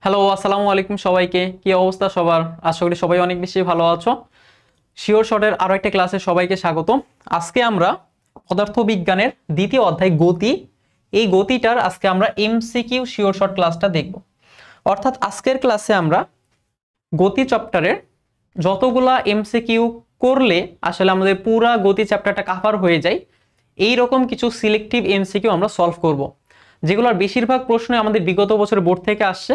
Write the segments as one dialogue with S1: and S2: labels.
S1: Hello, আসসালামু আলাইকুম সবাইকে। কি অবস্থা সবার? আশা করি সবাই অনেক বেশি ভালো আছো। শিওর শর্টের আরো একটা ক্লাসে সবাইকে স্বাগত। আজকে আমরা পদার্থবিজ্ঞানের দ্বিতীয় অধ্যায় গতি, এই গতিটার আজকে আমরা এমসিকিউ শিওর শর্ট ক্লাসটা দেখব। অর্থাৎ আজকের ক্লাসে আমরা গতি চ্যাপ্টারের যতগুলা এমসিকিউ করলে আসলে আমাদের পুরা গতি চ্যাপ্টারটা কভার হয়ে যায়, এই রকম কিছু সিলেক্টিভ এমসিকিউ আমরা সলভ করব, যেগুলোর বেশিরভাগ প্রশ্ন আমাদের বিগত বছরের বোর্ড থেকে আসছে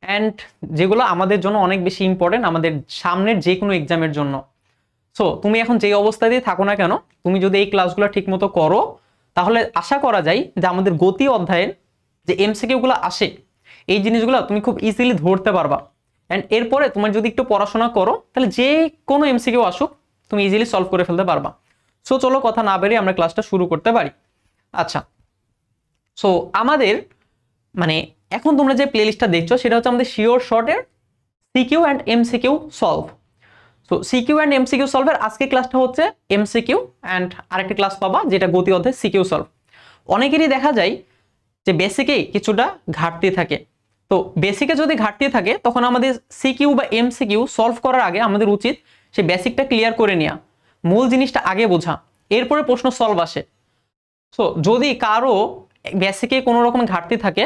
S1: অ্যান্ড যেগুলো আমাদের জন্য অনেক বেশি ইম্পর্টেন্ট আমাদের সামনের যে কোনো এক্সামের জন্য। সো তুমি এখন যে অবস্থাতেই থাকো না কেন, তুমি যদি এই ক্লাসগুলো ঠিকমতো করো তাহলে আশা করা যায় যে আমাদের গতি অধ্যায়ের যে এমসিকিউগুলো আসে এই জিনিসগুলো তুমি খুব ইজিলি ধরতে পারবা। অ্যান্ড এরপরে তোমার যদি একটু পড়াশোনা করো তাহলে যে কোনো এমসিকিউ আসুক তুমি ইজিলি সলভ করে ফেলতে পারবা। সো চলো কথা না বেরিয়ে আমরা ক্লাসটা শুরু করতে পারি। আচ্ছা, সো আমাদের মানে এখন তোমরা যে প্লেলিস্টটা দেখছো সেটা হচ্ছে আমাদের শিওর শর্টের CQ and MCQ solve. So CQ and MCQ সলভের আজকে ক্লাসটা হচ্ছে এমসিকিউ অ্যান্ড আরেকটা ক্লাস পাবা যেটা গতি অধ্যায় সিকিউ সলভ। অনেকেরই দেখা যায় যে বেসিকেই কিছুটা ঘাটতি থাকে। তো বেসিকে যদি ঘাটতি থাকে তখন আমাদের সিকিউ বা এমসিকিউ সলভ করার আগে আমাদের উচিত সেই বেসিকটা ক্লিয়ার করে নেওয়া, মূল জিনিসটা আগে বোঝা, এরপরে প্রশ্ন সলভ আসে। সো যদি কারো বেসিকে কোনো রকম ঘাটতি থাকে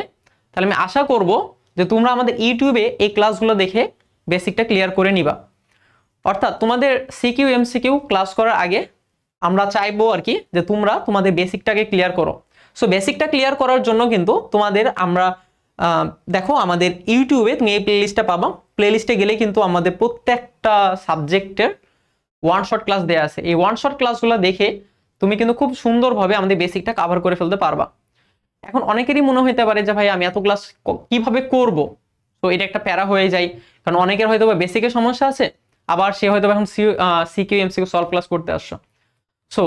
S1: তাহলে আমি আশা করব যে তোমরা আমাদের ইউটিউবে এই ক্লাসগুলো দেখে বেসিকটা ক্লিয়ার করে নিবা। অর্থাৎ তোমাদের সিকিউ এমসিকিউ ক্লাস করার আগে আমরা চাইবো আর কি যে তোমরা তোমাদের বেসিকটাকে ক্লিয়ার করো। সো বেসিকটা ক্লিয়ার করার জন্য কিন্তু তোমাদের আমরা দেখো আমাদের ইউটিউবে তুমি এই প্লেলিস্টটা পাবা। প্লেলিস্টে গেলে কিন্তু আমাদের প্রত্যেকটা সাবজেক্টের ওয়ান শট ক্লাস দেওয়া আছে। এই ওয়ান শট ক্লাসগুলো দেখে তুমি কিন্তু খুব সুন্দরভাবে আমাদের বেসিকটা কভার করে ফেলতে পারবা। এখন অনেকেরই মনে হইতে পারে যে ভাই আমি এত ক্লাস কিভাবে করব, তো এটা একটা প্যারা হয়ে যায়। কারণ অনেকের হয়তো বেসিকের সমস্যা আছে, আবার সে হয়তো এখন সিকিউ এমসিকিউ সলভ ক্লাস করতে আসছো। সো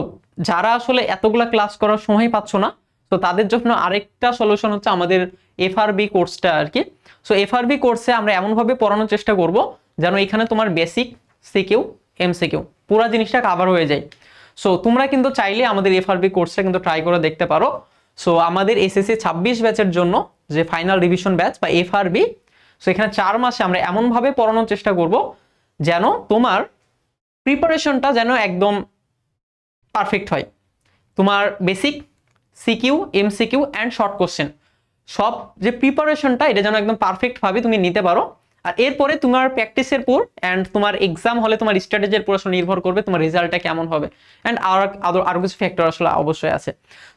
S1: যারা আসলে এতগুলা ক্লাস করার সময় পাচ্ছ না, তো তাদের জন্য আরেকটা সলিউশন হচ্ছে আমাদের এফআরবি কোর্সটা আর কি। সো এফআরবি কোর্সে আমরা এমনভাবে পড়ানোর চেষ্টা করব যেন এখানে তোমার বেসিক সিকিউ এমসিকিউ পুরো জিনিসটা কভার হয়ে যায়। সো তোমরা কিন্তু চাইলে আমাদের এফআরবি কোর্সটা কিন্তু ট্রাই করে দেখতে পারো। সো আমাদের এসএসসি 26 ব্যাচের জন্য যে ফাইনাল রিভিশন ব্যাচ বা এফআরবি, সো এখানে 4 মাসে আমরা এমনভাবে পড়ানোর চেষ্টা করব যেন তোমার প্রিপারেশনটা যেন একদম পারফেক্ট হয়। তোমার basic CQ MCQ and short question সব যে প্রিপারেশনটা এটা যেন একদম পারফেক্টভাবে তুমি নিতে পারো। আর এরপরে তোমার প্র্যাকটিসের পর অ্যান্ড তোমার এক্সাম হলে তোমার স্ট্র্যাটেজির উপর আসলে নির্ভর করবে তোমার রেজাল্টটা কেমন হবে। অ্যান্ড আরো কিছু ফ্যাক্টর আসলে অবশ্যই আছে।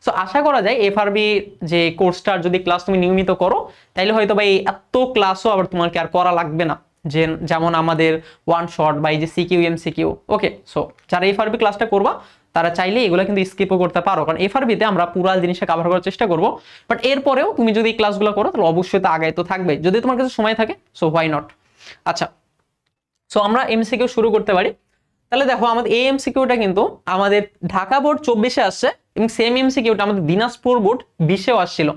S1: সো আশা করা যায় এফআরবি যে কোর্সটার যদি ক্লাস তুমি নিয়মিত করো তাইলে হয়তো বা এই এত ক্লাসও আবার তোমাকে আর করা লাগবে না, যে যেমন আমাদের ওয়ান শট বা এই যে সিকিউ এমসিকিউ। ওকে, সো যারা এফআরবি ক্লাসটা করবা তারা চাইলে এগুলো কিন্তু স্কিপও করতে পারো, কারণ এফআরবিতে আমরা পুরো জিনিসটা কভার করার চেষ্টা করব। বাট এরপরেও তুমি যদি এই ক্লাসগুলো করো তাহলে অবশ্যই তো আগে তো থাকবে যদি তোমার কাছে সময় থাকে। So why not. আচ্ছা, সো আমরা এমসিকিউ শুরু করতে পারি। তাহলে দেখো আমাদের এই এমসিকিউটা কিন্তু আমাদের ঢাকা বোর্ড 24-এ আসছে এবং সেম এমসিকিউটা আমাদের দিনাজপুর বোর্ড 20-এও আসছিল।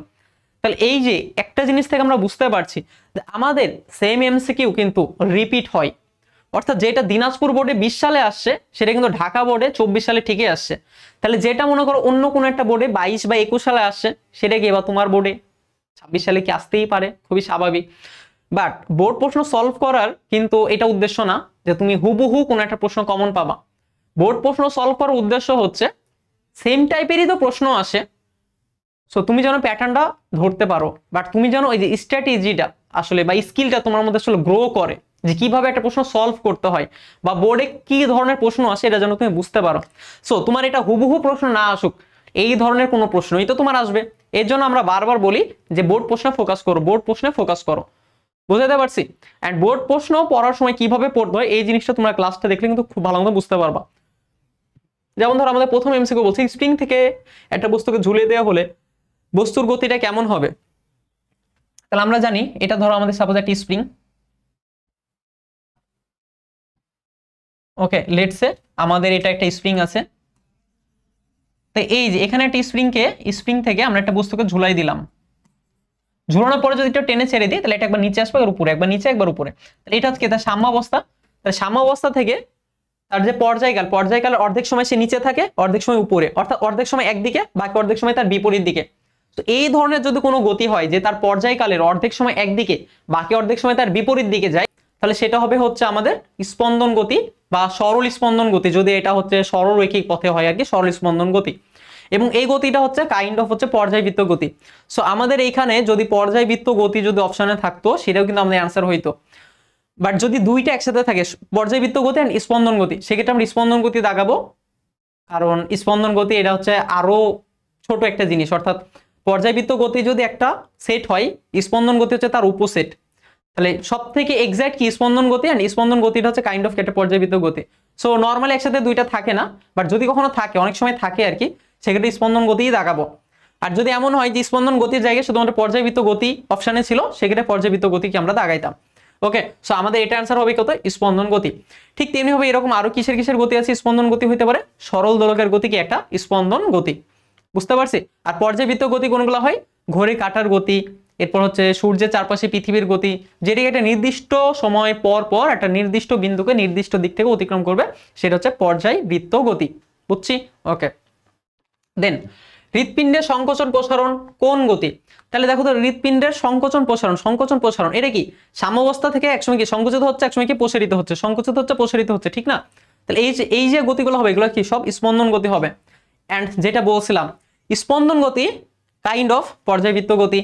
S1: তাহলে এই যে একটা জিনিস থেকে আমরা বুঝতে পারছি যে আমাদের সেম এমসিকিউ কিন্তু রিপিট হয়। অর্থাৎ যেটা দিনাজপুর বোর্ডে 20 সালে আসছে সেটা কিন্তু ঢাকা বোর্ডে 24 সালে ঠিকই আসছে। তাহলে যেটা মনে করো অন্য কোনো একটা বোর্ডে 22 বা 21 সালে আসছে সেটা কি এবার তোমার বোর্ডে 26 সালে কি আসতেই পারে, খুবই স্বাভাবিক। বাট বোর্ড প্রশ্ন সলভ করার কিন্তু এটা উদ্দেশ্য না যে তুমি হুবহু কোনো একটা প্রশ্ন কমন পাবা। বোর্ড প্রশ্ন সলভ করার উদ্দেশ্য হচ্ছে সেম টাইপেরই তো প্রশ্ন আসে, সো তুমি যেন প্যাটার্নটা ধরতে পারো, বাট তুমি যেন ওই যে স্ট্র্যাটেজিটা আসলে বা স্কিলটা তোমার মধ্যে আসলে গ্রো করে যে কিভাবে একটা প্রশ্ন সলভ করতে হয় বা বোর্ডে কি ধরনের প্রশ্ন আসে এটা যেন তুমি বুঝতে পারো। সো তোমার এটা হুবহু প্রশ্ন না আসুক, এই ধরনের কোনো প্রশ্নই তো তোমার আসবে। এর জন্য আমরা বারবার বলি যে বোর্ড প্রশ্নে ফোকাস করো, বোর্ড প্রশ্নে ফোকাস করো। বুঝতে পারছি? অ্যান্ড বোর্ড প্রশ্ন পড়ার সময় কিভাবে পড়তে হয় এই জিনিসটা তোমরা ক্লাসটা দেখলে কিন্তু খুব ভালো মতো বুঝতে পারবা। যেমন ধরো আমাদের প্রথম এমসিকিউ বলছি স্প্রিং থেকে একটা বস্তুকে ঝুলিয়ে দেওয়া হলে বস্তুর গতিটা কেমন হবে। তাহলে আমরা জানি এটা ধরো আমাদের সাপোজ একটা স্প্রিং। ওকে, লেটস সে আমাদের এটা একটা স্প্রিং আছে। তো এই যে এখানে একটা স্প্রিং থেকে আমরা একটা বস্তুকে ঝুলাই দিলাম। ঝুলানোর পরে যদি এটা টেনে ছেড়ে দিই তাহলে এটা একবার নিচে আসবে আর উপরে, একবার নিচে একবার উপরে। তাহলে এটা হচ্ছে তার সাম্য অবস্থা। তাহলে সাম্য অবস্থা থেকে তার যে পর্যায়কাল অর্ধেক সময় সে নিচে থাকে অর্ধেক সময় উপরে, অর্থাৎ অর্ধেক সময় একদিকে বাকি অর্ধেক সময় তার বিপরীত দিকে। তো এই ধরনের যদি কোনো গতি হয় যে তার পর্যায়কালের অর্ধেক সময় একদিকে, বাকি অর্ধেক সময় তার বিপরীত দিকে যায়, তাহলে সেটা হবে হচ্ছে আমাদের স্পন্দন গতি বা সরল স্পন্দন গতি, যদি এটা হচ্ছে সরল রৈখিক পথে হয় আর কি, সরল স্পন্দন গতি। এবং এই গতিটা হচ্ছে কাইন্ড অফ হচ্ছে পর্যায়বৃত্ত গতি। সো আমাদের এইখানে যদি পর্যায়বৃত্ত গতি যদি অপশনে থাকতো সেটাও কিন্তু আমাদের অ্যান্সার হইতো, বাট যদি দুইটা একসাথে থাকে পর্যায়বৃত্ত গতি এন্ড স্পন্দন গতি, সেক্ষেত্রে আমরা স্পন্দন গতি দাগাবো, কারণ স্পন্দন গতি এটা হচ্ছে আরো ছোট একটা জিনিস, অর্থাৎ পর্যায়বৃত্ত গতি যদি একটা সেট হয়, স্পন্দন গতি হচ্ছে তার উপসেট, তাহলে সব থেকে এক্সাক্ট কি স্পন্দন গতি, এন্ড স্পন্দন গতিটা হচ্ছে কাইন্ড অফ একটা পর্যায়বৃত্ত গতি। সো নর্মালি একসাথে দুইটা থাকে না, বাট যদি কখনো থাকে, অনেক সময় থাকে আর কি, সেক্ষেত্রে স্পন্দন গতিই দাগাবো। আর যদি এমন হয় যে স্পন্দন গতির জায়গায় শুধুমাত্র পর্যায়বৃত্ত গতি অপশনে ছিল, সেক্ষেত্রে পর্যায়বৃত্ত গতিকে আমরা দাগাইতাম। ওকে, সো আমাদের এটা অ্যান্সার হবে কত, স্পন্দন গতি। ঠিক তেমনি হবে এরকম আরো কিসের কিসের গতি আছে স্পন্দন গতি হইতে পারে, সরল দোলকের গতি কি একটা স্পন্দন গতি, বুঝতে পারছি। আর পর্যায়বৃত্ত গতি কোনগুলো হয়, ঘড়ির কাঁটার গতি, এরপর হচ্ছে সূর্যের চারপাশে পৃথিবীর গতি, যেটি একটা নির্দিষ্ট সময় পর পর একটা নির্দিষ্ট বিন্দুকে নির্দিষ্ট দিক থেকে অতিক্রম করবে, সেটা হচ্ছে পর্যায়বৃত্ত গতি, বুঝছি। ওকে, দেন হৃৎপিণ্ডের সংকোচন প্রসারণ কোন গতি? তাহলে দেখো তো, হৃৎপিণ্ডের সংকোচন প্রসারণ, সংকোচন প্রসারণ এটা কি সাম্যাবস্থা থেকে একসময় কি সংকুচিত হচ্ছে, একসময় কি প্রসারিত হচ্ছে, সংকুচিত হচ্ছে প্রসারিত হচ্ছে, ঠিক না? তাহলে এই যে গতিগুলো হবে এগুলো কি সব স্পন্দন গতি হবে। এন্ড যেটা বলছিলাম স্পন্দন গতি কাইন্ড অফ পর্যায়বৃত্ত গতি।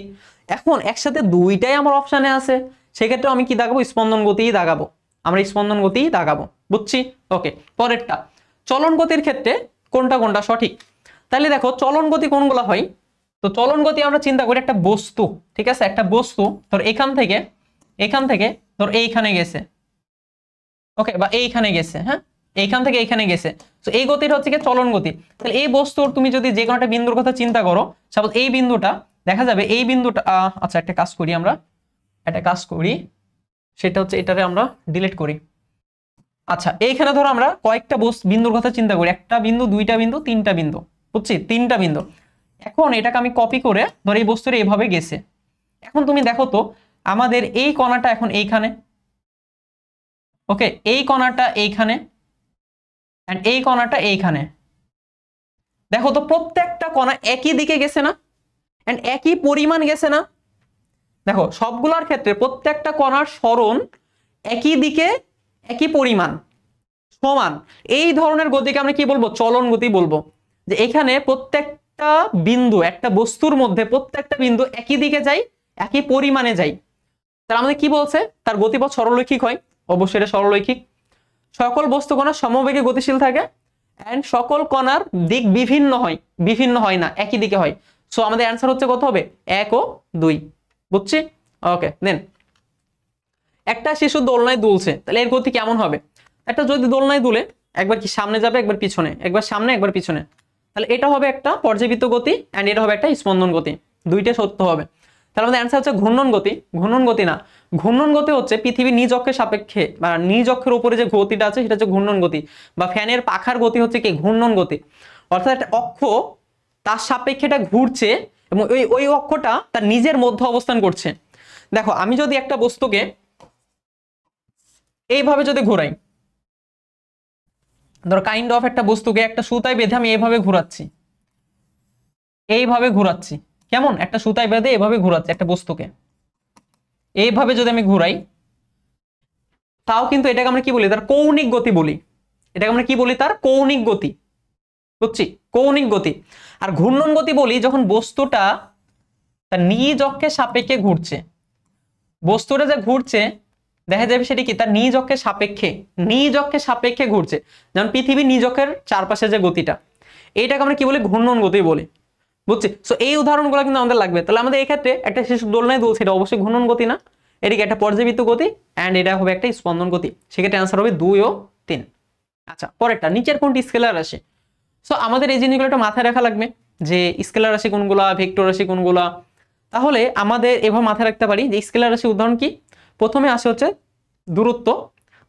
S1: এখন একসাথে দুইটাই আমার অপশানে আছে, সেক্ষেত্রে আমি কি দাগাবো, স্পন্দন গতিই দাগাবো, আমরা স্পন্দন গতিই দাগাবো, বুঝছি। ওকে, পরেরটা চলন গতির ক্ষেত্রে কোনটা কোনটা সঠিক? তাহলে দেখো চলন গতি কোনগুলো হয়, তো চলন গতি আমরা চিন্তা করি একটা বস্তু, ঠিক আছে, একটা বস্তু ধর এখান থেকে ধর এইখানে গেছে, ওকে, বা এইখানে গেছে, হ্যাঁ, এইখান থেকে এইখানে গেছে, তো এই গতিটা হচ্ছে কি চলন গতি। তাহলে এই বস্তুর তুমি যদি যে কোনো একটা বিন্দুর কথা চিন্তা করো, সাপোজ এই বিন্দুটা দেখা যাবে, এই বিন্দুটা আচ্ছা একটা কাজ করি, আমরা একটা কাজ করি, সেটা হচ্ছে এটারে আমরা ডিলিট করি। আচ্ছা, এইখানে ধরো আমরা কয়েকটা বিন্দুর কথা চিন্তা করি, একটা বিন্দু, দুইটা বিন্দু, তিনটা বিন্দু, বুঝছি, তিনটা বিন্দু। এখন এটাকে আমি কপি করে ধর এই বস্তুটা এইভাবে গেছে। এখন তুমি দেখো তো আমাদের এই কণাটা এখন এইখানে, ওকে, এই কণাটা এইখানে, এন্ড এই কণাটা এইখানে। দেখো তো প্রত্যেকটা কণা একই দিকে গেছে না, এন্ড একই পরিমাণ গেছে না। দেখো সবগুলোর ক্ষেত্রে প্রত্যেকটা কণার সরণ একই দিকে, একই পরিমাণ, সমান। এই ধরনের গতিকে আমরা কি বলবো, চলন গতি বলবো। যে এখানে প্রত্যেকটা বিন্দু, একটা বস্তুর মধ্যে প্রত্যেকটা বিন্দু একই দিকে যায়, একই পরিমাণে যায়, তাহলে আমাদের কি বলছে, তার গতিপথ সরলরৈখিক হয়। অবশ্যই এটা সরলরৈখিক। সকল বস্তু কণা সমবেগে গতিশীল থাকে, এন্ড সকল কণার দিক বিভিন্ন হয় না, একই দিকে হয়। সো আমাদের অ্যান্সার হচ্ছে কত হবে, 1 ও 2, বুঝছি। ওকে, দেন একটা শিশু দোলনায় দুলছে, তাহলে এর গতি কেমন হবে? একটা যদি দোলনায় দুলে, একবার কি সামনে যাবে, একবার পিছনে, একবার সামনে একবার পিছনে, তাহলে এটা হবে একটা পর্যায়বৃত্ত গতি, এন্ড এটা হবে একটা স্পন্দন গতি, দুইটা সত্য হবে। তাহলে আমাদের অ্যান্সার হচ্ছে ঘূর্ণন গতি। ঘূর্ণন গতি না, ঘূর্ণন গতি হচ্ছে পৃথিবীর নিজ অক্ষের সাপেক্ষে বা নিজ অক্ষের উপরে যে গতিটা আছে সেটা হচ্ছে ঘূর্ণন গতি, বা ফ্যানের পাখার গতি হচ্ছে কি ঘূর্ণন গতি। অর্থাৎ একটা অক্ষ তার সাপেক্ষে এটা ঘুরছে এবং ওই অক্ষটা তার নিজের মধ্যে অবস্থান করছে। দেখো আমি যদি একটা বস্তুকে এইভাবে যদি ঘোরাই, ধরো কাইন্ড অফ একটা বস্তুকে একটা সুতায় বেঁধে আমি এইভাবে ঘোরাচ্ছি, কেমন, একটা সুতায় বেঁধে এভাবে ঘোরাচ্ছি একটা বস্তুকে, এইভাবে যদি আমি ঘুরাই, তাও কিন্তু এটাকে আমরা কি বলি, তার কৌণিক গতি বলি। এটাকে আমরা কি বলি, তার কৌণিক গতি, বুঝছি, কৌণিক গতি। আর ঘূর্ণন গতি বলি যখন বস্তুটা তার নিজ অক্ষের সাপেক্ষে ঘুরছে, বস্তুটা যে ঘুরছে দেখা যাবে সেটা কি তার নিজ অক্ষের সাপেক্ষে ঘুরছে। যেমন পৃথিবীর নিজ অক্ষের চারপাশে যে গতিটা, এইটাকে আমরা কি বলি, ঘূর্ণন গতি বলি, বুঝছি। সো এই উদাহরণগুলো কিন্তু আমাদের লাগবে। তাহলে আমাদের এই ক্ষেত্রে একটা শিশু দোলনায় দুলছে, এটা অবশ্যই ঘূর্ণন গতি না, এদিকে একটা পর্যায়বৃত্ত গতি, এন্ড এটা হবে একটা স্পন্দন গতি। সেক্ষেত্রে অ্যান্সার হবে 2 ও 3। আচ্ছা, পরেরটা নিচের কোনটি স্কেলার রাশি? সো আমাদের এই জিনিসগুলো একটা মাথায় রাখা লাগবে যে স্কেলার রাশি কোনগুলা, ভেক্টর রাশি কোনগুলা। তাহলে আমাদের এভাবে মাথায় রাখতে পারি যে স্কেলার রাশি উদাহরণ কি, প্রথমে আসে হচ্ছে দূরত্ব,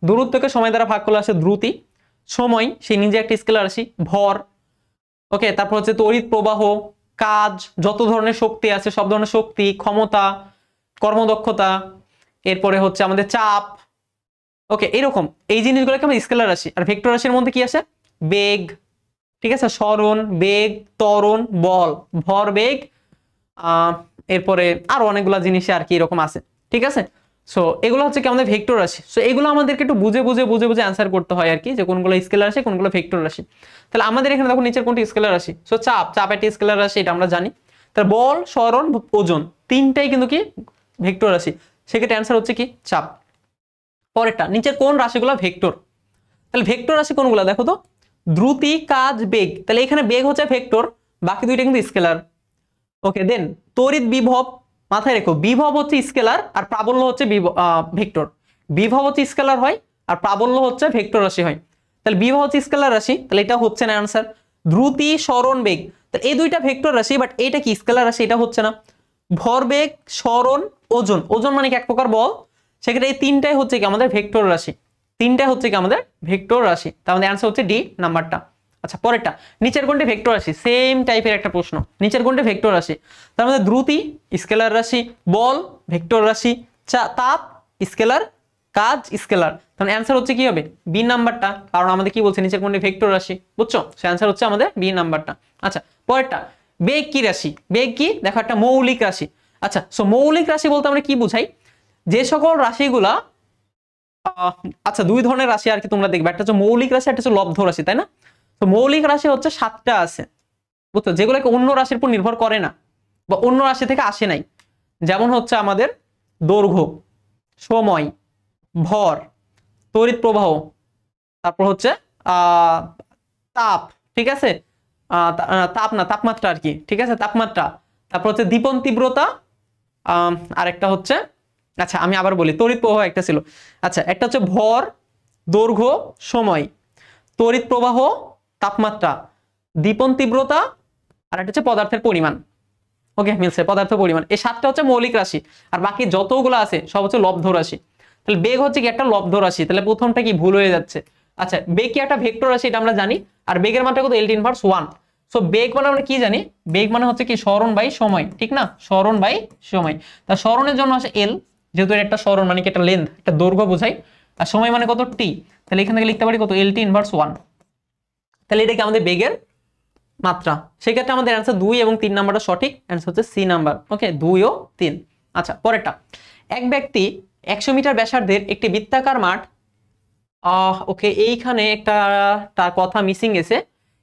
S1: দূরত্বকে সময় দ্বারা ভাগ করলে আসে দ্রুতি, সময় সেই নিজে একটা স্কেলার রাশি, ভর, ওকে, তারপর হচ্ছে তড়িৎ প্রবাহ, কাজ, যত ধরনের শক্তি আছে সব ধরনের শক্তি, ক্ষমতা, কর্মদক্ষতা, এরপরে হচ্ছে আমাদের চাপ, ওকে, এরকম এই জিনিসগুলোকে আমরা স্কেলার রাশি। আর ভেক্টর রাশির মধ্যে কি আছে, বেগ, ঠিক আছে, সরণ, বেগ, ত্বরণ, বল, ভর, বেগ, এরপরে আরো অনেকগুলো জিনিস আর কি এরকম আছে, ঠিক আছে। সো এগুলো হচ্ছে কি আমাদের ভেক্টর রাশি। সো এগুলো আমাদেরকে একটু বুঝে বুঝে বুঝে বুঝে অ্যান্সার করতে হয় আর কি, যে কোনগুলো স্কেলার রাশি কোনগুলো ভেক্টর রাশি। তাহলে আমাদের এখানে দেখো নিচের কোনটি স্কেলার রাশি। সো চাপ একটা স্কেলার রাশি, এটা আমরা জানি। তাহলে বল, সরণ, ওজন তিনটাই কিন্তু কি ভেক্টর রাশি, সেক্ষেত্রে অ্যান্সার হচ্ছে কি চাপ। পরেরটা, নিচের কোন রাশিগুলো ভেক্টর। তাহলে ভেক্টর রাশি কোনগুলো দেখো তো, দ্রুতি, কাজ, বেগ। তাহলে এখানে বেগ হচ্ছে ভেক্টর, বাকি দুইটা কিন্তু স্কেলার। ওকে, দেন তড়িৎ বিভব, মাথায় রেখো বিভব হচ্ছে স্কেলার আর প্রাবল্য হচ্ছে ভেক্টর। বিভব হচ্ছে স্কেলার হয় আর প্রাবল্য হচ্ছে ভেক্টর রাশি হয়। তাহলে বিভব হচ্ছে স্কেলার রাশি, তাহলে এটা হচ্ছে না আনসার। দ্রুতি, সরণ, বেগ, তাহলে এই দুইটা ভেক্টর রাশি, বাট এটা কি স্কেলার রাশি, এটা হচ্ছে না। ভরবেগ, সরণ, ওজন, ওজন মানে কি এক প্রকার বল, সেক্ষেত্রে এই তিনটাই হচ্ছে কি আমাদের ভেক্টর রাশি, তিনটাই হচ্ছে কি আমাদের ভেক্টর রাশি। তার আমাদের অ্যান্সার হচ্ছে ডি নাম্বারটা। আচ্ছা পরেরটা, নিচের কোনটি ভেক্টর রাশি, সেম টাইপের একটা প্রশ্ন, নিচের কোনটি ভেক্টর রাশি। তার মধ্যে দ্রুতি স্কেলার রাশি, বল ভেক্টর রাশি, তাপ স্কেলার, কাজ স্কেলার। তাহলে অ্যান্সার হচ্ছে কি হবে বি নাম্বারটা, কারণ আমাদের কি বলছে নিচের কোনটি ভেক্টর রাশি, বুঝছো, সে অ্যান্সার হচ্ছে আমাদের বি নাম্বারটা। আচ্ছা পরেরটা, বেগ কি রাশি, বেগ কি দেখো একটা মৌলিক রাশি। আচ্ছা সো মৌলিক রাশি বলতে আমরা কি বুঝাই, যে সকল রাশিগুলা আচ্ছা দুই ধরনের রাশি আর কি তোমরা দেখবে, একটা হচ্ছে মৌলিক রাশি, একটা হচ্ছে লব্ধ রাশি, তাই না। তো মৌলিক রাশি হচ্ছে 7টা আছে, বুঝছো, যেগুলোকে অন্য রাশির উপর নির্ভর করে না বা অন্য রাশি থেকে আসে নাই। যেমন হচ্ছে আমাদের দৈর্ঘ্য, সময়, ভর, তড়িৎ প্রবাহ, তারপর হচ্ছে তাপ, ঠিক আছে, তাপ না তাপমাত্রা আর কি, ঠিক আছে, তাপমাত্রা, তারপর হচ্ছে দীপন তীব্রতা, আরেকটা হচ্ছে, আচ্ছা আমি আবার বলি, তড়িৎ প্রবাহ একটা ছিল। আচ্ছা একটা হচ্ছে ভর, দৈর্ঘ্য, সময়, তড়িৎ প্রবাহ, তাপমাত্রা, দীপন তীব্রতা, আর একটা হচ্ছে পদার্থের পরিমাণ। ওকে মিলছে, পদার্থ পরিমাণ, এই 7টা হচ্ছে মৌলিক রাশি, আর বাকি যতগুলো আছে সব হচ্ছে লব্ধ রাশি। তাহলে বেগ হচ্ছে কি একটা লব্ধ রাশি, তাহলে প্রথমটা কি ভুল হয়ে যাচ্ছে। আচ্ছা বেগ কি একটা ভেক্টর রাশি, এটা আমরা জানি, আর বেগের মাত্রা কত L/1। সো বেগ মানে আমরা কি জানি, বেগ মানে হচ্ছে কি সরণ বাই সময়, ঠিক না, সরণ বাই সময়। তা সরণের জন্য আসে এল, যেহেতু একটা সরণ মানে কি একটা লেন্থ, একটা দৈর্ঘ্য বোঝাই, আর সময় মানে কত টি, তাহলে এখান থেকে লিখতে পারি কত L/1। তাহলে এটা কি আমাদের বেগের মাত্রা, সেক্ষেত্রে আমাদের অ্যান্সার 2 এবং 3 নাম্বারটা সঠিক, অ্যান্সার হচ্ছে সি নাম্বার। ওকে 2 ও 3। আচ্ছা পরেরটা, এক ব্যক্তি 100 মিটার ব্যাসার্ধের একটি বৃত্তাকার মাঠ, ওকে এইখানে একটা তার কথা মিসিং গেছে।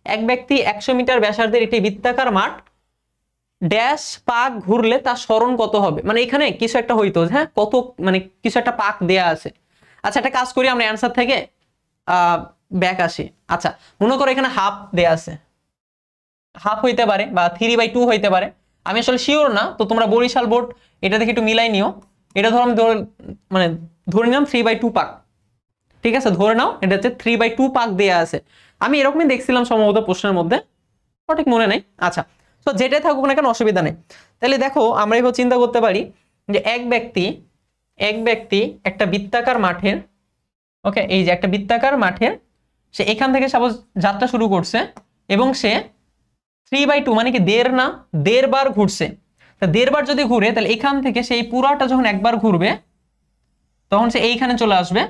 S1: এক ব্যক্তি 100 মিটার ব্যাসার্ধের একটি বৃত্তাকার মাঠ ড্যাশ পাক ঘুরলে তার সরণ কত হবে, মানে এখানে কিছু একটা হইতো, হ্যাঁ কত মানে কিছু একটা পাক দেয়া আছে। আচ্ছা একটা কাজ করি আমরা অ্যান্সার থেকে ব্যাক আসি। আচ্ছা মনে করো এখানে হাফ দেয়া আছে, হাফ হইতে পারে বা 3/2 হইতে পারে, আমি আসলে শিওর না, তো তোমরা বরিশাল বোর্ড এটা থেকে একটু মিলাই নিও। এটা ধরো আমি মানে ধরে নিলাম 3/2 পাক, ঠিক আছে, ধরে নাও এটা হচ্ছে 3/2 পাক দেয়া আছে। আমি এরকমই দেখছিলাম সম্ভবত প্রশ্নের মধ্যে, সঠিক মনে নেই। আচ্ছা তো যেটাই থাকুক না কেন অসুবিধা নেই। তাহলে দেখো আমরা এভাবে চিন্তা করতে পারি যে এক ব্যক্তি একটা বৃত্তাকার মাঠের, ওকে এই যে একটা বৃত্তাকার মাঠের, সে এখান থেকে সাপোজ যাত্রা শুরু করছে এবং সে 3/2 মানে কি দেড় বার ঘুরছে। তা দেড় বার যদি ঘুরে, তাহলে এখান থেকে সেই পুরাটা যখন একবার ঘুরবে তখন সে এইখানে চলে আসবে,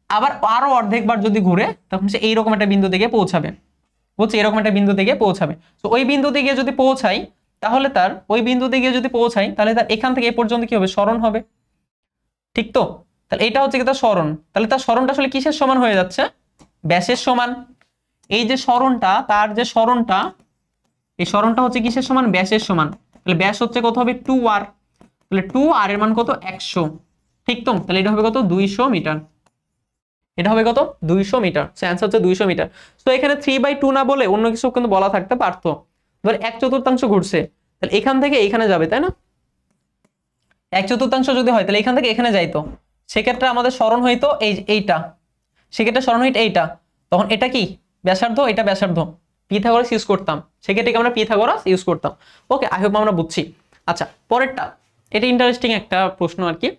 S1: আবার আরো অর্ধেকবার যদি ঘুরে তখন সে এইরকম একটা বিন্দু থেকে পৌঁছাবে, বুঝছি, এরকম একটা বিন্দু থেকে পৌঁছাবে। তো ওই বিন্দুতে গিয়ে যদি পৌঁছাই তাহলে তার এখান থেকে এই পর্যন্ত কি হবে, সরণ হবে, ঠিক তো। তাহলে এটা হচ্ছে কি তার সরণ, তাহলে তার সরণটা আসলে কিসের সমান হয়ে যাচ্ছে, ব্যাসের সমান। এই যে সরণটা, তার যে সরণটা, এই সরণটা হচ্ছে কিসের সমান, ব্যাসের সমান। তাহলে ব্যাস হচ্ছে কত হবে 2r, তাহলে 2r এর মান কত 100, ঠিক তো। তাহলে এটা হবে কত 200 মিটার, এটা হবে কত 200 মিটার, অ্যান্সার হচ্ছে 200 মিটার। তো এখানে 3/2 না বলে অন্য কিছু কিন্তু বলা থাকতে পারতো, ধর 1/4 ঘুরছে, তাহলে এখান থেকে এইখানে যাবে, তাই না, 1/4 যদি হয় তাহলে এখান থেকে এখানে যাইতো, সেক্ষেত্রে আমাদের সরণ হইতো এইটা, সেক্ষেত্রে সরণ হইতো এইটা, তখন এটা কি ব্যাসার্ধ, এটা ব্যাসার্ধ, পিথাগোরাস ইউজ করতাম, সেক্ষেত্রে আমরা পিথাগোরাস ইউজ করতাম। ওকে আই হোপ আমরা বুঝছি। আচ্ছা পরেরটা, এটা ইন্টারেস্টিং একটা প্রশ্ন আর কি।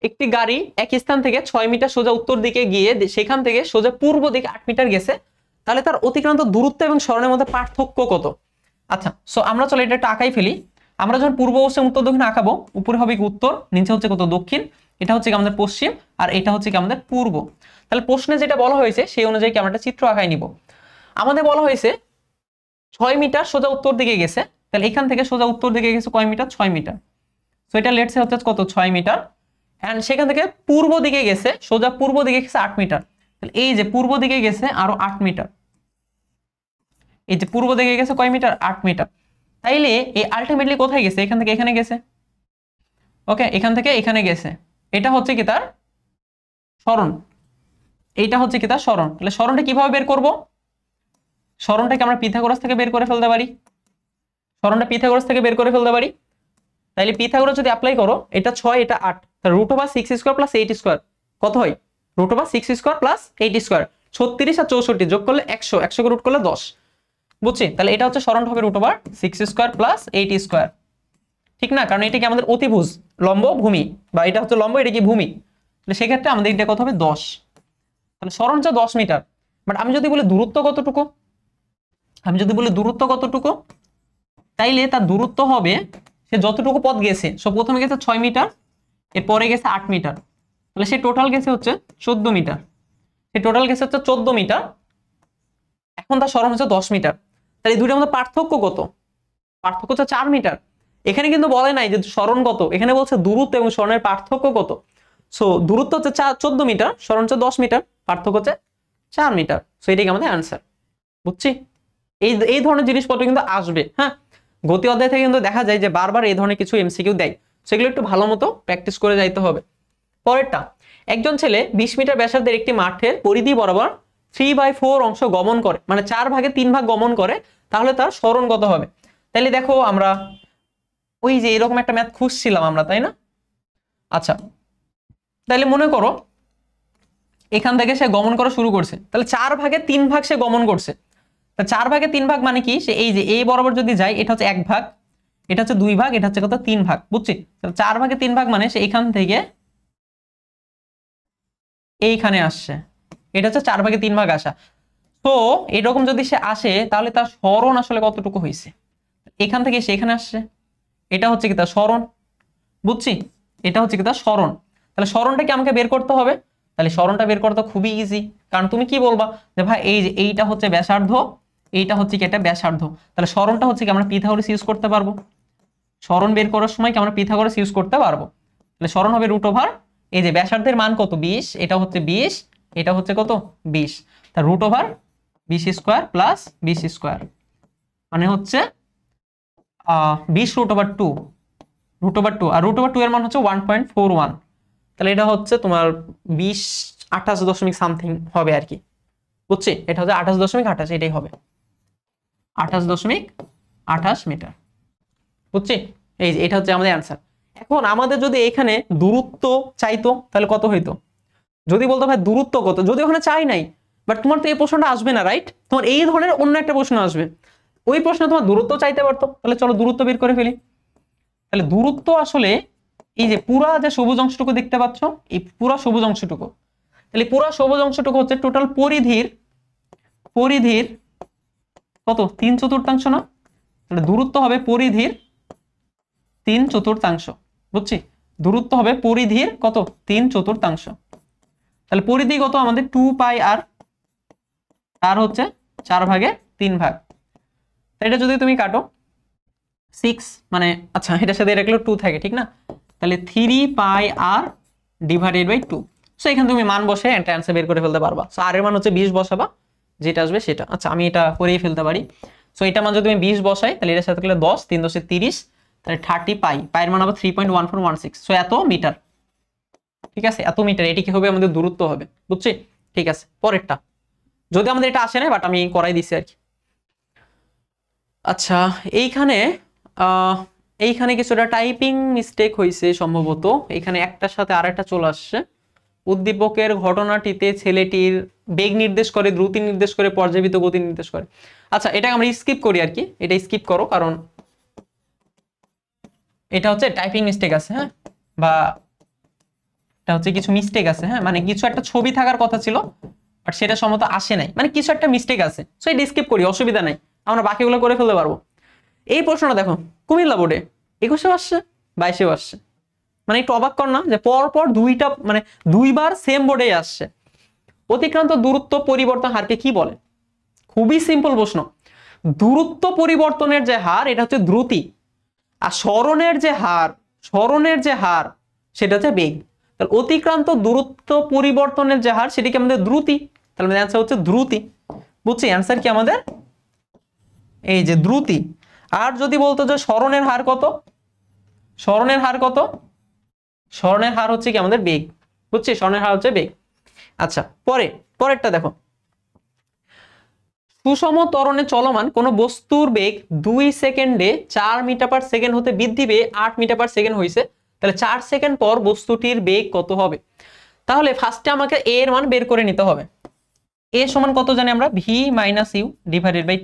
S1: একটি গাড়ি এক স্থান থেকে 6 মিটার সোজা উত্তর দিকে গিয়ে সেখান থেকে সোজা পূর্ব দিকে 8 মিটার গেছে, তাহলে তার অতিক্রান্ত দূরত্ব এবং সরণের মধ্যে পার্থক্য কত। আচ্ছা সো আমরা চলো এটা একটা আঁকাই ফেলি। আমরা যখন পূর্ব অবস্থায় উত্তর দক্ষিণ আঁকাবো, উপরে হবে কি উত্তর, নিচে হচ্ছে কত দক্ষিণ, এটা হচ্ছে কি আমাদের পশ্চিম, আর এটা হচ্ছে কি আমাদের পূর্ব। তাহলে প্রশ্নে যেটা বলা হয়েছে সেই অনুযায়ী কি আমরা একটা চিত্র আঁকাই নিব। আমাদের বলা হয়েছে 6 মিটার সোজা উত্তর দিকে গেছে, তাহলে এখান থেকে সোজা উত্তর দিকে গেছে কয় মিটার? 6 মিটার। সো এটা লেটস হচ্ছে কত? 6 মিটার। এন্ড সেখান থেকে পূর্ব দিকে গেছে, সোজা পূর্ব দিকে গেছে 8 মিটার। তাহলে এই যে পূর্ব দিকে গেছে আরো 8 মিটার, এই যে পূর্ব দিকে গেছে কয় মিটার? 8 মিটার। তাইলে এই আলটিমেটলি কোথায় গেছে? এখান থেকে এখানে গেছে। ওকে, এখান থেকে এখানে গেছে। এটা হচ্ছে কি তার সরণ, এইটা হচ্ছে কি তার সরণ। তাহলে সরণটা কিভাবে বের করব? সরণটাকে আমরা পিথাগোরাস থেকে বের করে ফেলতে পারি, সরণটা পিথাগোরাস থেকে বের করে ফেলতে পারি। তাইলে পিথাগোরাস যদি অ্যাপ্লাই করো, এটা 6 এটা 8, তাহলে √6 স্কয়ার প্লাস 8 স্কয়ার কত হয়? √6 স্কয়ার প্লাস 8 স্কয়ার, 36 আর 64 যোগ করলে 100, 100 কে রুট করলে 10, বুঝছি? তাহলে এটা হচ্ছে সরণটা হবে √6 স্কয়ার প্লাস 8 স্কয়ার, ঠিক না? কারণ এটা কি আমাদের অতিভুজ, লম্ব ভূমি, বা এটা হচ্ছে লম্ব, এটা কি ভূমি, তাহলে সেক্ষেত্রে আমাদের এটা কত হবে? 10। তাহলে সরণ হচ্ছে 10 মিটার। বাট আমি যদি বলি দূরত্ব কতটুকু, আমি যদি বলি দূরত্ব কতটুকু, তাইলে তার দূরত্ব হবে সে যতটুকু পথ গেছে। সো প্রথমে গেছে 6 মিটার, এরপরে গেছে 8 মিটার, তাহলে সে টোটাল গেছে হচ্ছে 14 মিটার, সে টোটাল গেছে হচ্ছে 14 মিটার। এখন তার সরণ হচ্ছে 10 মিটার। তাহলে এই দুইটার মধ্যে পার্থক্য কত? পার্থক্য হচ্ছে 4 মিটার। এখানে কিন্তু বলে নাই যে সরণ কত, এখানে বলছে দূরত্ব এবং সরণের পার্থক্য কত। সো দূরত্ব হচ্ছে 14 মিটার, সরণ হচ্ছে 10 মিটার, পার্থক্য হচ্ছে 4 মিটার। সো এটাই আমাদের অ্যান্সার, বুঝছি? এই ধরনের জিনিসপত্র কিন্তু আসবে। হ্যাঁ, গতি অধ্যায় থেকে কিন্তু দেখা যায় যে বারবার এই ধরনের কিছু এমসিকিউ দেয়, সেগুলো একটু ভালো মতো প্র্যাকটিস করে যাইতে হবে। পরেরটা, একজন ছেলে 20 মিটার ব্যাসার্ধের একটি মাঠের পরিধি বরাবর 3/4 অংশ গমন করে, মানে 4 ভাগে 3 ভাগ গমন করে, তাহলে তার সরণ কত হবে? তাহলে দেখো আমরা ওই যে এরকম একটা ম্যাথ খুঁজছিলাম আমরা, তাই না? আচ্ছা, তাহলে মনে করো এখান থেকে সে গমন করা শুরু করছে, তাহলে 4 ভাগে 3 ভাগ সে গমন করছে। তা 4 ভাগে 3 ভাগ মানে কি? সে এই যে এই বরাবর যদি যায়, এটা হচ্ছে 1 ভাগ, এটা হচ্ছে 2 ভাগ, এটা হচ্ছে কত? 3 ভাগ, বুঝছি? তাহলে 4 ভাগে 3 ভাগ মানে সে এখান থেকে এইখানে আসছে, এটা হচ্ছে 4 ভাগে 3 ভাগ আসা। তো এরকম যদি সে আসে, তাহলে তার সরণ আসলে কতটুকু হয়েছে? এখান থেকে সে এখানে আসছে, এটা হচ্ছে কি তার সরণ, বুঝছি? এটা হচ্ছে কি তার সরণ। তাহলে সরণটা কি আমাকে বের করতে হবে? তাহলে সরণটা বের করতে খুবই ইজি, কারণ তুমি কি বলবা যে ভাই এই যে এইটা হচ্ছে ব্যাসার্ধ, এইটা হচ্ছে কি এটা ব্যাসার্ধ, তাহলে সরণটা হচ্ছে কি আমরা পিথাগোরাস ইউজ করতে পারবো। সরণ বের করার সময় কি আমরা পিথাগোরাস ইউজ করতে পারবো। তাহলে সরণ হবে √, এই যে ব্যাসার্ধের মান কত? 20, এটা হচ্ছে 20, এটা হচ্ছে কত? 20, তা √20 স্কয়ার প্লাস 20 স্কয়ার মানে হচ্ছে 20 √2, √2, আর √2 এর মান হচ্ছে 1.41। তাহলে এটা হচ্ছে তোমার 20 28 দশমিক সামথিং হবে আর কি, বুঝছি? এটা হচ্ছে 28.28, এটাই হবে 28.28 মিটার, বুঝছি? এই যে এটা হচ্ছে আমাদের অ্যান্সার। এখন আমাদের যদি এখানে দূরত্ব চাইতো, তাহলে কত হইতো? যদি বলতো ভাই দূরত্ব কত, যদি ওখানে চাই নাই, বাট তোমার তো এই প্রশ্নটা আসবে না, রাইট? তোমার এই ধরনের অন্য একটা প্রশ্ন আসবে, ওই প্রশ্নে তোমার দূরত্ব চাইতে পারতো। তাহলে চলো দূরত্ব বের করে ফেলি। তাহলে দূরত্ব আসলে এই যে পুরা যে সবুজ অংশটুকু দেখতে পাচ্ছ, এই পুরা সবুজ অংশটুকু, তাহলে পুরা সবুজ অংশটুকু হচ্ছে টোটাল পরিধির কত? 3/4, না? তাহলে দূরত্ব হবে পরিধির 3/4, বুঝছি? দূরত্ব হবে পরিধির কত? 3/4। তাহলে পরিধি কত আমাদের? 2πr, আর হচ্ছে 4 ভাগে 3 ভাগ। এটা যদি তুমি কাটো 6, মানে আচ্ছা এটার সাথে রাখলে 2 থাকে, ঠিক না? তাহলে 3πr ডিভাইডেড বাই 2। সো এখানে তুমি মান বসে একটা অ্যান্সার বের করে ফেলতে পারবা। সো আর এর মান হচ্ছে 20 বসাবা, যেটা আসবে সেটা। আচ্ছা আমি এটা করেই ফেলতে পারি। সো এটা মান যদি আমি 20 বসাই, তাহলে এটার সাথে থাকলে 10, 3 × 30, তাহলে 30 পাই, পায়ের মান হবে 3.1416। সো এত মিটার, ঠিক আছে? এত মিটার, এটি কি হবে? আমাদের দূরত্ব হবে, বুঝছি? ঠিক আছে, পরেরটা যদি আমাদের এটা আসে না, বাট আমি করাই দিছি আর কি। আচ্ছা এইখানে কিছুটা টাইপিং মিস্টেক হয়েছে সম্ভবত, এখানে একটার সাথে আরেকটা চলে আসছে। উদ্দীপকের ঘটনাটিতে ছেলেটির বেগ নির্দেশ করে, দ্রুতি নির্দেশ করে, পর্যাবৃত্ত গতি নির্দেশ করে। আচ্ছা এটা আমরা স্কিপ করি আর কি, এটা স্কিপ করো, কারণ এটা হচ্ছে টাইপিং মিস্টেক আছে, হ্যাঁ, বা এটা হচ্ছে কিছু মিস্টেক আছে, হ্যাঁ, মানে কিছু একটা ছবি থাকার কথা ছিল বাট সেটা সম্ভবত আসে নাই, মানে কিছু একটা মিস্টেক আছে। সো এটা স্কিপ করি, অসুবিধা নাই, আমরা বাকিগুলো করে ফেলতে পারবো। এই প্রশ্নটা দেখো কুমিল্লা বোর্ডে 21-এও আসছে, 22-এও আসছে, মানে একটু অবাক কর না যে পরপর দুইটা, মানে দুইবার সেম বোর্ডে আসছে। অতিক্রান্ত দূরত্ব পরিবর্তন হারকে কি বলে? খুবই সিম্পল প্রশ্ন। দূরত্ব পরিবর্তনের যে হার এটা হচ্ছে দ্রুতি, আর সরণের যে হার সেটা হচ্ছে বেগ। তাহলে অতিক্রান্ত দূরত্ব পরিবর্তনের যে হার সেটা কি আমাদের দ্রুতি, তাহলে আমাদের অ্যান্সার হচ্ছে দ্রুতি। বুঝছি অ্যান্সার কি আমাদের এই যে দ্রুতি। আর যদি বলতো যে সরণের হার কত, সরণের হার হচ্ছে কি আমাদের বেগ। বুঝছি সরণের হার হচ্ছে বেগ। আচ্ছা পরেরটা দেখো, সুষম ত্বরণে চলমান কোন বস্তুর বেগ 2 সেকেন্ডে 4 মিটার পার সেকেন্ড হতে বৃদ্ধি পেয়ে 8 মিটার পার সেকেন্ড হয়েছে, তাহলে 4 সেকেন্ড পর বস্তুটির বেগ কত হবে? তাহলে ফার্স্টে আমাকে a এর মান বের করে নিতে হবে। a সমান কত জানি আমরা, v minus you divided by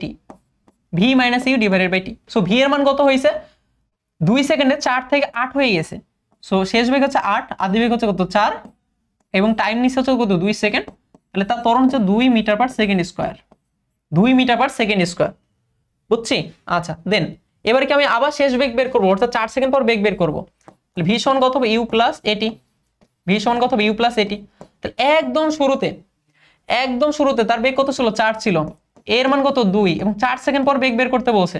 S1: T, so v এর মান কত হয়েছে, 2 সেকেন্ডে 4 থেকে 8 হয়ে গেছে, সো শেষ বেগ হচ্ছে 8, আদি বেগ হচ্ছে কত 4, এবং টাইম নিচ্ছে হচ্ছে কত 2 সেকেন্ড, তাহলে তার ত্বরণ হচ্ছে 2 metre per second square, 2 metre per second square. বুঝছি? আচ্ছা দেন এবার কি আমি আবার শেষ বেগ বের করবো, অর্থাৎ 4 সেকেন্ড পর বেগ বের করবো। তাহলে v সমান কত হবে u প্লাস এটি, তাহলে একদম শুরুতে তার বেগ কত ছিল, 4 ছিল, এর মান কত 2, এবং 4 সেকেন্ড পর বেগ বের করতে বলছে,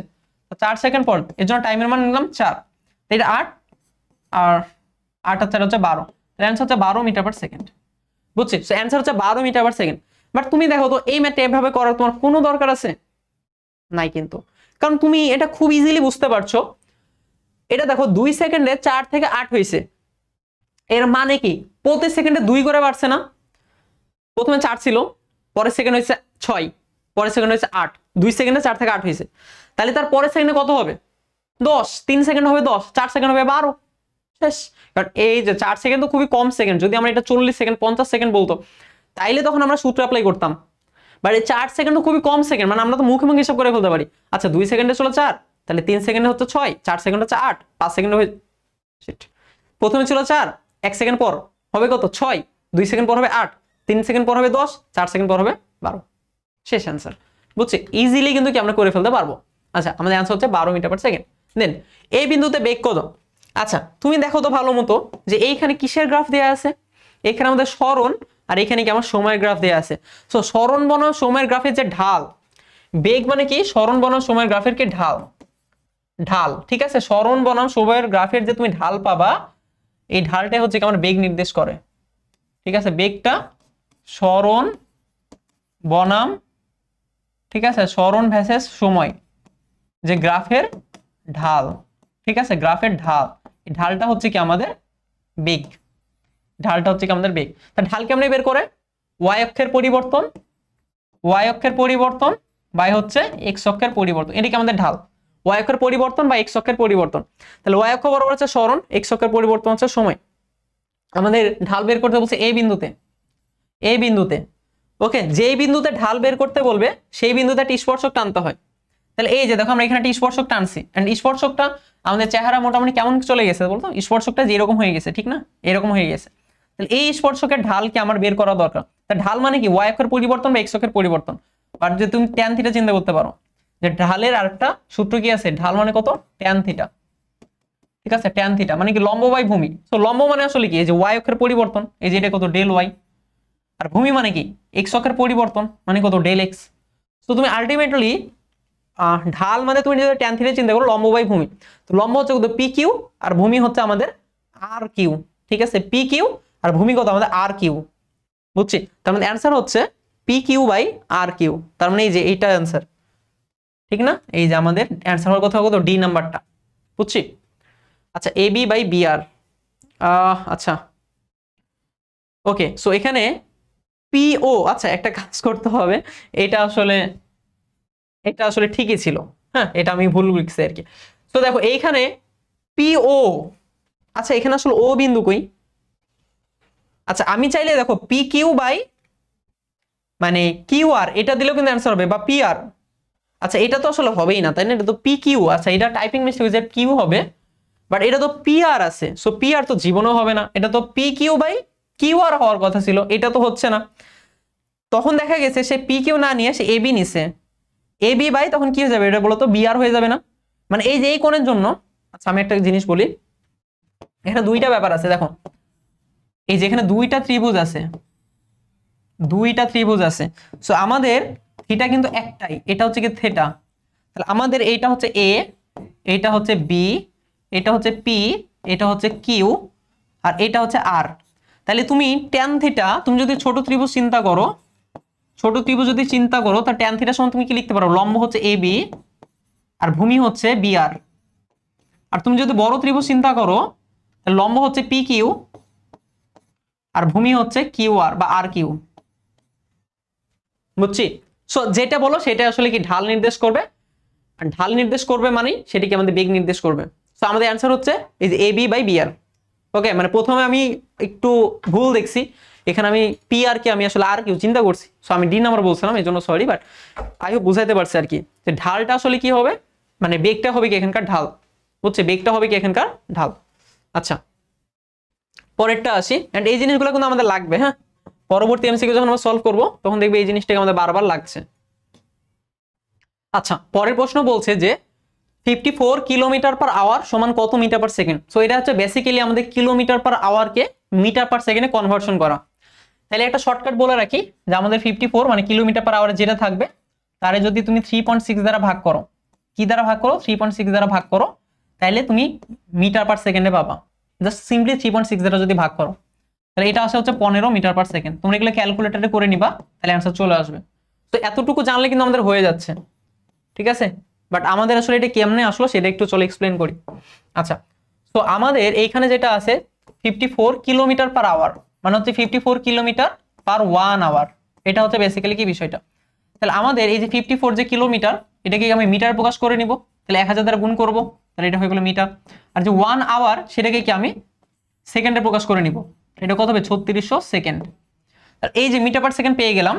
S1: 4 সেকেন্ড পর, এর জন্য টাইমের মান নিলাম 4, এটা 8 আর 8 আর 4 হচ্ছে 12, তাহলে অ্যান্সার হচ্ছে 12 মিটার পার সেকেন্ড। বুঝছি? সো অ্যান্সার হচ্ছে 12 মিটার পার সেকেন্ড। বাট তুমি দেখো তো এই ম্যাথটা এভাবে করার তোমার কোনো দরকার আছে নাই কিন্তু, কারণ তুমি এটা খুব ইজিলি বুঝতে পারছো। এটা দেখো 2 সেকেন্ডে 4 থেকে 8 হয়েছে, এর মানে কি প্রতি সেকেন্ডে 2 করে বাড়ছে না, প্রথমে 4 ছিল, পরের সেকেন্ড হয়েছে 6, পরের সেকেন্ড হয়েছে 8, 2 সেকেন্ডে 4 থেকে 8 হয়েছে, তাহলে তার পরের সেকেন্ডে কত হবে 10, 3 সেকেন্ড হবে 10, 4 সেকেন্ড হবে 12, শেষ। কারণ এই যে 4 সেকেন্ড তো খুবই কম সেকেন্ড, যদি আমরা এটা 40 সেকেন্ড 50 সেকেন্ড বলতো তাইলে তখন আমরা সূত্র অ্যাপ্লাই করতাম, বাট এই 4 সেকেন্ড তো খুবই কম সেকেন্ড, মানে আমরা তো মুখে মুখে হিসাব করে ফেলতে পারি। আচ্ছা 2 সেকেন্ডে ছিল 4, তাহলে 3 সেকেন্ডে হচ্ছে 6, 4 সেকেন্ড হচ্ছে 8, 5 সেকেন্ড হবে, প্রথমে ছিল 4, 1 সেকেন্ড পর হবে কত 6, 2 সেকেন্ড পর হবে 8, 3 সেকেন্ড পর হবে 10, 4 সেকেন্ড পর হবে 12, শেষ অ্যান্সার। বুঝছি? ইজিলি কিন্তু কি আমরা করে ফেলতে পারবো। আচ্ছা আমাদের অ্যান্সার হচ্ছে 12 মিটার পার সেকেন্ড। দেন এই বিন্দুতে বেগ কত? আচ্ছা তুমি দেখো তো ভালো মতো যে এইখানে কিসের গ্রাফ দেয়া আছে, এখানে আমাদের সরণ, আর এখানে কি আমার সময়ের গ্রাফ দেয়া আছে। সো সরণ বনাম সময়ের গ্রাফের যে ঢাল, বেগ মানে কি সরণ বনাম সময়ের গ্রাফের কি ঢাল, ঠিক আছে, সরণ বনাম সময়ের গ্রাফের যে তুমি ঢাল পাবা, এই ঢালটা হচ্ছে কি আমার বেগ নির্দেশ করে। ঠিক আছে, বেগটা সরণ বনাম, ঠিক আছে, সরণ ভার্সেস সময় যে গ্রাফের ঢাল, ঠিক আছে, গ্রাফের ঢাল, এই ঢালটা হচ্ছে কি আমাদের বেগ, ঢালটা হচ্ছে কি আমাদের বেগ। তা ঢাল কেমনে বের করে, y অক্ষের পরিবর্তন বাই হচ্ছে x অক্ষের পরিবর্তন, এটাকে আমাদের ঢাল, y অক্ষের পরিবর্তন বা x অক্ষের পরিবর্তন। তাহলে y অক্ষ বরাবর হচ্ছে সরণ, x অক্ষের পরিবর্তন হচ্ছে সময়। আমাদের ঢাল বের করতে বলছে এই বিন্দুতে, ওকে, যেই বিন্দুতে ঢাল বের করতে বলবে সেই বিন্দুতে একটা স্পর্শক টানতে হয়। তাহলে এই যে দেখো আমরা এখানে একটা স্পর্শক টানছি, এন্ড স্পর্শকটা আমাদের চেহারা মোটামুটি কেমন চলে গেছে বলতো, স্পর্শকটা যেরকম হয়ে গেছে, ঠিক না, এরকম হয়ে গেছে। তাহলে এই স্পর্শকের ঢালকে আমার বের করা দরকার। তা ঢাল মানে কি y অক্ষের পরিবর্তন বা x অক্ষের পরিবর্তন। বাট যে তুমি tan থিটা চিন্তা করতে পারো যে ঢালের আরেকটা সূত্র কি আছে, ঢাল মানে কত tan থিটা, ঠিক আছে, tan থিটা মানে কি লম্ব বাই ভূমি। তো লম্ব মানে আসলে কি এই যে y অক্ষের পরিবর্তন, এই যে এটা কত ডেল y, আর ভূমি মানে কি x অক্ষের পরিবর্তন মানে কত ডেল x। তো তুমি আলটিমেটলি ঢাল মানে তুমি যদি tan থিটা চিন্তা করো লম্ব বাই ভূমি, তো লম্ব হচ্ছে কত pq আর ভূমি হচ্ছে আমাদের rq, ঠিক আছে, pq আর ভূমি কত আমাদের rq। বুঝছি? তার মানে অ্যান্সার হচ্ছে pq বাই rq, তার মানে এই যে এইটা অ্যান্সার, ঠিক না, এই যে আমাদের অ্যান্সার হওয়ার কথা কত ডি নাম্বারটা। বুঝছি? আচ্ছা ab বাই br, আচ্ছা ওকে, সো এখানে po, আচ্ছা একটা কাজ করতে হবে, এটা আসলে ঠিকই ছিল, হ্যাঁ এটা আমি ভুল লিখছি আর কি। তো দেখো এইখানে po, আচ্ছা এখানে আসলে ও বিন্দু কই, আচ্ছা আমি চাইলে দেখো pq বাই মানে qr এটা দিলেও কিন্তু অ্যান্সার হবে, বা pr, আচ্ছা এটা তো আসলে হবেই না তাই না, এটা তো pq, আচ্ছা এটা টাইপিং মিস্টেক হয়েছে, q হবে, বাট এটা তো pr আছে, সো pr তো জীবনেও হবে না, এটা তো pq বাই qr হওয়ার কথা ছিল, এটা তো হচ্ছে না। তখন দেখা গেছে সে pq না নিয়ে সে ab নিছে, ab বাই তখন কি হয়ে যাবে এটা বলো তো br হয়ে যাবে না, মানে এই যে এই কোণের জন্য। আচ্ছা আমি একটা জিনিস বলি, এখানে দুইটা ব্যাপার আছে দেখো, এই যে এখানে দুইটা ত্রিভুজ আছে, সো আমাদের থিটা কিন্তু একটাই, এটা হচ্ছে কি থেটা, তাহলে আমাদের এইটা হচ্ছে এ, এটা হচ্ছে বি, এটা হচ্ছে পি, এটা হচ্ছে কিউ, আর এটা হচ্ছে আর। তাহলে তুমি ট্যান থিটা, তুমি যদি ছোট ত্রিভুজ চিন্তা করো, ছোট ত্রিভুজ যদি চিন্তা করো, তা ট্যান থিটার সমান তুমি কি লিখতে পারো, লম্ব হচ্ছে এ বি আর ভূমি হচ্ছে বি আর। আর তুমি যদি বড় ত্রিভুজ চিন্তা করো, লম্ব হচ্ছে পি কিউ আর ভূমি হচ্ছে কিউ আর বা আর কিউ। বুঝছি? সো যেটা বলো সেটা আসলে কি ঢাল নির্দেশ করবে, আর ঢাল নির্দেশ করবে মানে সেটাকে আমাদের বেগ নির্দেশ করবে। সো আমাদের অ্যান্সার হচ্ছে এই যে এ বি বাই বি আর। ওকে, মানে প্রথমে আমি একটু ভুল দেখছি, এখানে আমি পি আর কে আমি আসলে আর কিউ চিন্তা করছি, সো আমি ডি নাম্বার বলছিলাম, এই জন্য সরি, বাট আই হোপ বুঝাইতে পারছি আর কি যে ঢালটা আসলে কি হবে, মানে বেগটা হবে কি এখানকার ঢাল। বুঝছে? বেগটা হবে কি এখানকার ঢাল। আচ্ছা, পরেরটা আসি, এন্ড এই জিনিসগুলো কিন্তু আমাদের লাগবে। হ্যাঁ, পরবর্তী এমসিকিউ যখন আমরা সলভ করব তখন দেখবে এই জিনিসটাকে আমাদের বারবার লাগছে। আচ্ছা, পরের প্রশ্ন বলছে যে 54 কিলোমিটার পার আওয়ার সমান কত মিটার পার সেকেন্ড। সো এটা হচ্ছে বেসিক্যালি আমাদের কিলোমিটার পার আওয়ারকে মিটার পার সেকেন্ডে কনভার্সন করা। তাহলে একটা শর্টকাট বলে রাখি যে আমাদের 54 মানে কিলোমিটার পার আওয়ারে যেটা থাকবে, তারে যদি তুমি 3.6 দ্বারা ভাগ করো, কি দ্বারা ভাগ করো, 3.6 দ্বারা ভাগ করো, তাহলে তুমি মিটার পার সেকেন্ডে পাবা। জাস্ট সিম্পলি 3.6 দ্বারা যদি ভাগ করো, তাহলে এটা আসে হচ্ছে 15 মিটার পার সেকেন্ড। তোমরা এগুলো ক্যালকুলেটরে করে নিবা, তাহলে অ্যান্সার চলে আসবে। তো এতটুকু জানলে কিন্তু আমাদের হয়ে যাচ্ছে, ঠিক আছে। বাট আমাদের আসলে এটা কেমনে আসলো সেটা একটু চলে এক্সপ্লেন করি। আচ্ছা, তো আমাদের এইখানে যেটা আছে 54 কিলোমিটার পার আওয়ার মানে হচ্ছে 54 কিলোমিটার পার 1 আওয়ার, এটা হচ্ছে বেসিক্যালি কি বিষয়টা। তাহলে আমাদের এই যে 54 যে কিলোমিটার, এটাকে আমি মিটার প্রকাশ করে নিব, তাহলে 1000 দ্বারা গুণ করব, তাহলে এটা হয়ে গেল মিটার। আর যে 1 আওয়ার সেটাকে কি আমি সেকেন্ডে প্রকাশ করে নিব, এটা কত হবে 3600 সেকেন্ড। আর এই যে মিটার পার সেকেন্ড পেয়ে গেলাম।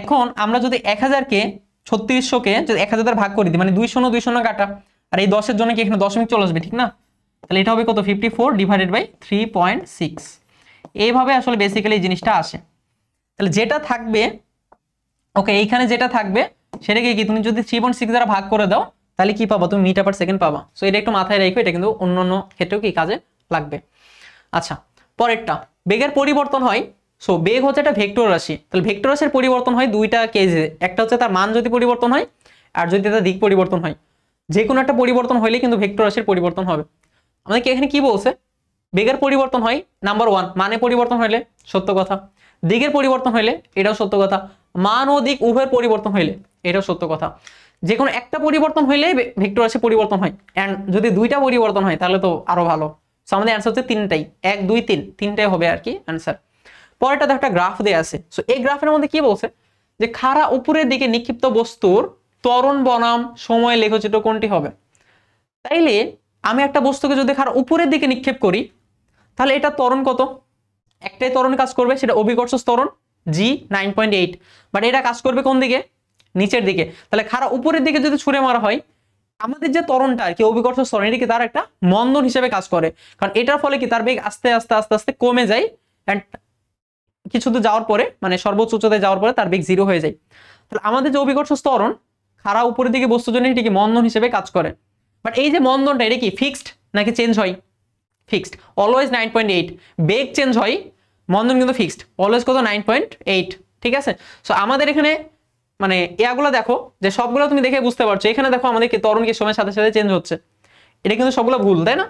S1: এখন আমরা যদি 1000 কে 3600 কে যদি 1000 দ্বারা ভাগ করে দিই, মানে 2 শূন্য 2 শূন্য কাটা, আর এই 10 এর জন্য কি এখানে দশমিক চলে আসবে, ঠিক না? তাহলে এটা হবে কত 54 ডিভাইডেড বাই 3.6। এইভাবে আসলে বেসিক্যালি এই জিনিসটা আসে। তাহলে যেটা থাকবে, ওকে, এইখানে যেটা থাকবে সেটাকে কি তুমি যদি 3.6 দ্বারা ভাগ করে দাও, তাহলে কি পাবা, তুমি মিটার পার সেকেন্ড পাবা। সো এটা একটু মাথায় রাখো, এটা কিন্তু অন্যান্য ক্ষেত্রেও কি কাজে লাগবে। আচ্ছা, পরেরটা, বেগের পরিবর্তন হয়। সো বেগ হচ্ছে একটা ভেক্টর রাশি, তাহলে ভেক্টর রাশির পরিবর্তন হয় দুইটা কেসে, একটা হচ্ছে তার মান যদি পরিবর্তন হয়, আর যদি তার দিক পরিবর্তন হয়। যে কোনো একটা পরিবর্তন হইলে কিন্তু ভেক্টর রাশির পরিবর্তন হবে। আমাদেরকে এখানে কি বলছে, বেগের পরিবর্তন হয় নাম্বার 1 মানে পরিবর্তন হইলে, সত্য কথা। দিকের পরিবর্তন হইলে, এটাও সত্য কথা। মান ও দিক উভয়ের পরিবর্তন হইলে, এটাও সত্য কথা। যে কোনো একটা পরিবর্তন হইলে ভেক্টর রাশি পরিবর্তন হয়, এন্ড যদি দুইটা পরিবর্তন হয় তাহলে তো আরো ভালো। সো আমাদের অ্যান্সার হচ্ছে তিনটাই, 1 2 3 তিনটাই হবে আর কি অ্যান্সার। পরেরটা একটা গ্রাফ দেয়া আছে। সো এই গ্রাফের মধ্যে কি বলছে যে খাড়া উপরের দিকে নিক্ষিপ্ত বস্তুর ত্বরণ বনাম সময় লেখচিত্র কোনটি হবে। তাইলে আমি একটা বস্তুকে যদি খাড়া উপরের দিকে নিক্ষেপ করি, তাহলে এটা ত্বরণ কত, একটাই ত্বরণ কাজ করবে, সেটা অভিকর্ষ ত্বরণ জি 9.8। বাট এটা কাজ করবে কোন দিকে, নিচের দিকে। তাহলে খাড়া উপরের দিকে যদি ছুঁড়ে মারা হয়, আমাদের যে ত্বরণটা আর কি অভিকর্ষ ত্বরণ, এটাকে তার একটা মন্দন হিসেবে কাজ করে, কারণ এটার ফলে কি তার বেগ আস্তে আস্তে আস্তে আস্তে কমে যায়, এন্ড কিছু দূর যাওয়ার পরে মানে সর্বোচ্চ উচ্চতায় যাওয়ার পরে তার বেগ 0 হয়ে যায়। তাহলে আমাদের যে অভিকর্ষ ত্বরণ খাড়া উপরের দিকে বস্তুর জন্য এটি কি মন্দন হিসেবে কাজ করে। বাট এই যে মন্দনটা এটা কি ফিক্সড নাকি চেঞ্জ হয়, ফিক্সড, অলওয়েজ 9.8। বেগ চেঞ্জ হয়, মন্দন কিন্তু ফিক্সড, অলওয়েজ কত 9.8, ঠিক আছে। সো আমাদের এখানে মানে এগুলো দেখো যে সবগুলো তুমি দেখে বুঝতে পারছো, এখানে দেখো আমাদের কি ত্বরণ কি সময়ের সাথে সাথে চেঞ্জ হচ্ছে, এটা কিন্তু সবগুলো ভুল, তাই না?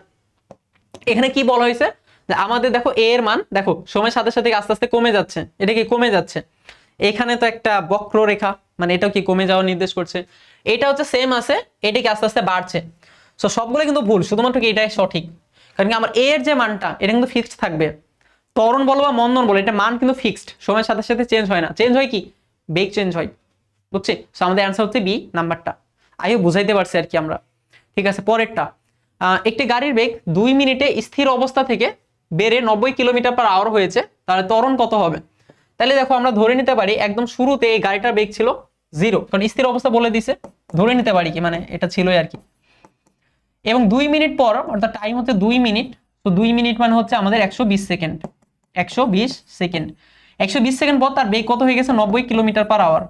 S1: এখানে কি বলা হয়েছে যে আমাদের দেখো এ এর মান দেখো সময়ের সাথে সাথে আস্তে আস্তে কমে যাচ্ছে, এটা কি কমে যাচ্ছে। এখানে তো একটা বক্ররেখা, মানে এটাও কি কমে যাওয়া নির্দেশ করছে, এটা হচ্ছে সেম আছে, এটা কি আস্তে আস্তে বাড়ছে। সো সবগুলো কিন্তু ভুল, শুধুমাত্র কি এটাই সঠিক, কারণ কি আমার এ এর যে মানটা এটা কিন্তু ফিক্সড থাকবে। ত্বরণ বলো বা মন্দন বলো, এটা মান কিন্তু ফিক্সড, সময়ের সাথে সাথে চেঞ্জ হয় না। চেঞ্জ হয় কি, বেগ চেঞ্জ হয়, বুঝছি। সো আমাদের অ্যান্সার হচ্ছে বি নাম্বারটা। আইও বুঝাইতে পারছি আর কি আমরা, ঠিক আছে। পরেরটা, একটি গাড়ির বেগ 2 মিনিটে স্থির অবস্থা থেকে বেড়ে 90 কিলোমিটার পার আওয়ার হয়েছে, তাহলে ত্বরণ কত হবে। তাহলে দেখো আমরা ধরে নিতে পারি একদম শুরুতে এই গাড়িটার বেগ ছিল 0, কারণ স্থির অবস্থা বলে দিছে, ধরে নিতে পারি কি মানে এটা ছিলই আর কি। এবং 2 মিনিট পর, অর্থাৎ টাইম হচ্ছে 2 মিনিট, তো 2 মিনিট মানে হচ্ছে আমাদের 120 সেকেন্ড, 120 সেকেন্ড, 120 সেকেন্ড পর তার বেগ কত হয়ে গেছে 90 কিলোমিটার পার আওয়ার।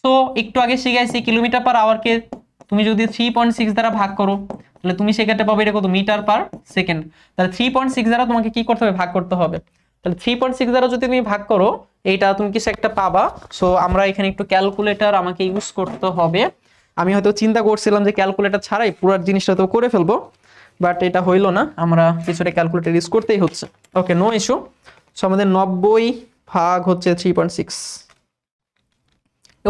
S1: সো একটু আগে শিখাইছি কিলোমিটার পার আওয়ারকে তুমি যদি 3.6 দ্বারা ভাগ করো, তাহলে তুমি সেক্ষেত্রে পাবে এটা কত মিটার পার সেকেন্ড। তাহলে 3.6 দ্বারা তোমাকে কি করতে হবে, ভাগ করতে হবে। তাহলে 3.6 দ্বারা যদি তুমি ভাগ করো, এইটা তুমি কিছু একটা পাবা। সো আমরা এখানে একটু ক্যালকুলেটর আমাকে ইউজ করতে হবে। আমি হয়তো চিন্তা করছিলাম যে ক্যালকুলেটর ছাড়াই পুরো জিনিসটা তো করে ফেলবো, বাট এটা হইলো না, আমরা কিছুটা ক্যালকুলেটর ইউজ করতেই হচ্ছে। ওকে, নো ইস্যু। সো আমাদের 90 ভাগ হচ্ছে 3.6।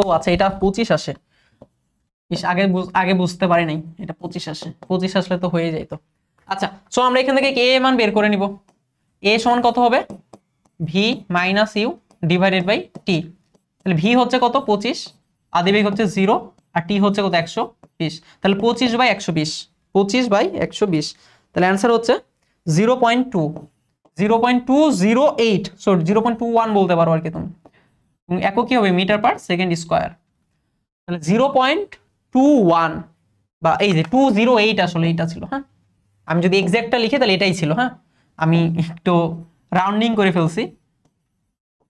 S1: ও আচ্ছা, এটা 25 আসে। আগে বুঝতে পারি নাই, এটা 25 আসে। 25 আসলে তো হয়ে যাইতো। আচ্ছা, সো আমরা এখান থেকে এ মান বের করে নিব। এ সমান কত হবে? V minus you divided by t. তাহলে ভি হচ্ছে কত? 25, আদি বেগ হচ্ছে 0, আর টি হচ্ছে কত? 120। তাহলে 25/120, 25/120। তাহলে অ্যান্সার হচ্ছে 0.2, 0.208, সরি 0.21 বলতে পারো আর কি তুমি। একক কি হবে? Metre per second square. তাহলে 0.21 বা এই যে 208 আসলে এটা ছিল। হ্যাঁ, আমি যদি এক্সাক্টটা লিখি তাহলে এটাই ছিল। হ্যাঁ, আমি একটু রাউন্ডিং করে ফেলছি।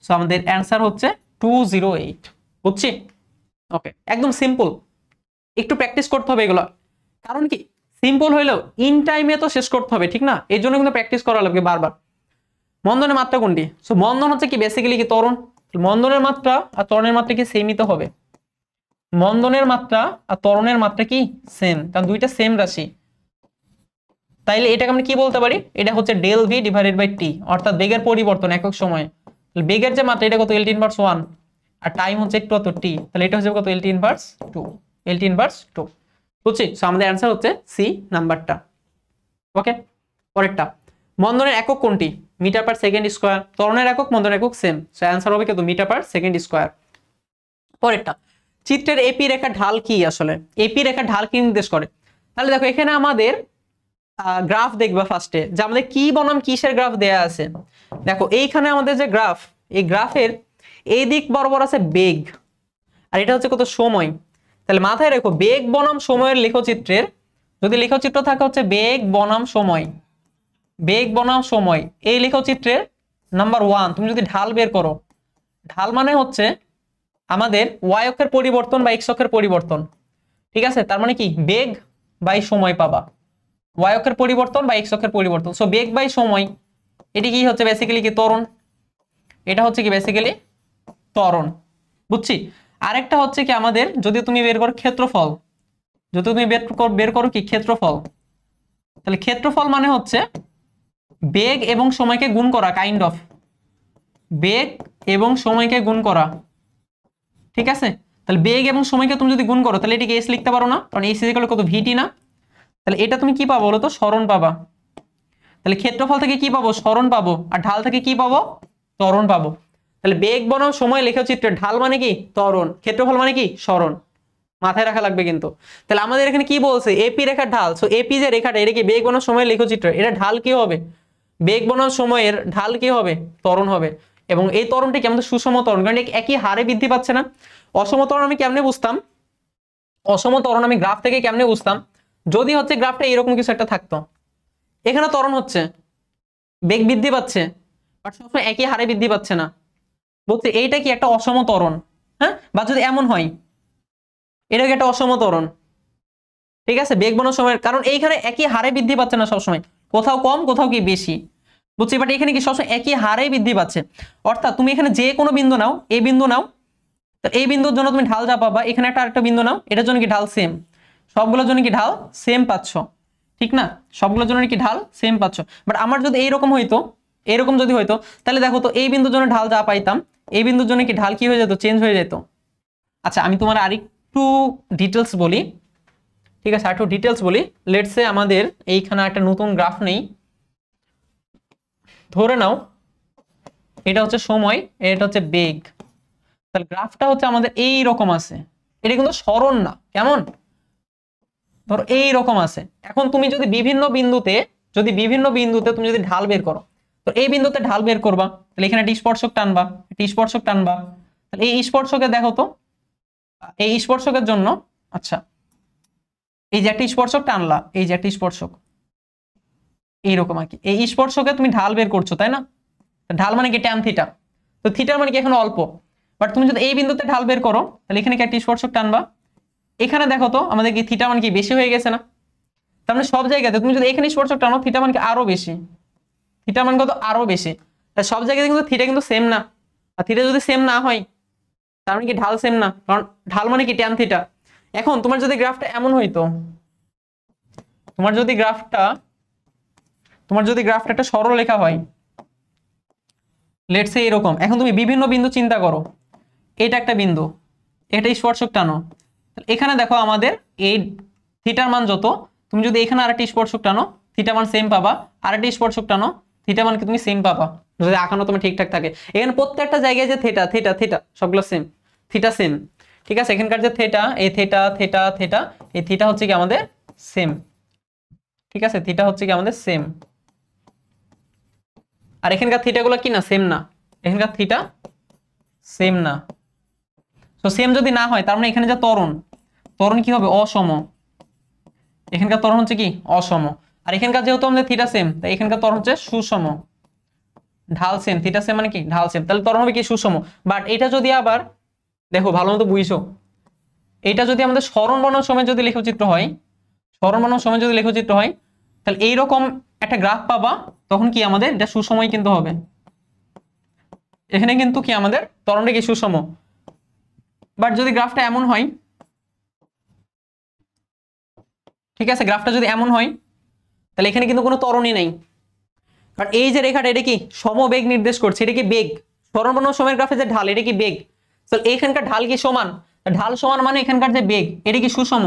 S1: সো আমাদের অ্যান্সার হচ্ছে 208। বুঝছি? ওকে, একদম সিম্পল। একটু প্র্যাকটিস করতে হবে এগুলো, কারণ কি সিম্পল হইলেও ইন টাইমে তো শেষ করতে হবে, ঠিক না? এর জন্য কিন্তু প্র্যাকটিস করা লাগবে বারবার। মন্দনের মাত্রা কোনটি? সো মন্দন হচ্ছে কি বেসিক্যালি কি ত্বরণ। মন্দনের মাত্রা আর ত্বরণের মাত্রা কি সেমই তো হবে। মন্দনের মাত্রা আর ত্বরণের মাত্রা কি সেম, কারণ দুইটা সেম রাশি। তাইলে এটাকে আমরা কি বলতে পারি? এটা হচ্ছে ডেল ভি ডিভাইডেড বাই টি, অর্থাৎ বেগের পরিবর্তন একক সময়ে। বেগের যে মাত্রা এটা কত? LT ইনভার্স 1, আর টাইম হচ্ছে একটু কত? টি। তাহলে এটা হচ্ছে কত? LT inverse 2, LT inverse 2। বুঝছি? সো আমাদের অ্যান্সার হচ্ছে সি নাম্বারটা। ওকে, পরেরটা, মন্দনের একক কোনটি? Metre per second square. ত্বরণের একক, মন্দনের একক সেম, সো অ্যান্সার হবে কত? Metre per second square. পরেরটা, চিত্রের এপি রেখা ঢাল কি? আসলে এপি রেখা ঢাল কি নির্দেশ করে? তাহলে দেখো এখানে আমাদের গ্রাফ দেখবা ফার্স্টে, যে আমাদের কি বনাম কিসের গ্রাফ দেয়া আছে। দেখো এইখানে আমাদের যে গ্রাফ, এই গ্রাফের এই দিক বরাবর আছে বেগ, আর এটা হচ্ছে কত? সময়। তাহলে মাথায় রেখো, বেগ বনাম সময়ের লেখচিত্রের, যদি লেখচিত্র থাকে হচ্ছে বেগ বনাম সময়, বেগ বনাম সময়, এই লেখচিত্রের নাম্বার 1 তুমি যদি ঢাল বের করো, ঢাল মানে হচ্ছে আমাদের ওয়াই অক্ষের পরিবর্তন বা এক্স অক্ষের পরিবর্তন। ঠিক আছে, তার মানে কি বেগ বাই সময় পাবা, ওয়াই অক্ষের পরিবর্তন বা এক্স অক্ষের পরিবর্তন। সো বেগ বাই সময়, এটি কি হচ্ছে? বেসিক্যালি কি ত্বরণ। এটা হচ্ছে কি বেসিক্যালি ত্বরণ। বুঝছি? আরেকটা হচ্ছে কি আমাদের, যদি তুমি বের করো ক্ষেত্রফল, যদি তুমি বের করো কি ক্ষেত্রফল, তাহলে ক্ষেত্রফল মানে হচ্ছে বেগ এবং সময়কে গুণ করা, কাইন্ড অফ বেগ এবং সময়কে গুণ করা। ঠিক আছে, তাহলে বেগ এবং সময়কে তুমি যদি গুণ করো তাহলে এটিকে এস লিখতে পারো না, কারণ এস ইকুয়াল কত? ভিটি না। তাহলে এটা তুমি কি পাবো বলো তো? সরণ পাবা। তাহলে ক্ষেত্রফল থেকে কি পাবো? সরণ পাবো। আর ঢাল থেকে কি পাবো? ত্বরণ পাবো। তাহলে বেগ বনাম সময় লেখচিত্রে ঢাল মানে কি? ত্বরণ। ক্ষেত্রফল মানে কি? সরণ। মাথায় রাখা লাগবে কিন্তু। তাহলে আমাদের এখানে কি বলছে? এপি রেখার ঢাল। সো এপি যে রেখাটা, এটা কি বেগ বনাম সময়ের লেখচিত্র, এটা ঢাল কি হবে? বেগ বনাম সময়ের ঢাল কি হবে? ত্বরণ হবে। এবং এই ত্বরণটি কি আমাদের সুষম ত্বরণ, কারণ একই হারে বৃদ্ধি পাচ্ছে না। অসম ত্বরণ আমি কেমনে বুঝতাম? অসম ত্বরণ আমি গ্রাফ থেকে কেমনে বুঝতাম? যদি হচ্ছে গ্রাফটা এরকম কিছু একটা থাকতো, এখানে ত্বরণ হচ্ছে, বেগ বৃদ্ধি পাচ্ছে, বাট সবসময় একই হারে বৃদ্ধি পাচ্ছে না। বলছে এইটা কি একটা অসম ত্বরণ। হ্যাঁ, বা যদি এমন হয় এটা কি একটা অসম ত্বরণ। ঠিক আছে, বেগ বনাম সময়ের, কারণ এইখানে একই হারে বৃদ্ধি পাচ্ছে না সবসময়, কোথাও কম কোথাও কি বেশি। বুঝছি? বাট এখানে কি সবসময় একই হারে বৃদ্ধি পাচ্ছে। অর্থাৎ তুমি এখানে যে কোনো বিন্দু নাও, এই বিন্দু নাও, তো এই বিন্দুর জন্য তুমি ঢাল যা পাবা, এখানে একটা আরেকটা বিন্দু নাও, এটার জন্য কি ঢাল সেম, সবগুলোর জন্য কি ঢাল সেম পাচ্ছ। ঠিক না? সবগুলোর জন্য কি ঢাল সেম পাচ্ছ। বাট আমার যদি এইরকম হইতো, এরকম যদি হইতো, তাহলে দেখো তো এই বিন্দুর জন্য ঢাল যা পাইতাম, এই বিন্দুর জন্য কি ঢাল কি হয়ে যেত? চেঞ্জ হয়ে যেত। আচ্ছা, আমি তোমার আরেকটু ডিটেলস বলি। ঠিক আছে, আরেকটু ডিটেলস বলি। লেটস সে আমাদের এইখানে একটা নতুন গ্রাফ নেই, ধরে নাও এটা হচ্ছে সময়, এটা হচ্ছে বেগ। তাহলে গ্রাফটা হচ্ছে আমাদের এই রকম আছে, এটা কিন্তু সরণ না, কেমন? ধরো এই রকম আছে। এখন তুমি যদি বিভিন্ন বিন্দুতে তুমি যদি ঢাল বের করো, তো এই বিন্দুতে ঢাল বের করবা, তাহলে এখানে একটি স্পর্শক টানবা, তাহলে এই স্পর্শকে দেখো তো, এই স্পর্শকের জন্য, আচ্ছা এই যে একটা স্পর্শক টানলা, এই যে একটা স্পর্শক এইরকম আর কি, এই স্পর্শকে তুমি ঢাল বের করছো, তাই না? ঢাল মানে কি? Tan theta. তো থিটার মানে কি এখন অল্প, বাট তুমি যদি এই বিন্দুতে ঢাল বের করো তাহলে এখানে কি একটা স্পর্শক টানবা, এখানে দেখো তো আমাদের কি থিটা মান কি বেশি হয়ে গেছে না? তার মানে সব জায়গাতে তুমি যদি এখানে স্পর্শক টানো, থিটা মান কি আরো বেশি, থিটা মান কত? আরো বেশি। তাই সব জায়গাতে কিন্তু থিটা কিন্তু সেম না, আর থিটা যদি সেম না হয় তার মানে কি ঢাল সেম না, কারণ ঢাল মানে কি ট্যান থিটা। এখন তোমার যদি গ্রাফটা এমন হইতো, তোমার যদি গ্রাফটা একটা সরলরেখা হয়, লেটস সে এরকম। এখন তুমি বিভিন্ন বিন্দু চিন্তা করো, এটা একটা বিন্দু, এটা স্পর্শক টানো, এখানে দেখো আমাদের এই থিটার মান যত, তুমি যদি এখানে আরেকটি স্পর্শক টানো থিটা মান সেম পাবা, আরেকটি স্পর্শক টানো থিটা মান কি তুমি সেম পাবা, যদি আঁকানো তুমি ঠিকঠাক থাকে। এখানে প্রত্যেকটা জায়গায় যে থিটা থিটা থিটা সবগুলো সেম, থিটা সেম, ঠিক আছে। এখানকার যে থিটা, এই থিটা থিটা থিটা, এই থিটা হচ্ছে কি আমাদের সেম, ঠিক আছে, থিটা হচ্ছে কি আমাদের সেম। আর এখানকার থিটাগুলো কি না সেম না, এখানকার থিটা সেম না। তো সেম যদি না হয় তার মানে এখানে যে ত্বরণ কি হবে অসম, এখানকার ত্বরণ হচ্ছে কি অসম। আর এখানকার যেহেতু আমাদের থিটা সেম, তাই এখানকার ত্বরণ হচ্ছে সুষম, ঢাল সেম, থিটা সেম মানে কি ঢাল সেম, তাহলে ত্বরণ হবে কি সুষম। বাট এটা যদি আবার দেখো ভালো মতো বুঝছো, এটা যদি আমাদের সরণ বর্ণন সময় যদি লেখচিত্র হয়, সরণ বর্ণন সময় যদি লেখচিত্র হয়, তাহলে এইরকম একটা গ্রাফ পাবা, তখন কি আমাদের এটা সুষমই কিন্তু হবে। এখানে কিন্তু কি আমাদের ত্বরণটা কি সুষম। বাট যদি গ্রাফটা এমন হয়, ঠিক আছে, গ্রাফটা যদি এমন হয় তাহলে এখানে কিন্তু কোনো ত্বরণই নেই, কারণ এই যে রেখাটা এটা কি সমবেগ নির্দেশ করছে, এটা কি বেগ, সরণ বর্ণন সময়ের গ্রাফে যে ঢাল এটা কি বেগ, তো এখানকার ঢাল কি সমান, ঢাল সমান মানে এখানকার যে বেগ এটা কি সুষম,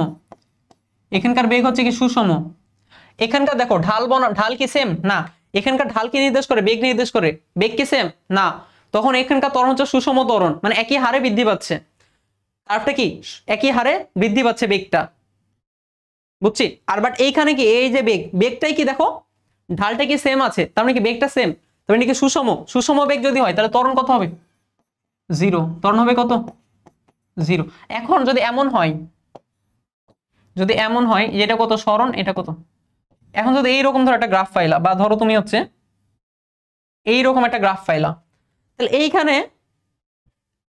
S1: এখানকার বেগ হচ্ছে কি সুষম। এখানকার দেখো ঢাল কি সেম না, এখানকার ঢাল কি নির্দেশ করে, বেগ নির্দেশ করে, বেগ কি সেম না, তখন এখানকার ত্বরণ হচ্ছে সুষম ত্বরণ, মানে একই হারে বৃদ্ধি পাচ্ছে, তারটা কি একই হারে বৃদ্ধি পাচ্ছে বেগটা, বুঝছি। আর বাট এইখানে কি এই যে বেগটাই কি দেখো ঢালটা কি সেম আছে, তার মানে কি বেগটা সেম, তার মানে কি সুষম বেগ যদি হয় তাহলে ত্বরণ কত হবে, জিরো, ত্বরণ হবে কত, জিরো। এখন যদি এমন হয়, এটা কত সরণ, এটা কত, এখন যদি এইরকম ধরো একটা গ্রাফ পাইলা, বা ধরো তুমি হচ্ছে এইরকম একটা গ্রাফ পাইলা, তাহলে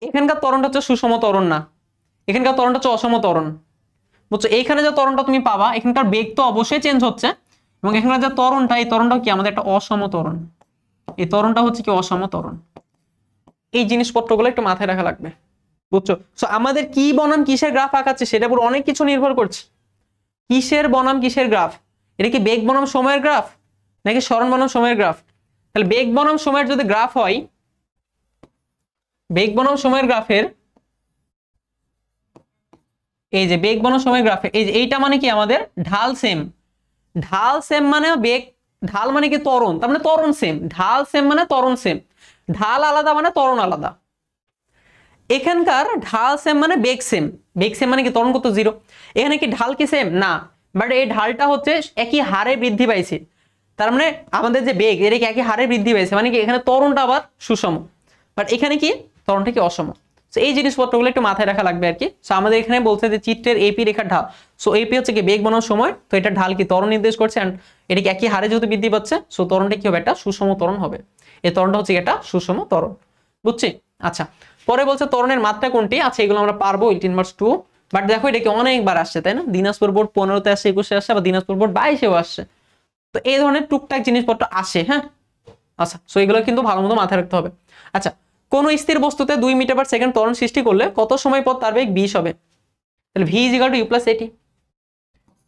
S1: এখানকার ত্বরণটা হচ্ছে সুষম ত্বরণ না, এখানকার ত্বরণটা হচ্ছে অসম ত্বরণ, বুঝছো। এইখানে যে ত্বরণটা তুমি পাবা, এখানকার বেগ তো অবশ্যই চেঞ্জ হচ্ছে, এবং এখানকার যে ত্বরণটা, এই ত্বরণটাও কি আমাদের একটা অসম ত্বরণ, এই ত্বরণটা হচ্ছে কি অসম ত্বরণ। এই জিনিসপত্রগুলো একটু মাথায় রাখা লাগবে, বুঝছো। সো আমাদের কি বনাম কিসের গ্রাফ আঁকাচ্ছে সেটার উপর অনেক কিছু নির্ভর করছে, কিসের বনাম কিসের গ্রাফ, এটা কি বেগ বনাম সময়ের গ্রাফ নাকি সরণ বনাম সময়ের গ্রাফ। তাহলে বেগ বনাম সময়ের যদি গ্রাফ হয়, বেগ বনাম সময়ের গ্রাফের, এই যে বেগ বনাম সময়ের গ্রাফে এই যে এইটা মানে কি আমাদের ঢাল সেম, ঢাল সেম মানে বেগ, ঢাল মানে কি ত্বরণ, তার মানে ত্বরণ সেম, ঢাল সেম মানে ত্বরণ সেম, ঢাল আলাদা মানে ত্বরণ আলাদা। এখানকার ঢাল সেম মানে বেগ সেম, বেগ সেম মানে কি ত্বরণ কত জিরো। এখানে কি ঢাল কি সেম না, বাট এই ঢালটা হচ্ছে একই হারে বৃদ্ধি পাইছে, তার মানে আমাদের যে বেগ এটা কি একই হারে বৃদ্ধি পাইছে, মানে কি এখানে ত্বরণটা আবার সুষম, বাট এখানে কি ত্বরণটা কি অসম। সো এই জিনিসপত্রগুলো একটু মাথায় রাখা লাগবে আর কি। সো আমাদের এখানে বলছে যে চিত্রের এপি রেখার ঢাল, সো এপি হচ্ছে কি বেগ বনাম সময়, তো এটা ঢাল কি ত্বরণ নির্দেশ করছে, এন্ড এটা কি একই হারে যেহেতু বৃদ্ধি পাচ্ছে, সো ত্বরণটা কি হবে, একটা সুষম ত্বরণ হবে, এই ত্বরণটা হচ্ছে একটা সুষম ত্বরণ, বুঝছি। আচ্ছা, পরে বলছে ত্বরণের মাত্রা কোনটি, আচ্ছা এগুলো আমরা পারবো 18 2, বাট দেখো এটা কি অনেকবার আসছে তাই না, দিনাজপুর বোর্ড 15-তে আসছে, 21-এ আসছে, বা দিনাজপুর বোর্ড 22-এও আসছে, তো এই ধরনের টুকটাক জিনিসপত্র আসে, হ্যাঁ। আচ্ছা, সো এগুলো কিন্তু ভালো মতো মাথায় রাখতে হবে। আচ্ছা, কোন স্থির বস্তুতে 2 মিটার/সেকেন্ড ত্বরণ সৃষ্টি করলে কত সময় পর তার বেগ 20 হবে, তাহলে v = u + at,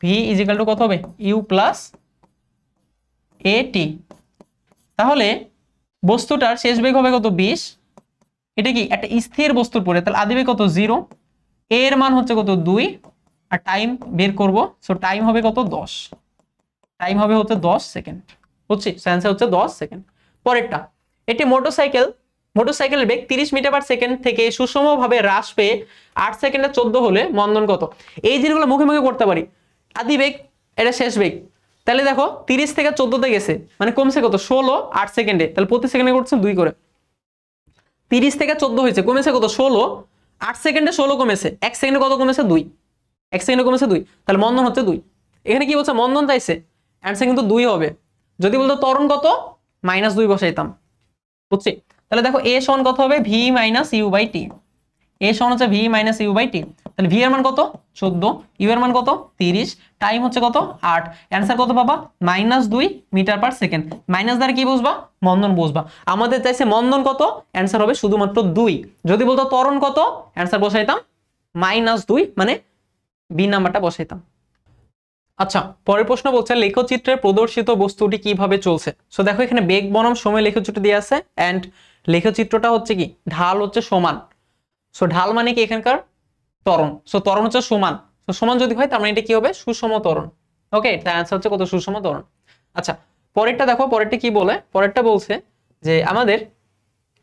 S1: v = কত হবে u + at, তাহলে বস্তুটার শেষ বেগ হবে কত 20, এটা কি একটা স্থির বস্তুর পরে, তাহলে আদি বেগ কত 0, এর মান হচ্ছে কত 2, আর টাইম বের করব, সো টাইম হবে কত 10, টাইম হবে হচ্ছে 10 সেকেন্ড, বুঝছি, অ্যানসার হচ্ছে 10 সেকেন্ড। পরেরটা, এটি মোটরসাইকেলের বেগ 30 মিটার/সেকেন্ড থেকে সুষমভাবে হ্রাস পেয়ে 8 সেকেন্ডে 14 হলে মন্দন কত। এই জিনিসগুলো মুখে মুখে করতে পারি, আদি বেগ এটা শেষ বেগ, তাহলে দেখো 30 থেকে 14তে গেছে, মানে কমছে কত 16 8 সেকেন্ডে, তাহলে প্রতি সেকেন্ডে করছে 2 করে, 30 থেকে 14 হয়েছে, কমেছে কত 16, 8 সেকেন্ডে 16 কমেছে, 1 সেকেন্ডে কত কমেছে 2, 1 সেকেন্ডে কমেছে 2, তাহলে মন্দন হচ্ছে 2। এখানে কি বলছে মন্দন চাইছে, অ্যান্সার কিন্তু 2 হবে, যদি বলতো ত্বরণ কত -2 বসাইতাম, বুঝছি। তাহলে দেখো a সমান কত হবে v - u/t, a সমান হচ্ছে v - u/t, তাহলে v এর মান কত 14, u এর মান কত 30, টাইম হচ্ছে কত 8, অ্যানসার কত পাবা -2 মিটার/সেকেন্ড, মাইনাস দ্বারা কি বুঝবা মন্দন বুঝবা, আমাদের চাইছে মন্দন কত, অ্যানসার হবে শুধুমাত্র 2, যদি বলতো ত্বরণ কত অ্যানসার বসাইতাম -2, মানে বি নাম্বারটা বসাইতাম। আচ্ছা, পরের প্রশ্ন বলছে লেখচিত্রে প্রদর্শিত বস্তুটি কিভাবে চলছে। সো দেখো এখানে বেগ বনাম সময় লেখচিত্র দিয়ে আছে, এন্ড লেখচিত্রটা হচ্ছে কি ঢাল হচ্ছে সমান। সো ঢাল মানে কি এখানকার ত্বরণ। সো ত্বরণ হচ্ছে সমান। সো সমান যদি হয় তার মানে এটা কি হবে সুষম ত্বরণ। ওকে, তার অ্যান্সার হচ্ছে কত সুষম ত্বরণ। আচ্ছা, পরেরটা দেখো, পরেরটা কি বলে, পরেরটা বলছে যে আমাদের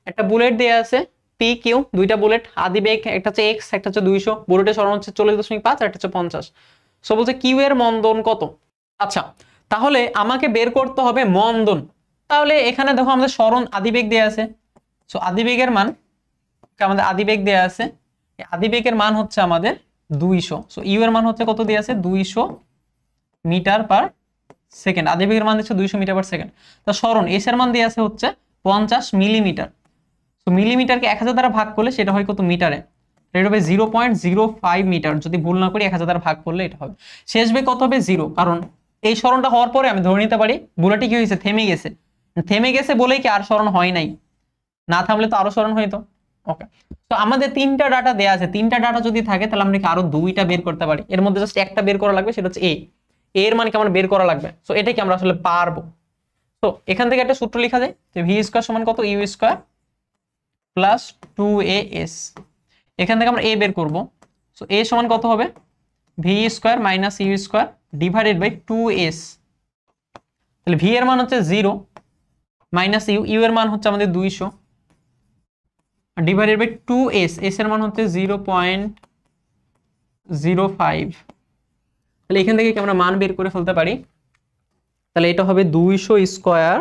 S1: একটা বুলেট দেয়া আছে পি কিউ, দুইটা বুলেট, আদি বেগ একটা হচ্ছে এক্স, একটা হচ্ছে 200, বুলেটের সরণ হচ্ছে 40.5 আর একটা হচ্ছে 50। সো বলছে কিউ এর মন্দন কত। আচ্ছা, তাহলে আমাকে বের করতে হবে মন্দন। তাহলে এখানে দেখো আমাদের সরণ আদিবেগ দেয়া আছে। সো আদিবেগের মান, আমাদের আদিবেগ দেয়া আছে, আদিবেগের মান হচ্ছে আমাদের 200। সো ইউ এর মান হচ্ছে কত দেয়া আছে 200 মিটার পার সেকেন্ড। আদিবেগের মান দিচ্ছে 200 মিটার পার সেকেন্ড। তো সরণ এস এর মান দেয়া আছে হচ্ছে 50 মিলিমিটার। সো মিলিমিটারকে 1000 দ্বারা ভাগ করলে সেটা হয় কত মিটারে, এটা হবে 0.05 মিটার। যদি ভুল না করি 1000 দ্বারা ভাগ করলে এটা হবে। শেষ বেগ কত হবে 0, কারণ এই সরণটা হওয়ার পরে আমি ধরে নিতে পারি বুলেটটি কি হয়েছে থেমে গেছে। থেমে গেছে বলেই কি আর সরণ হয় নাই, না থামলে তো আরো সরণ হইতো। ওকে, তো আমাদের তিনটা ডাটা দেয়া আছে, তিনটা ডাটা যদি থাকে তাহলে আমরা কি আরো দুইটা বের করতে পারি। এর মধ্যে জাস্ট একটা বের করা লাগবে, সেটা হচ্ছে এ এর মান কি আমরা বের করা লাগবে। সো এটা কি আমরা আসলে পারবো। তো এখান থেকে একটা সূত্র লেখা যায় যে ভি স্কয়ার সমান কত ইউ স্কয়ার প্লাস 2as। এখান থেকে আমরা এ বের করব। সো এ সমান কত হবে v square minus u square divided by 2s। তাহলে ভি এর মান হচ্ছে 0 মাইনাস ইউ, ইউ এর মান হচ্ছে আমাদের 200 ডিভাইডেড বাই 2s, এস এর মান হচ্ছে 0.05। তাহলে এখান থেকে কি আমরা মান বের করে ফেলতে পারি। তাহলে এটা হবে 200 স্কয়ার,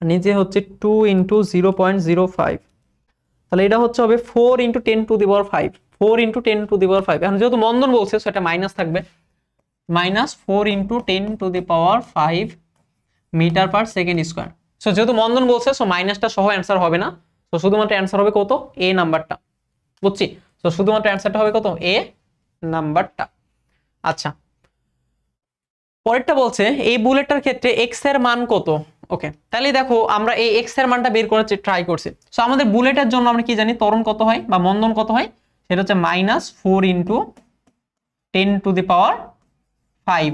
S1: নিচে হচ্ছে 2 ইন্টু 0.05। তাহলে এটা হচ্ছে হবে 4 into 10 to the power 5, 4 into 10 to the power 5। এখন যেহেতু মন্দন বলছে সেটা মাইনাস থাকবে, minus 4 into 10 to the power 5 metre per second square. So যেহেতু মন্দন বলছে সো মাইনাসটা সহ অ্যান্সার হবে না। তো শুধুমাত্র অ্যান্সার হবে কত এ নাম্বারটা, বুঝছি। তো শুধুমাত্র অ্যান্সারটা হবে কত এ নাম্বারটা। আচ্ছা, পরেরটা বলছে এই বুলেটটার ক্ষেত্রে এক্স এর মান কত। ওকে, তাহলে দেখো আমরা এই এক্স এর মানটা বের করার ট্রাই করছি। সো আমাদের বুলেটের জন্য আমরা কি জানি ত্বরণ কত হয় বা মন্দন কত হয়, সেটা হচ্ছে minus 4 into 10 to the power 5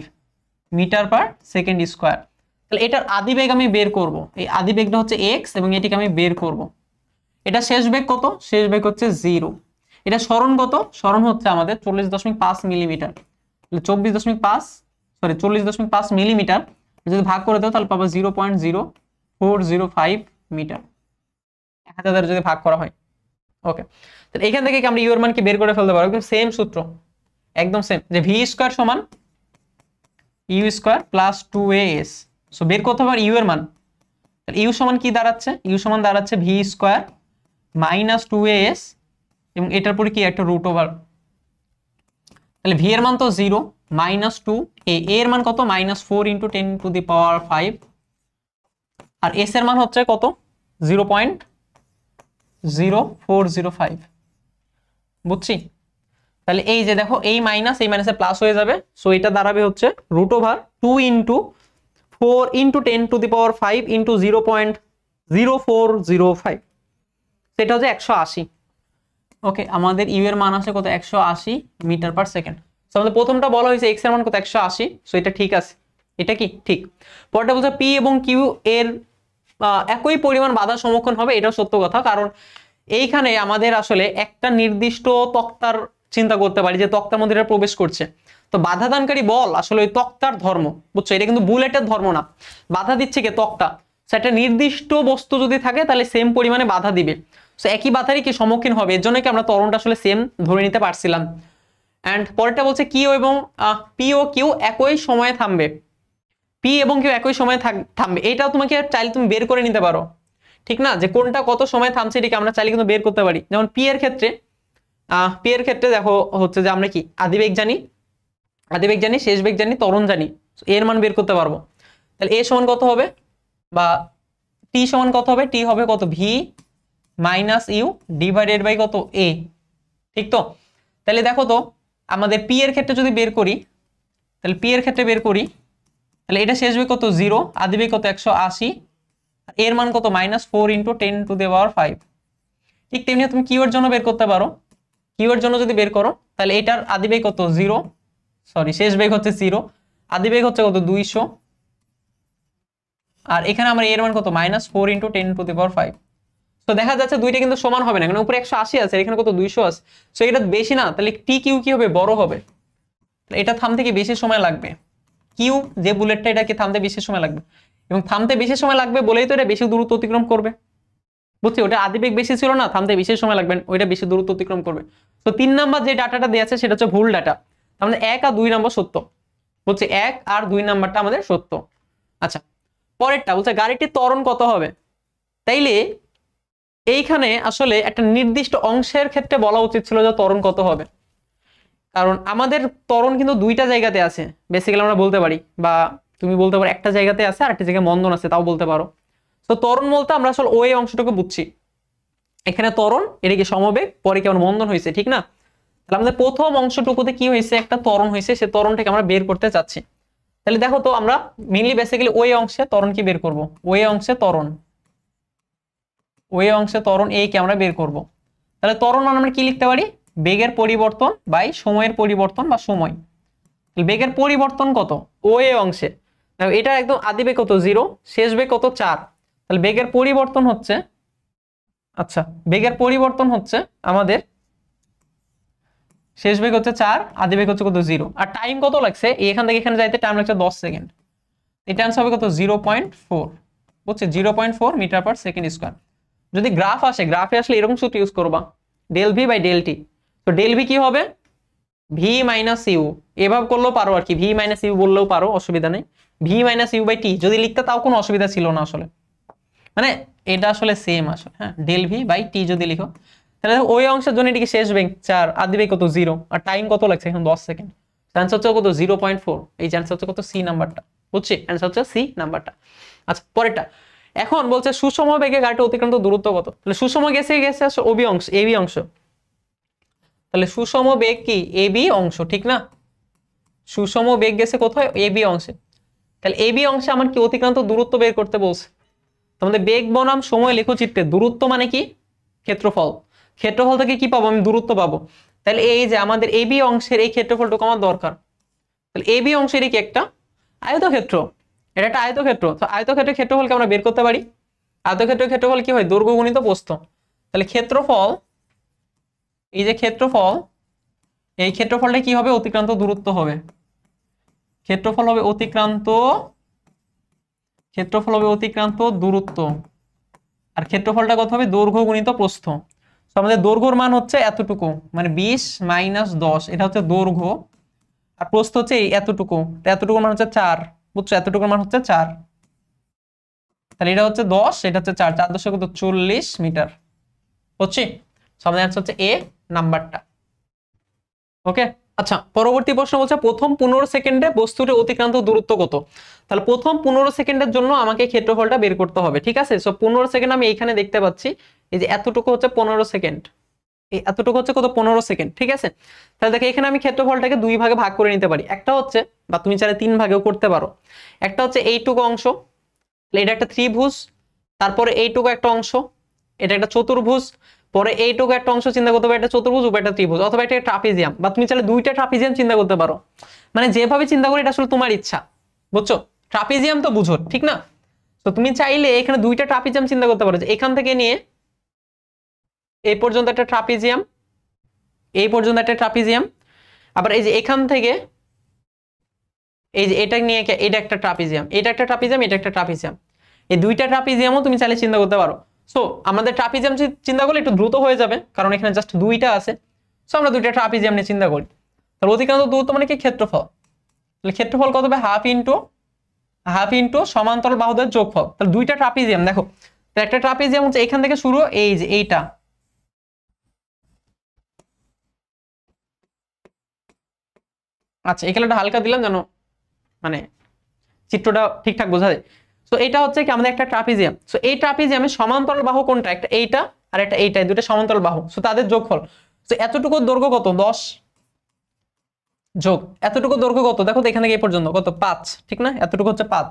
S1: metre per second square. তাহলে এটার আদিবেগ আমি বের করব, এই আদিবেগটা হচ্ছে এক্স এবং এটিকে আমি বের করব। এটা শেষ বেগ কত, শেষ বেগ হচ্ছে 0। এটা সরণ কত, সরণ হচ্ছে আমাদের 40.5 মিলিমিটার। 40.5 মিলিমিটার যদি ভাগ করে দাও তাহলে পাবো 0.0405 মিটার, 1000 যদি ভাগ করা হয়। ওকে, তাহলে এখান থেকে কি আমরা ইউ এর মান কি বের করে ফেলতে পারবো, একদম সেম সূত্র, একদম সেম, যে ভি স্কয়ার সমান u square plus 2as। So বের করতে হবে ইউ এর মান। তাহলে ইউ সমান কি দাঁড়াচ্ছে, ইউ সমান দাঁড়াচ্ছে ভি স্কয়ার মাইনাস 2as এবং এটার পরে কি একটা রুট ওভার। তাহলে ভি এর মান তো 0 মাইনাস 2, এর মান কত minus 4 into 10 to the power 5, আর এস এর মান হচ্ছে কত 0.0405, বুঝছি। তাহলে এই যে দেখো এই মাইনাস এই মাইনাসে প্লাস হয়ে যাবে। সো এটা দাঁড়াবে হচ্ছে root over 2 into 4 into 10 to the power 5 into 0.0405, সেটা হচ্ছে 180। ওকে, আমাদের ইউ এর মান আছে কত 180 মিটার পার সেকেন্ড। সো আমাদের প্রথমটা বলা হয়েছে এক্স এর মান কত 180। সো এটা ঠিক আছে, এটা কি ঠিক। পরেরটা বলছে পি এবং কিউ এর একই পরিমাণ বাধার সম্মুখীন হবে, এটাও সত্য কথা। কারণ এইখানে আমাদের আসলে একটা নির্দিষ্ট তক্তার চিন্তা করতে পারি যে তক্তার মধ্যে এটা প্রবেশ করছে। তো বাধা দানকারী বল আসলে ওই তক্তার ধর্ম, বুঝছো, এটা কিন্তু বুলেটের ধর্ম না। বাধা দিচ্ছে কে তক্তা। সেটা নির্দিষ্ট বস্তু যদি থাকে তাহলে সেম পরিমাণে বাধা দিবে। সো একই বাধারই কি সম্মুখীন হবে, এর জন্য কি আমরা ত্বরণটা আসলে সেম ধরে নিতে পারছিলাম। এন্ড পরেরটা বলছে কিউ এবং পি ও কিউ একই সময়ে থামবে, পি এবং কিউ একই সময়ে থামবে। এটাও তোমাকে চাইলে তুমি বের করে নিতে পারো, ঠিক না, যে কোনটা কত সময় থামছে এটাকে আমরা চাইলে কিন্তু বের করতে পারি। যেমন পি এর ক্ষেত্রে দেখো হচ্ছে যে আমরা কি আদিবেগ জানি, শেষ বেগ জানি, ত্বরণ জানি, এর মান বের করতে পারবো। তাহলে এ সমান কত হবে বা টি সমান কত হবে, টি হবে কত v minus you divided by কত এ, ঠিক তো। তাহলে দেখো তো আমাদের পি এর ক্ষেত্রে যদি বের করি, তাহলে পি এর ক্ষেত্রে বের করি, তাহলে এটা শেষ বেগ কত 0, আদিবেগ কত 180, এর মান কত minus 4 into 10 to the power 5। ঠিক তেমনি তুমি কিউ এর জন্য বের করতে পারো। কিউ এর জন্য যদি বের করো তাহলে এটার আদি বেগ কত 0, সরি শেষ বেগ হচ্ছে 0, আদি বেগ হচ্ছে কত 200, আর এখানে আমার এর মান কত -4 × 10⁵। তো দেখা যাচ্ছে দুইটা কিন্তু সমান হবে না, কারণ উপরে 180 আছে, এখানে কত 200 আছে। সো এটা বেশি না, তাহলে টি কিউ কি হবে, বড় হবে। এটা থামতে কি বেশি সময় লাগবে, কিউ যে বুলেটটা এটাকে থামতে বেশি সময় লাগবে, এবং থামতে বেশি সময় লাগবে বলেই তো এটা বেশি দূরত্ব অতিক্রম করবে। বুঝছি, ওটা আদিবেগ বেশি ছিল না, থামতে বেশি সময় লাগবে, ওইটা বেশি দূরত্ব অতিক্রম করবে। তো 3 নাম্বার যে ডাটাটা দেওয়া আছে সেটা হচ্ছে ভুল ডাটা, তার মানে 1 আর 2 নাম্বার সত্য। বলছে 1 আর 2 নাম্বারটা আমাদের সত্য। আচ্ছা, পরেরটা বলছে গাড়িটির ত্বরণ কত হবে। তাইলে এইখানে আসলে একটা নির্দিষ্ট অংশের ক্ষেত্রে বলা উচিত ছিল যে ত্বরণ কত হবে, কারণ আমাদের ত্বরণ কিন্তু দুইটা জায়গাতে আছে বেসিক্যালি আমরা বলতে পারি, বা তুমি বলতে পারো একটা জায়গাতে আছে আর একটা জায়গায় মন্দন আছে, তাও বলতে পারো। তো ত্বরণ বলতে আমরা আসলে ওই অংশটাকে বুঝছি, এখানে ত্বরণ, এটা কি সমবেগ, পরে কেমন মন্দন হয়েছে, ঠিক না। তাহলে আমাদের প্রথম অংশটুকুতে কি হয়েছে, একটা ত্বরণ হয়েছে, সে ত্বরণটাকে আমরা বের করতে চাচ্ছি। তাহলে দেখো তো আমরা মেইনলি বেসিক্যালি ওই অংশে ত্বরণ কি বের করব, ওই অংশে ত্বরণ, ওই অংশে ত্বরণ এই কি আমরা বের করব। তাহলে ত্বরণ মানে আমরা কি লিখতে পারি, বেগের পরিবর্তন বাই সময়ের পরিবর্তন বা সময়। বেগের পরিবর্তন কত ওই অংশে, এটা একদম আদি বেগ কত 0, শেষ বেগ কত 4, তাহলে বেগের পরিবর্তন হচ্ছে, আচ্ছা বেগের পরিবর্তন হচ্ছে আমাদের শেষ বেগ হচ্ছে 4, আদি বেগ হচ্ছে কত 0, আর টাইম কত লাগছে এখান থেকে এখানে যাইতে টাইম লাগছে 10 সেকেন্ড। এটা आंसर হবে কত 0.4, বুঝছে 0.4 মিটার/সেকেন্ড স্কয়ার। যদি গ্রাফ আসে, গ্রাফে আসলে এরকম সূত্র ইউজ করবা, del v by del t. তো ডেল ভি কি হবে, ভি মাইনাস ইউ, এভাবে করলেও পারো আর কি, ভি মাইনাস ইউ বললেও পারো, অসুবিধা নেই। V minus you by T যদি লিখতে তাও কোনো অসুবিধা ছিল না আসলে, মানে এটা আসলে সেম আসলে, হ্যাঁ ডেল ভি বাই টি যদি লিখো, তাহলে ওই অংশের জন্য এটিকে শেষ বেগ 4, আদি বেগ কত 0, আর টাইম কত লাগছে এখন 10 সেকেন্ড। অ্যানসার হচ্ছে কত 0.4, এই অ্যানসার হচ্ছে কত সি নাম্বারটা, বুঝছি অ্যানসার হচ্ছে সি নাম্বারটা। আচ্ছা পরেরটা, এখন বলছে সুষম বেগে গাড়িটা অতিক্রান্ত দূরত্ব কত। তাহলে সুষম গেছে ওবি অংশ, এবি অংশ, তাহলে সুষম বেগ কি এবি অংশ, ঠিক না। সুষম বেগ গেছে কোথায়, এবি অংশে। তাহলে এবি অংশে আমার কি অতিক্রান্ত দূরত্ব বের করতে বলছে। তোমাদের বেগ বনাম সময় লেখচিত্রে দূরত্ব মানে কি, ক্ষেত্রফল, ক্ষেত্রফল থেকে কি পাবো, আমি দূরত্ব পাবো। তাহলে এই যে আমাদের এবি অংশের এই ক্ষেত্রফলটুকু আমার দরকার। তাহলে এবি অংশেরই কি একটা আয়তক্ষেত্র, এটা একটা আয়তক্ষেত্র। তো আয়তক্ষেত্রের ক্ষেত্রফলকে আমরা বের করতে পারি। আয়তক্ষেত্রের ক্ষেত্রফল কি হয়, দৈর্ঘ্য গুণিত প্রস্থ। তাহলে ক্ষেত্রফল, এই যে ক্ষেত্রফল, এই ক্ষেত্রফলটা কি হবে, অতিক্রান্ত দূরত্ব হবে। ক্ষেত্রফল হবে অতিক্রান্ত, ক্ষেত্রফল হবে অতিক্রান্ত দূরত্ব, আর ক্ষেত্রফলটা কত হবে, দৈর্ঘ্য গুণিত প্রস্থ। তো আমাদের দৈর্ঘ্যর মান হচ্ছে এতটুকু, মানে 20 - 10, এটা হচ্ছে দৈর্ঘ্য, আর প্রস্থ হচ্ছে এই এতটুকু, এতটুকুর মান হচ্ছে 4, বুঝছো এতটুকুর মান হচ্ছে 4, তাহলে এটা হচ্ছে 10, এটা হচ্ছে 4, 4 × 10 = 40 মিটার, বুঝছি। আমাদের অ্যানসার হচ্ছে এ নাম্বারটা, ওকে। আচ্ছা পরবর্তী প্রশ্ন বলছে প্রথম 15 সেকেন্ডে বস্তুটির অতিক্রান্ত দূরত্ব কত। তাহলে প্রথম 15 সেকেন্ডের জন্য আমাকে ক্ষেত্রফলটা বের করতে হবে, ঠিক আছে। সো 15 সেকেন্ড আমি এইখানে দেখতে পাচ্ছি, এই যে এতটুকু হচ্ছে 15 সেকেন্ড, এই এতটুকু হচ্ছে কত 15 সেকেন্ড, ঠিক আছে। তাহলে দেখো এখানে আমি ক্ষেত্রফলটাকে দুই ভাগে ভাগ করে নিতে পারি, একটা হচ্ছে, বা তুমি চাইলে 3 ভাগেও করতে পারো। একটা হচ্ছে এইটুকু অংশ, এটা একটা ত্রিভুজ, তারপরে এইটুকু একটা অংশ, এটা একটা চতুর্ভুজ, পরে এইটুকু একটা অংশ চিন্তা করতে পারো, একটা চতুর্ভুজ উপরে একটা ত্রিভুজ, অথবা একটা ট্রাপিজিয়াম, বা তুমি চাইলে দুইটা ট্রাপিজিয়াম চিন্তা করতে পারো। মানে যেভাবে চিন্তা করি এটা আসলে তোমার ইচ্ছা, বুঝছো। ট্রাপিজিয়াম তো বুঝো, ঠিক না। তো তুমি চাইলে এখানে দুইটা ট্রাপিজিয়াম চিন্তা করতে পারো, যে এখান থেকে নিয়ে এই পর্যন্ত একটা ট্রাপিজিয়াম, এই পর্যন্ত একটা ট্রাপিজিয়াম, আবার এই যে এখান থেকে এই যে এটা নিয়ে এটা একটা ট্রাপিজিয়াম, এটা একটা ট্রাপিজিয়াম, এটা একটা ট্রাপিজিয়াম, এই দুইটা ট্রাপিজিয়ামও তুমি চাইলে চিন্তা করতে পারো। সো আমাদের ট্রাপিজিয়াম চিন্তা করলে একটু দ্রুত হয়ে যাবে, কারণ এখানে জাস্ট দুইটা আছে। সো আমরা দুইটা ট্রাপিজিয়াম নিয়ে চিন্তা করি। তাহলে অতিক্রান্ত দূরত্ব মানে কি, ক্ষেত্রফল। তাহলে ক্ষেত্রফল কত হবে, হাফ ইন্টু সমান্তরাল বাহুদের যোগফল। তাহলে দুইটা ট্রাপিজিয়াম দেখো, একটা ট্রাপিজিয়াম হচ্ছে এখান থেকে শুরু, এই যে এইটা, আচ্ছা এখানে একটা হালকা দিলাম যেন মানে চিত্রটা ঠিকঠাক বোঝা যায়। সো এটা হচ্ছে কি আমাদের একটা ট্রাপিজিয়াম। সো এই ট্রাপিজিয়ামের সমান্তরাল বাহু কোনটা, একটা এইটা আর একটা এইটা, দুটো সমান্তরাল বাহু, সো তাদের যোগফল। সো এতটুকু দৈর্ঘ্য কত, 10 যোগ এতটুকু দৈর্ঘ্য কত, দেখো তো এখান থেকে এই পর্যন্ত কত, 5, ঠিক না, এতটুকু হচ্ছে 5,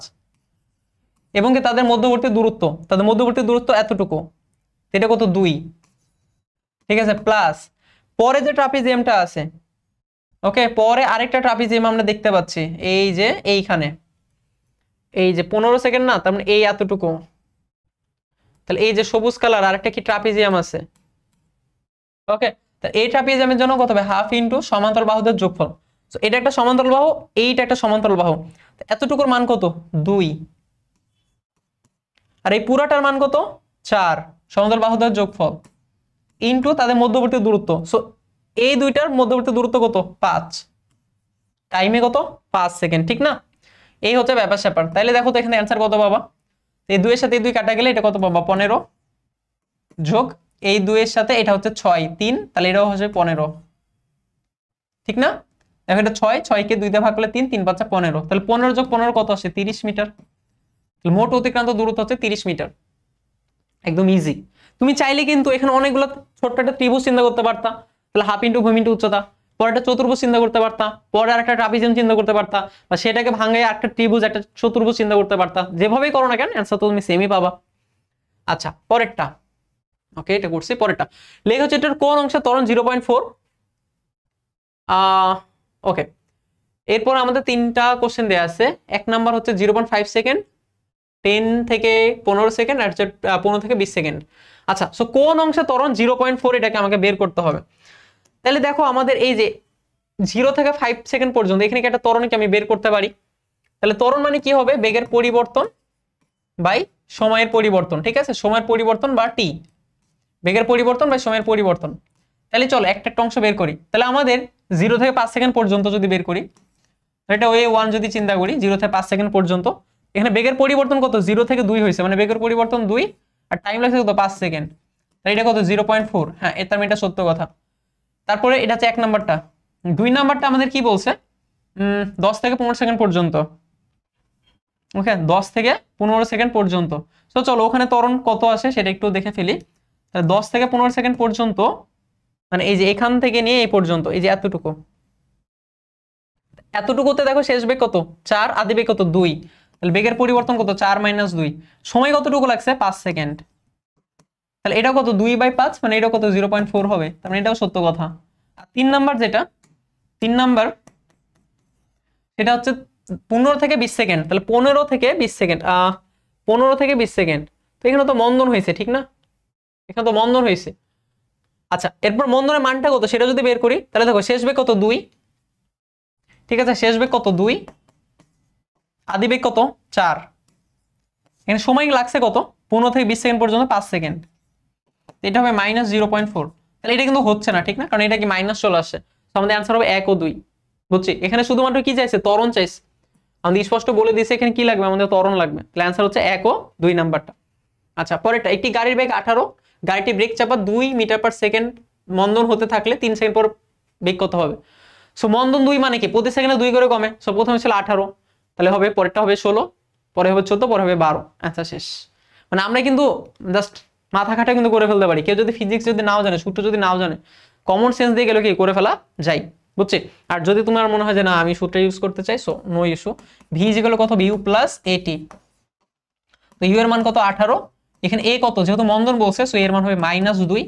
S1: এবং কি তাদের মধ্যবর্তী দূরত্ব, এতটুকু, এটা কত 2, ঠিক আছে, প্লাস পরে যে ট্রাপিজিয়ামটা আছে, ওকে, পরে আরেকটা ট্রাপিজিয়াম আমরা দেখতে পাচ্ছি, এই যে এইখানে, এই যে 15 সেকেন্ড না, তার মানে এই এতটুকু, তাহলে এই যে সবুজ কালার আরেকটা কি ট্রাপিজিয়াম আছে, ওকে। তা এই ট্রাপিজিয়ামের জন্য কত হবে, হাফ ইনটু সমান্তরাল বাহুদের যোগফল। তো এটা একটা সমান্তরাল বাহু, এইটা একটা সমান্তরাল বাহু, এতটুকুর মান কত 2, আর এই পুরাটার মান কত 4, সমান্তরাল বাহুদের যোগফল ইনটু তাদের মধ্যবর্তী দূরত্ব। সো এই দুইটার মধ্যবর্তী দূরত্ব কত 5, টাইমে কত 5 সেকেন্ড, ঠিক না? এই হচ্ছে ব্যাপার স্যাপার। তাইলে দেখো তো এখানে অ্যান্সার কত পাবা, এই 2 এর সাথে এই 2 কাটা গেলে এটা কত পাবা 15, যোগ এই 2 এর সাথে এটা হচ্ছে 6 3, তাহলে এটাও হচ্ছে 15, ঠিক না? দেখো এটা 6, 6 কে 2 দিয়ে ভাগ করলে 3, 3 5 15, তাহলে 15 যোগ 15 কত আসে 30 মিটার। মোট অতিক্রান্ত দূরত্ব হচ্ছে 30 মিটার, একদম ইজি। তুমি চাইলে কিন্তু এখানে অনেকগুলো ছোট্ট একটা ত্রিভুজ চিন্তা করতে পারতা, তাহলে হাফ ইনটু ভূমি ইনটু উচ্চতা, পরে একটা চতুর্ভুজ চিন্তা করতে পারতা, পরে আর একটা ট্রাপিজিয়াম চিন্তা করতে পারতা, বা সেটাকে ভাঙে একটা ত্রিভুজ একটা চতুর্ভুজ চিন্তা করতে পারতা, যেভাবেই করো না কেন অ্যান্সার তো তুমি সেমই পাবা। আচ্ছা পরেরটা, ওকে এটা করছি, পরেরটা লেখা হচ্ছে এটার কোন অংশে ত্বরণ 0.4, ওকে। এরপর আমাদের তিনটা কোশ্চেন দেয়া আছে। এক নাম্বার হচ্ছে 0.5 সেকেন্ড, 10 থেকে 15 সেকেন্ড, আর 15 থেকে 20 সেকেন্ড। আচ্ছা, সো কোন অংশে ত্বরণ 0.4 এটাকে আমাকে বের করতে হবে। তাহলে দেখো আমাদের এই যে 0 থেকে 5 সেকেন্ড পর্যন্ত এখানে কি একটা ত্বরণকে আমি বের করতে পারি। তাহলে ত্বরণ মানে কি হবে, বেগের পরিবর্তন বাই সময়ের পরিবর্তন, ঠিক আছে, সময়ের পরিবর্তন বা টি, বেগের পরিবর্তন বাই সময়ের পরিবর্তন। তাহলে চলো একটা অংশ বের করি। তাহলে আমাদের 0 থেকে 5 সেকেন্ড পর্যন্ত যদি বের করি, এটা ওয়ে 1 যদি চিন্তা করি, 0 থেকে 5 সেকেন্ড পর্যন্ত, এখানে বেগের পরিবর্তন কত 0 থেকে 2 হয়েছে, মানে বেগের পরিবর্তন 2, আর টাইম লাগছে কত 5 সেকেন্ড, তাহলে এটা কত 0.4। হ্যাঁ এটা এটা সত্য কথা। তারপরে এটা হচ্ছে এক নাম্বারটা। 2 নাম্বারটা আমাদের কি বলছে, 10 থেকে 15 সেকেন্ড পর্যন্ত, ওকে 10 থেকে 15 সেকেন্ড পর্যন্ত। তো চলো ওখানে ত্বরণ কত আসে সেটা একটু দেখে ফেলি। তাহলে 10 থেকে 15 সেকেন্ড পর্যন্ত, মানে এই যে এখান থেকে নিয়ে এই পর্যন্ত, এই যে এতটুকু, এতটুকুতে দেখো শেষ বেগ কত 4, আদি বেগ কত 2, তাহলে বেগের পরিবর্তন কত 4 - 2, সময় কতটুকু লাগছে 5 সেকেন্ড। তাহলে এটা কত 2/5, মানে এটা কত 0.4 হবে, তার মানে এটাও সত্য কথা। আর 3 নাম্বার যেটা, 3 নাম্বার সেটা হচ্ছে 15 থেকে 20 সেকেন্ড, তাহলে 15 থেকে 20 সেকেন্ড, 15 থেকে 20 সেকেন্ড, তো এখানে তো মন্দন হয়েছে, ঠিক না, এখানে তো মন্দন হয়েছে। আচ্ছা এরপর মন্দনের মানটা কত সেটা যদি বের করি, তাহলে দেখো শেষ বেগ কত 2, ঠিক আছে, শেষ বেগ কত 2, আদি বেগ কত 4, এখানে সময় লাগছে কত 15 থেকে 20 সেকেন্ড পর্যন্ত 5 সেকেন্ড, এটা হবে -0.4। তাহলে এটা কিন্তু হচ্ছে না, ঠিক না, কারণ এটা কি মাইনাস চলে আসছে। তো আমাদের অ্যান্সার হবে 1 ও 2, বুঝছি। এখানে শুধুমাত্র কি চাইছে, ত্বরণ চাইছে, আমাদের স্পষ্ট বলে দিয়েছে এখানে কি লাগবে, আমাদের ত্বরণ লাগবে। তাহলে অ্যান্সার হচ্ছে 1 ও 2 নাম্বারটা। আচ্ছা পরেরটা, একটি গাড়ির বেগ 18, গাড়িটি ব্রেক চাপা 2 মিটার পার সেকেন্ড, মন্দন হতে থাকলে 3 সেকেন্ড পর বেগ কত হবে। সো মন্দন 2 মানে কি, প্রতি সেকেন্ডে 2 করে কমে। সো প্রথমে ছিল 18, তাহলে হবে পরেরটা হবে 16, পরে হবে 14, পরে হবে 12, অ্যান্সার শেষ। মানে আমরা কিন্তু জাস্ট মাথা খাটা কিন্তু করে ফেলতে পারি। কেউ যদি ফিজিক্স যদি নাও জানে, সূত্র যদি নাও জানে, কমন সেন্স দিয়ে গেলে কি করে ফেলা যায়, বুঝছি। আর যদি তোমার মনে হয় যে না আমি সূত্র ইউজ করতে চাই, so no issue. V is equal কত, ইউ প্লাস এটি, তো ইউ এর মান কত 18, এখানে এ কত, যেহেতু মন্দন বলছে, সো এর মান হবে -2,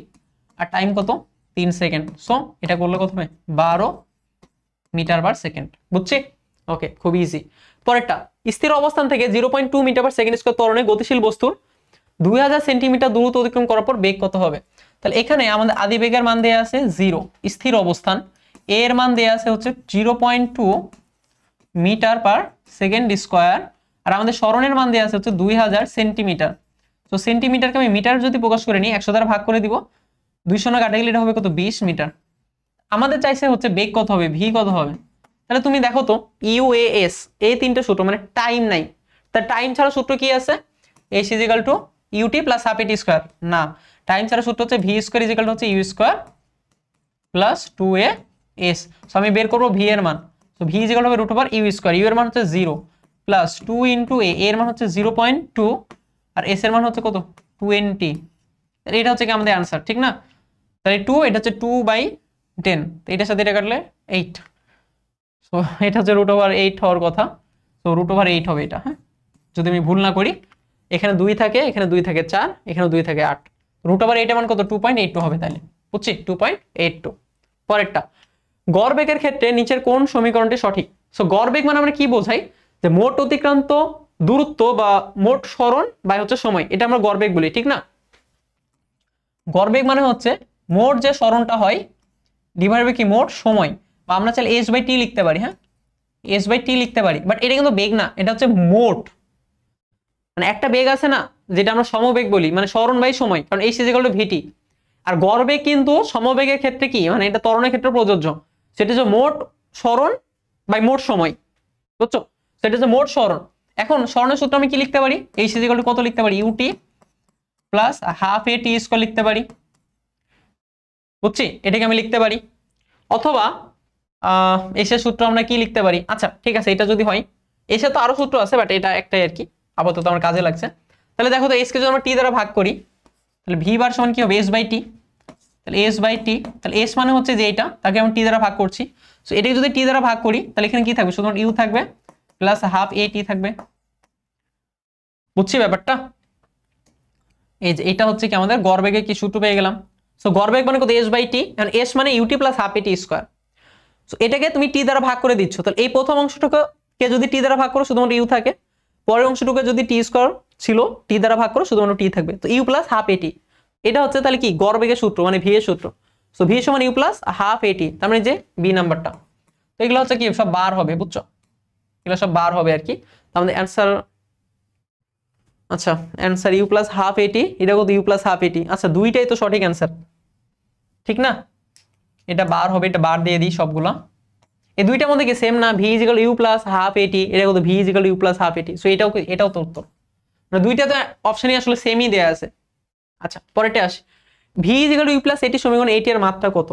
S1: আর টাইম কত 3 সেকেন্ড, সো এটা করলে কত হবে 12 মিটার পার সেকেন্ড, বুঝছি। ওকে খুব ইজি। পরেরটা, স্থির অবস্থান থেকে 0.2 মিটার পার সেকেন্ড স্কয়ার ত্বরণে গতিশীল বস্তুর 2000 সেন্টিমিটার দূরত্ব অতিক্রম করার পর বেগ কত হবে। তাহলে এখানে আমাদের আদি বেগের মান দেয়া আছে 0, স্থির অবস্থান, এ এর মান দেয়া আছে হচ্ছে 0.2 মিটার পার সেকেন্ড স্কয়ার, আর আমাদের সরণের মান দেয়া আছে হচ্ছে 2000 সেন্টিমিটার। তো সেন্টিমিটারকে আমি মিটার যদি প্রকাশ করে নিই, 100 দ্বারা ভাগ করে দিব, 200 না কাটে গেলে এটা হবে কত 20 মিটার। আমাদের চাইছে হচ্ছে বেগ কত হবে, ভি কত হবে। তাহলে তুমি দেখো তো ইউএএস, এই তিনটে সূত্র, মানে টাইম নাই, তার টাইম ছাড়া সূত্র কি আছে, s is equal to ut plus half at square, না টাইম ছাড়া সূত্র হচ্ছে v square is equal to হচ্ছে u square plus 2a/s। So আমি বের করব ভি এর মান, তো ভি ইজ ইকুয়াল টু হবে √/ইউ স্কয়ার, ইউ এর মান হচ্ছে 0 প্লাস 2 * a, এর মান হচ্ছে 0.2, আর s এর মান হচ্ছে কত 20। তাহলে এটা হচ্ছে কি আমাদের आंसर, ঠিক না। তাহলে 2, এটা হচ্ছে 2/10, তো এটার সাথে এটা কাটলে 8, সো এটা হচ্ছে √8 হওয়ার কথা, তো √8 হবে এটা। হ্যাঁ যদি আমি ভুল না করি, এখানে 2 থাকে, এখানে 2 থাকে 4, এখানে 2 থাকে 8, √8 এর মান কত 2.82 হবে, তাহলে বুঝছি 2.82। পরেরটা, গড় বেগের ক্ষেত্রে নিচের কোন সমীকরণটি সঠিক? সো গড় বেগ মানে আমরা কি বোঝাই, যে মোট অতিক্রান্ত দূরত্ব বা মোট সরণ বা হচ্ছে সময়, এটা আমরা গড় বেগ বলি, ঠিক না? গড় বেগ মানে হচ্ছে মোট যে সরণটা হয় ডিভাইড বাই কি মোট সময়, বা আমরা চাইলে h/t লিখতে পারি। হ্যাঁ, h/t লিখতে পারি, বাট এটা কিন্তু বেগ না, এটা হচ্ছে মোট। মানে একটা বেগ আছে না যেটা আমরা সমবেগ বলি, মানে সরণ বাই সময়, কারণ h = vt। আর গড় বেগ কিন্তু সমবেগের ক্ষেত্রে কি, মানে এটা ত্বরণের ক্ষেত্রে প্রযোজ্য, সেটা হচ্ছে মোট সরণ বাই মোট সময়, বুঝছো? সেটা হচ্ছে মোট সরণ। এখন সরণের সূত্র আমি কি লিখতে পারি, h = কত লিখতে পারি, ut plus half a t square লিখতে পারি, বুঝছি? এটাকে আমি লিখতে পারি। অথবা এসের সূত্র আমরা কি লিখতে পারি, আচ্ছা ঠিক আছে, এটা যদি হয়, এসে তো আরো সূত্র আছে, বাট এটা একটাই আর কি, আপাতত আমার কাজে লাগছে। তাহলে দেখো তো s কে যদি আমরা t দ্বারা ভাগ করি, তাহলে v বার সমান কি হবে, s/t। তাহলে s/t, তাহলে s মানে হচ্ছে যে এটা, তাকে আমি t দ্বারা ভাগ করছি। সো এটাকে যদি t দ্বারা ভাগ করি, তাহলে এখানে কি থাকবে, শুধুমাত্র u থাকবে প্লাস হাফ a t থাকবে, বুঝছি ব্যাপারটা? এই যে এটা হচ্ছে কি আমাদের গড় বেগের কি সূত্র পেয়ে গেলাম। সো গড় বেগ মানে কত, s/t, কারণ s মানে ut plus half a t square. So এটাকে তুমি t দ্বারা ভাগ করে দিচ্ছ, তাহলে এই প্রথম অংশটুকুকে যদি t দ্বারা ভাগ করো শুধুমাত্র u থাকে, পরের অংশটুকু যদি t স্কয়ার ছিল t দ্বারা ভাগ করো শুধুমাত্র t থাকবে, তো u plus half a t। এটা হচ্ছে তাহলে কি গড় বেগের সূত্র, মানে v এর সূত্র। সো v সমান u plus half a t, তার মানে যে b নাম্বারটা। তো এগুলো হচ্ছে কি সব বার হবে, বুঝছো? এগুলো সব বার হবে আর কি। আমাদের অ্যান্সার, আচ্ছা answer u plus half a t, এটা কত u plus half a t। আচ্ছা দুইটাই তো সঠিক অ্যান্সার, ঠিক না? এটা বার হবে, এটা বার দিয়ে দিই সবগুলা। এই দুইটার মধ্যে কি সেম না, v = u plus half a t, এটা কত v = u plus half a t। So এটাও তো উত্তর, মানে দুইটা তো অপশনই আসলে সেমই দেয়া আছে। আচ্ছা পরেরটা আসি, v = u plus a t সমীকরণ a t এর মাত্রা কত?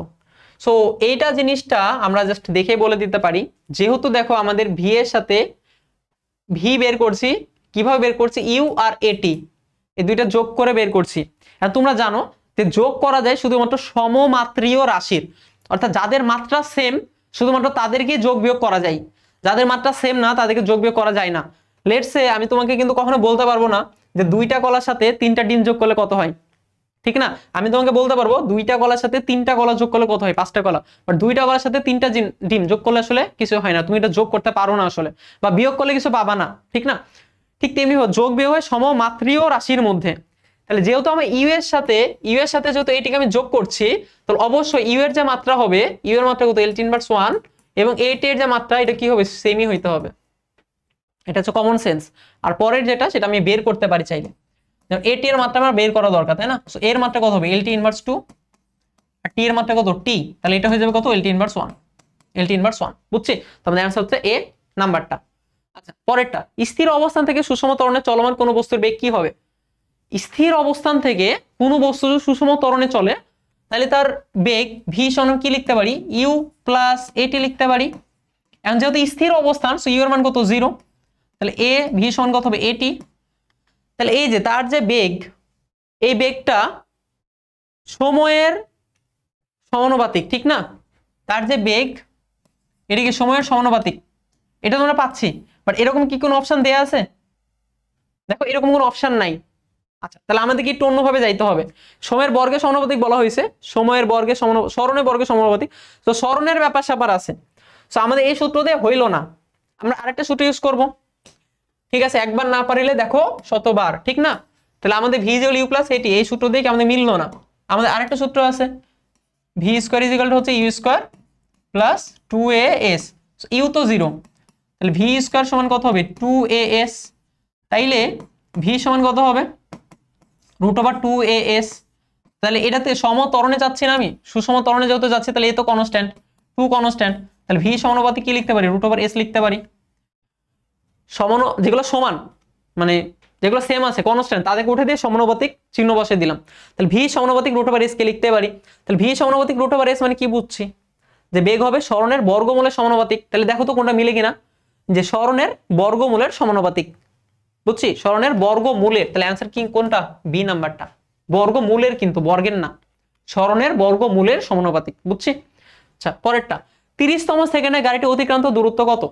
S1: সো এইটা জিনিসটা আমরা জাস্ট দেখে বলে দিতে পারি, যেহেতু দেখো আমাদের v এর সাথে v বের করছি, কিভাবে বের করছি, u আর a t এই দুইটা যোগ করে বের করছি। আর তোমরা জানো যে যোগ করা যায় শুধুমাত্র সমমাত্রীয় রাশির, অর্থাৎ যাদের মাত্রা সেম শুধুমাত্র তাদেরকে যোগ বিয়োগ করা যায়, যাদের মাত্রা সেম না তাদেরকে যোগ বিয়োগ করা যায় না। লেটস সে আমি তোমাকে কিন্তু কখনো বলতে পারবো না যে দুইটা কলার সাথে তিনটা ডিম যোগ করলে কত হয়, ঠিক না? আমি তোমাকে বলতে পারবো দুইটা কলার সাথে তিনটা কলা যোগ করলে কত হয়, 5টা কলা, বাট দুইটা কলার সাথে তিনটা ডিম যোগ করলে আসলে কিছু হয় না, তুমি এটা যোগ করতে পারো না আসলে, বা বিয়োগ করলে কিছু পাবা না, ঠিক না? ঠিক তেমনি যোগ বিয়োগ হয় সমমাত্রীয় রাশির মধ্যে। তাহলে যেহেতু আমি ইউ এর সাথে যেহেতু এটিকে আমি যোগ করছি, তাহলে অবশ্যই ইউ এর যে মাত্রা হবে, ইউ এর মাত্রা কত, L/1, এবং a t এর যে মাত্রা এটা কি হবে, সেমই হইতে হবে। এটা হচ্ছে কমন সেন্স। আর পরের যেটা সেটা আমি বের করতে পারি চাইলে, a t এর মাত্রা আমার বের করা দরকার, তাই না? সো এর মাত্রা কত হবে, L/2, আর t এর মাত্রা কত, t, তাহলে এটা হয়ে যাবে কত, L/1, বুঝছি? তো আমাদের आंसर হচ্ছে a নাম্বারটা। আচ্ছা পরেরটা, স্থির অবস্থান থেকে সুষম ত্বরণে চলমান কোন বস্তুর বেগ কি হবে? স্থির অবস্থান থেকে কোনো বস্তু যদি সুষম ত্বরণে চলে, তাহলে তার বেগ v সমান কি লিখতে পারি, u প্লাস a t লিখতে পারি। এখন যেহেতু স্থির অবস্থান, সো u এর মান কত, 0, তাহলে a v সমান কত হবে, a t। তাহলে এই যে তার যে বেগ, এই বেগটা সময়ের সমানুপাতিক, ঠিক না? তার যে বেগ এটা কি সময়ের সমানুপাতিক, এটা তোমরা পাচ্ছি, বাট এরকম কি কোনো অপশন দেয়া আছে? দেখো এরকম কোনো অপশন নাই। আচ্ছা তাহলে আমাদেরকে একটু অন্যভাবে যাইতে হবে। সময়ের বর্গের সমানুপাতিক বলা হয়েছে, সময়ের বর্গের সরণের বর্গের সমানুপাতিক, তো সরণের ব্যাপার স্যাপার আছে। সো আমাদের এই সূত্র দিয়ে হইল না, আমরা আরেকটা সূত্র ইউজ করব, ঠিক আছে? একবার না পারিলে দেখো শতবার, ঠিক না? তাহলে আমাদের v = u plus a t, এই সূত্র দিয়ে কি আমাদের মিললো না? আমাদের আরেকটা সূত্র আছে, v স্কয়ার হচ্ছে u square plus 2as, u তো 0, তাহলে v স্কয়ার সমান কত হবে, 2as। তাইলে v সমান কত হবে, √2as। তাহলে এটাতে সম ত্বরণে যাচ্ছি না আমি, সুষম ত্বরণে যেহেতু যাচ্ছে, তাহলে এ তো কনস্ট্যান্ট, 2 কনস্ট্যান্ট, তাহলে v সমানুপাতিক কি লিখতে পারি, √s লিখতে পারি। যেগুলো সমান, মানে যেগুলো সেম আছে কনস্ট্যান্ট, তাদেরকে উঠে দিয়ে সমানুপাতিক চিহ্ন বসে দিলাম, তাহলে v সমানুপাতিক √s কে লিখতে পারি। তাহলে v সমানুপাতিক √s মানে কি বুঝছি, যে বেগ হবে সরণের বর্গমূলের সমানুপাতিক। তাহলে দেখো তো কোনটা মিলে কিনা, যে সরণের বর্গমূলের সমানুপাতিক, বুঝছি? সরণের বর্গমূলের, তাহলে অ্যান্সার কি কোনটা, বি নাম্বারটা, বর্গমূলের, কিন্তু বর্গের না, সরণের বর্গমূলের সমানুপাতিক, বুঝছি? আচ্ছা পরেরটা, 30তম সেকেন্ডে গাড়িটি অতিক্রান্ত দূরত্ব কত?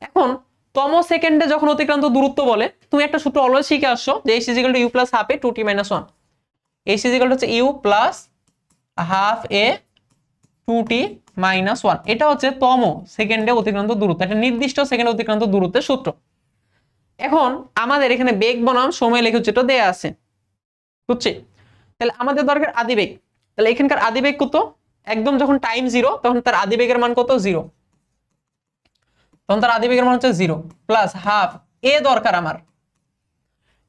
S1: এখন তম সেকেন্ডে যখন অতিক্রান্ত দূরত্ব বলে, তুমি একটা সূত্র অলওয়েজ শিখে আসছো, যে h = u plus half a 2t - 1, h হচ্ছে u plus half a 2t minus 1, এটা হচ্ছে তম সেকেন্ডে অতিক্রান্ত দূরত্ব, একটা নির্দিষ্ট সেকেন্ডে অতিক্রান্ত দূরত্বের সূত্র। এখন আমাদের এখানে বেগ বনাম সময় লেখা যেটা দেয়া আছে, বুঝছি? তাহলে আমাদের দরকার আদিবেগ। তাহলে এখানকার আদিবেগ কত? একদম যখন টাইম 0 তখন তার আদিবেগের মান কত? 0। তখন তার আদিবেগের মান হচ্ছে 0 প্লাস হাফ এ দরকার আমার।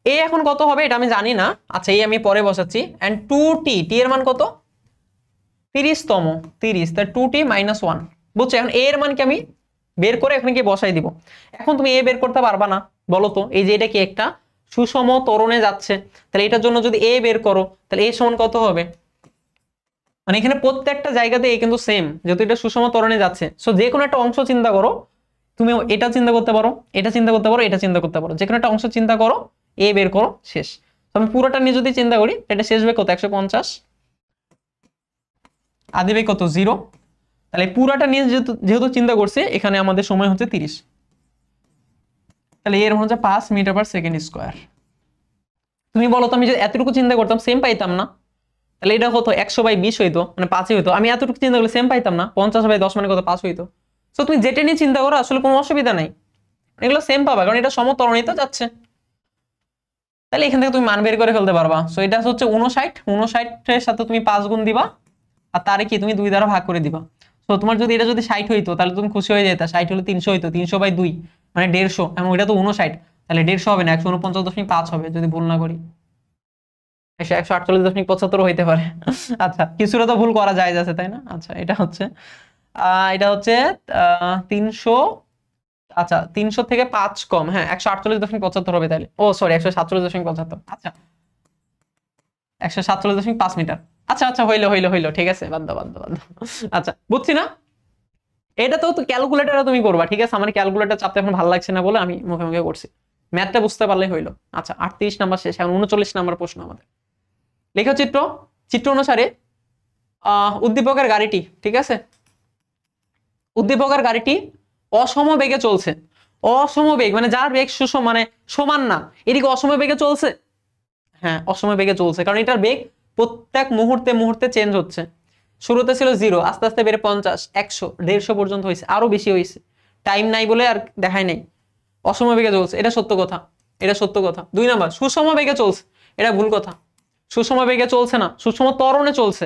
S1: এ এখন কত হবে এটা আমি জানি না, আচ্ছা এই আমি পরে বসাচ্ছি। এন্ড 2t, টি এর মান কত? 30তম, 30, তার 2t মাইনাস 1, বুঝছো? এখন এ এর মান কি আমি বের করে এখানে কি বসাই দিব। এখন তুমি এ বের করতে পারবা না, বলো তো? এই যে এটা কি একটা সুষম ত্বরণে যাচ্ছে, তাহলে এটার জন্য যদি এ বের করো তাহলে এ সমান কত হবে? মানে এখানে প্রত্যেকটা জায়গাতে এ কিন্তু সেম, যেহেতু এটা সুষম ত্বরণে যাচ্ছে। সো যে কোনো একটা অংশ চিন্তা করো, তুমি এটা চিন্তা করতে পারো, এটা চিন্তা করতে পারো, এটা চিন্তা করতে পারো, যে কোনো একটা অংশ চিন্তা করো, এ বের করো, শেষ। তো আমি পুরোটা নিয়ে যদি চিন্তা করি এটা শেষ বেগ কত? 150, আদিবেগ কত? 0। তাহলে পুরাটা নিয়ে যেহেতু চিন্তা করছে, এখানে আমাদের সময় হচ্ছে 30। তাহলে এর হচ্ছে 5 মিটার পার সেকেন্ড স্কোয়ার। তুমি বলো তো আমি যদি এতটুকু চিন্তা করতাম সেম পাইতাম না? তাহলে এটা কত? 100/20 হইতো, মানে 5ই হইতো। আমি এতটুকু চিন্তা করলে সেম পাইতাম না? 50/10 মানে কত? 5 হইতো। সো তুমি যেটা নিয়ে চিন্তা করো আসলে কোনো অসুবিধা নাই, এগুলো সেম পাবা, কারণ এটা সমতরণিত যাচ্ছে। তাহলে এখান থেকে তুমি মান বের করে ফেলতে পারবা। সো এটা হচ্ছে 59, 59 এর সাথে তুমি 5 গুণ দিবা, আর তারে কি তুমি 2 দ্বারা ভাগ করে দিবা। তো তোমার যদি এটা যদি 60 হইতো তাহলে তুমি খুশি হয়ে যেতা। 60 হলে 300 হইতো, 300/2 মানে 150, এবং এটা তো 59, তাহলে 150 হবে না, 149.5 হবে যদি ভুল না করি। 148.75 হইতে পারে। আচ্ছা কিছুটা তো ভুল করা যায় যাচ্ছে, তাই না? আচ্ছা এটা হচ্ছে 300, আচ্ছা 300 থেকে 5 কম, হ্যাঁ 148.75 হবে তাহলে। ও সরি 147.75, আচ্ছা 147.5 মিটার। আচ্ছা আচ্ছা হইলো হইলো হইলো, ঠিক আছে, বাদ দাও বাদ দাও বাদ দাও। আচ্ছা বুঝছি না, এটা তো ক্যালকুলেটরে তুমি করবা, ঠিক আছে? আমার ক্যালকুলেটর চাপতে এখন ভালো লাগছে না বলে আমি মুখে মুখে করছি, ম্যাথটা বুঝতে পারলেই হইলো। আচ্ছা 38 নাম্বার শেষ, এখন 39 নাম্বার প্রশ্ন আমাদের। লেখা চিত্র অনুসারে উদ্দীপকের গাড়িটি, ঠিক আছে, উদ্দীপকের গাড়িটি অসম বেগে চলছে। অসম বেগ মানে যার বেগ সুষম, মানে সমান না, এদিকে অসম বেগে চলছে। হ্যাঁ অসম বেগে চলছে, কারণ এটার বেগ প্রত্যেক মুহূর্তে মুহূর্তে চেঞ্জ হচ্ছে। শুরুতে ছিল 0, আস্তে আস্তে বেড়ে 50, 100, 150 পর্যন্ত হয়েছে, আরো বেশি হয়েছে। টাইম নাই বলে আর দেখাই নাই। অসম বেগে চলছে, এটা সত্য কথা, এটা সত্য কথা। 2 নাম্বার, সুষম বেগে চলছে, এটা ভুল কথা। সুষম বেগে চলছে না, সুষম ত্বরণে চলছে।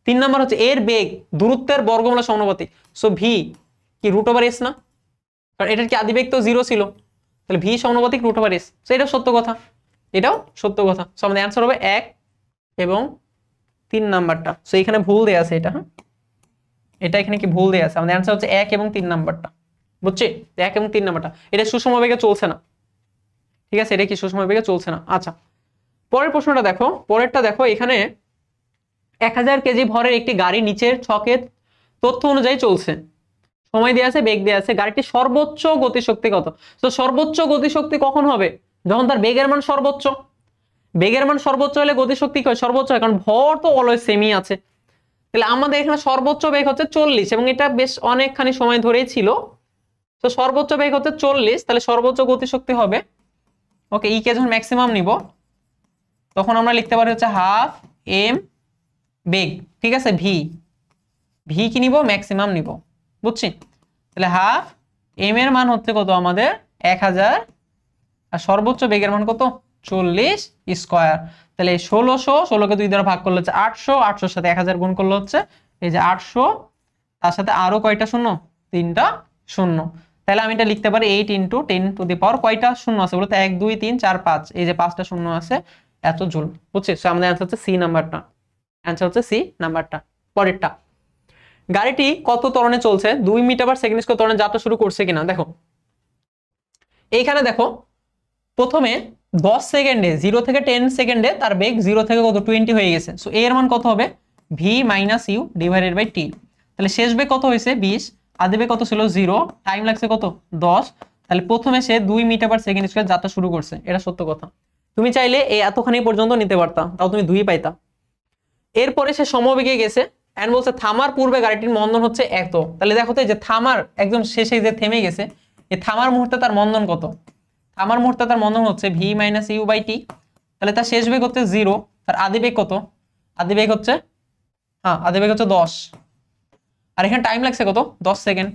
S1: 3 নাম্বার হচ্ছে এর বেগ দূরত্বের বর্গমূলের সমানুপাতিক। সো ভি কি √s না, কারণ এটার কি আদিবেগ তো 0 ছিল, তাহলে ভি সমানুপাতিক √s। সো এটা সত্য কথা, এটাও সত্য কথা। সো আমাদের অ্যান্সার হবে 1 এবং 3 নাম্বারটা। সো এখানে ভুল দেয়া আছে এটা, হ্যাঁ এটা এখানে কি ভুল দেয়া আছে, আমাদের অ্যান্সার হচ্ছে 1 এবং 3 নাম্বারটা, বুঝছি? 1 এবং 3 নাম্বারটা, এটা সুষম বেগে চলছে না, ঠিক আছে? এটা কি সুষম বেগে চলছে না। আচ্ছা পরের প্রশ্নটা দেখো, পরেরটা দেখো, এখানে 1000 কেজি ভরের একটি গাড়ি নিচের ছকের তথ্য অনুযায়ী চলছে, সময় দেওয়া আছে, বেগ দেওয়া আছে, গাড়িটির সর্বোচ্চ গতিশক্তি কত? তো সর্বোচ্চ গতিশক্তি কখন হবে? যখন তার বেগের মান সর্বোচ্চ। বেগের মান সর্বোচ্চ হলে গতিশক্তি সর্বোচ্চ হয়, কারণ ভর তো অলওয়েজ সেমই আছে। তাহলে আমাদের এখানে সর্বোচ্চ বেগ হচ্ছে 40, এবং এটা বেশ অনেকখানি সময় ধরেই ছিল। তো সর্বোচ্চ বেগ হচ্ছে 40, তাহলে সর্বোচ্চ গতিশক্তি হবে, ওকে, ই কে যখন ম্যাক্সিমাম নিব তখন আমরা লিখতে পারি হচ্ছে হাফ এম বেগ, ঠিক আছে? ভি কি নিব? ম্যাক্সিমাম নিব, বুঝছি? তাহলে হাফ এম এর মান হচ্ছে কত আমাদের? 1000, আর সর্বোচ্চ বেগের মান কত? 40 স্কয়ার। তাহলে 1600 কে 2 দ্বারা ভাগ করলে হচ্ছে 800, 800 সাথে 1000 গুণ করলে হচ্ছে এই যে 800, তার সাথে আরো কয়টা শূন্য? 3টা শূন্য। তাহলে আমি এটা লিখতে পারি 8 × 10⁻, কয়টা শূন্য আছে বলতে? 1 2 3 4 5, এই যে 5টা শূন্য আছে, এত জুল, বুঝছিস? সো আমাদের অ্যান্সার হচ্ছে সি নাম্বারটা, অ্যান্সার হচ্ছে সি নাম্বারটা। পরেরটা, গাড়িটি কত ত্বরণে চলছে? 2 মিটার পার সেকেন্ড স্কয়ার ত্বরণে যাত্রা শুরু করছে কিনা দেখো। এইখানে দেখো প্রথমে 10 সেকেন্ডে, 0 থেকে 10 সেকেন্ডে তার বেগ 0 থেকে কত? 20 হয়ে গেছে। সো এর মান কত হবে? V minus you divided by t. তাহলে শেষ বেগ কত হয়েছে? 20, আদি বেগ কত ছিল? 0, টাইম লাগছে কত? 10। তাহলে প্রথমে সে 2 মিটার পার সেকেন্ড স্কয়ার যাত্রা শুরু করছে, এটা সত্য কথা। তুমি চাইলে এই এতখানি পর্যন্ত নিতে পারতা, তাও তুমি 2 পাইতা। এরপরে সে সমবেগে গেছে এন্ড বলছে থামার পূর্বে গাড়িটির মন্দন হচ্ছে এত। তাহলে দেখো তো, এই যে থামার একদম শেষে যে থেমে গেছে, এই থামার মুহূর্তে তার মন্দন কত? থামার মুহূর্তে তার মন্দন হচ্ছে V minus you by t. তাহলে তার শেষ বেগ হচ্ছে 0, তার আদি বেগ কত? আদি বেগ হচ্ছে 10। আর এখানে টাইম লাগছে কত 10 সেকেন্ড,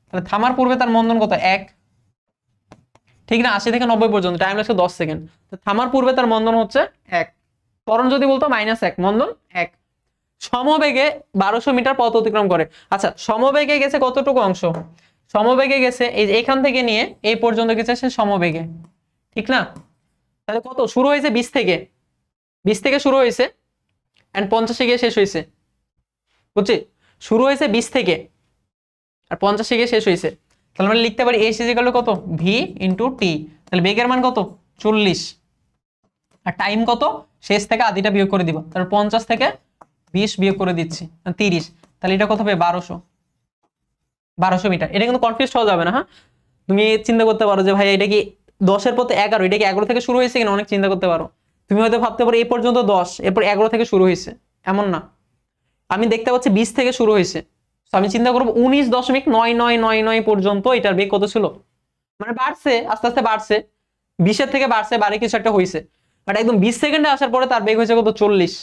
S1: তাহলে থামার পূর্বে তার মন্দন কত 1, ঠিক না? 80 থেকে 90 পর্যন্ত টাইম লাগছে 10 সেকেন্ড, তো থামার পূর্বে তার মন্দন হচ্ছে 1, ত্বরণ যদি বলতো -1, মন্দন 1। সমবেগে 1200 মিটার পথ অতিক্রম করে। আচ্ছা সমবেগে গেছে কতটুকু অংশ? সমবেগে গেছে এই যে এখান থেকে নিয়ে এই পর্যন্ত গেছে সে সমবেগে, ঠিক না? তাহলে কত শুরু হয়েছে 20 থেকে, 20 থেকে শুরু হয়েছে এন্ড 50 গিয়ে শেষ হয়েছে, বুঝছি? শুরু হয়েছে 20 থেকে আর 50 গিয়ে শেষ হয়েছে, তাহলে আমরা লিখতে পারি h = কত v * t। তাহলে বেগের মান কত 40 আর টাইম কত শেষ থেকে আদিটা বিয়োগ করে দিব, তাহলে 50 থেকে 20 বিয়োগ করে দিচ্ছি 30, তাহলে এটা কত হবে 1200 মিটার। এটা কিন্তু কনফিউজ হওয়া যাবে না। হ্যাঁ, তুমি চিন্তা করতে পারো যে ভাই এটা কি 10 এর পথে 11, এটা কি 11 থেকে শুরু হয়েছে কিনা অনেক চিন্তা করতে পারো। তুমি হয়তো ভাবতে পারো এই পর্যন্ত 10, এরপর 11 থেকে শুরু হয়েছে, এমন না। আমি দেখতে পাচ্ছি 20 থেকে শুরু হয়েছে, তো আমি চিন্তা করব 19.9999 পর্যন্ত এটার বেগ কত ছিল, মানে বাড়ছে আস্তে আস্তে বাড়ছে, 20 এর থেকে বাড়ছে, বাড়ে কিছু একটা হয়েছে, বাট একদম 20 সেকেন্ডে আসার পরে তার বেগ হয়েছে কত 40।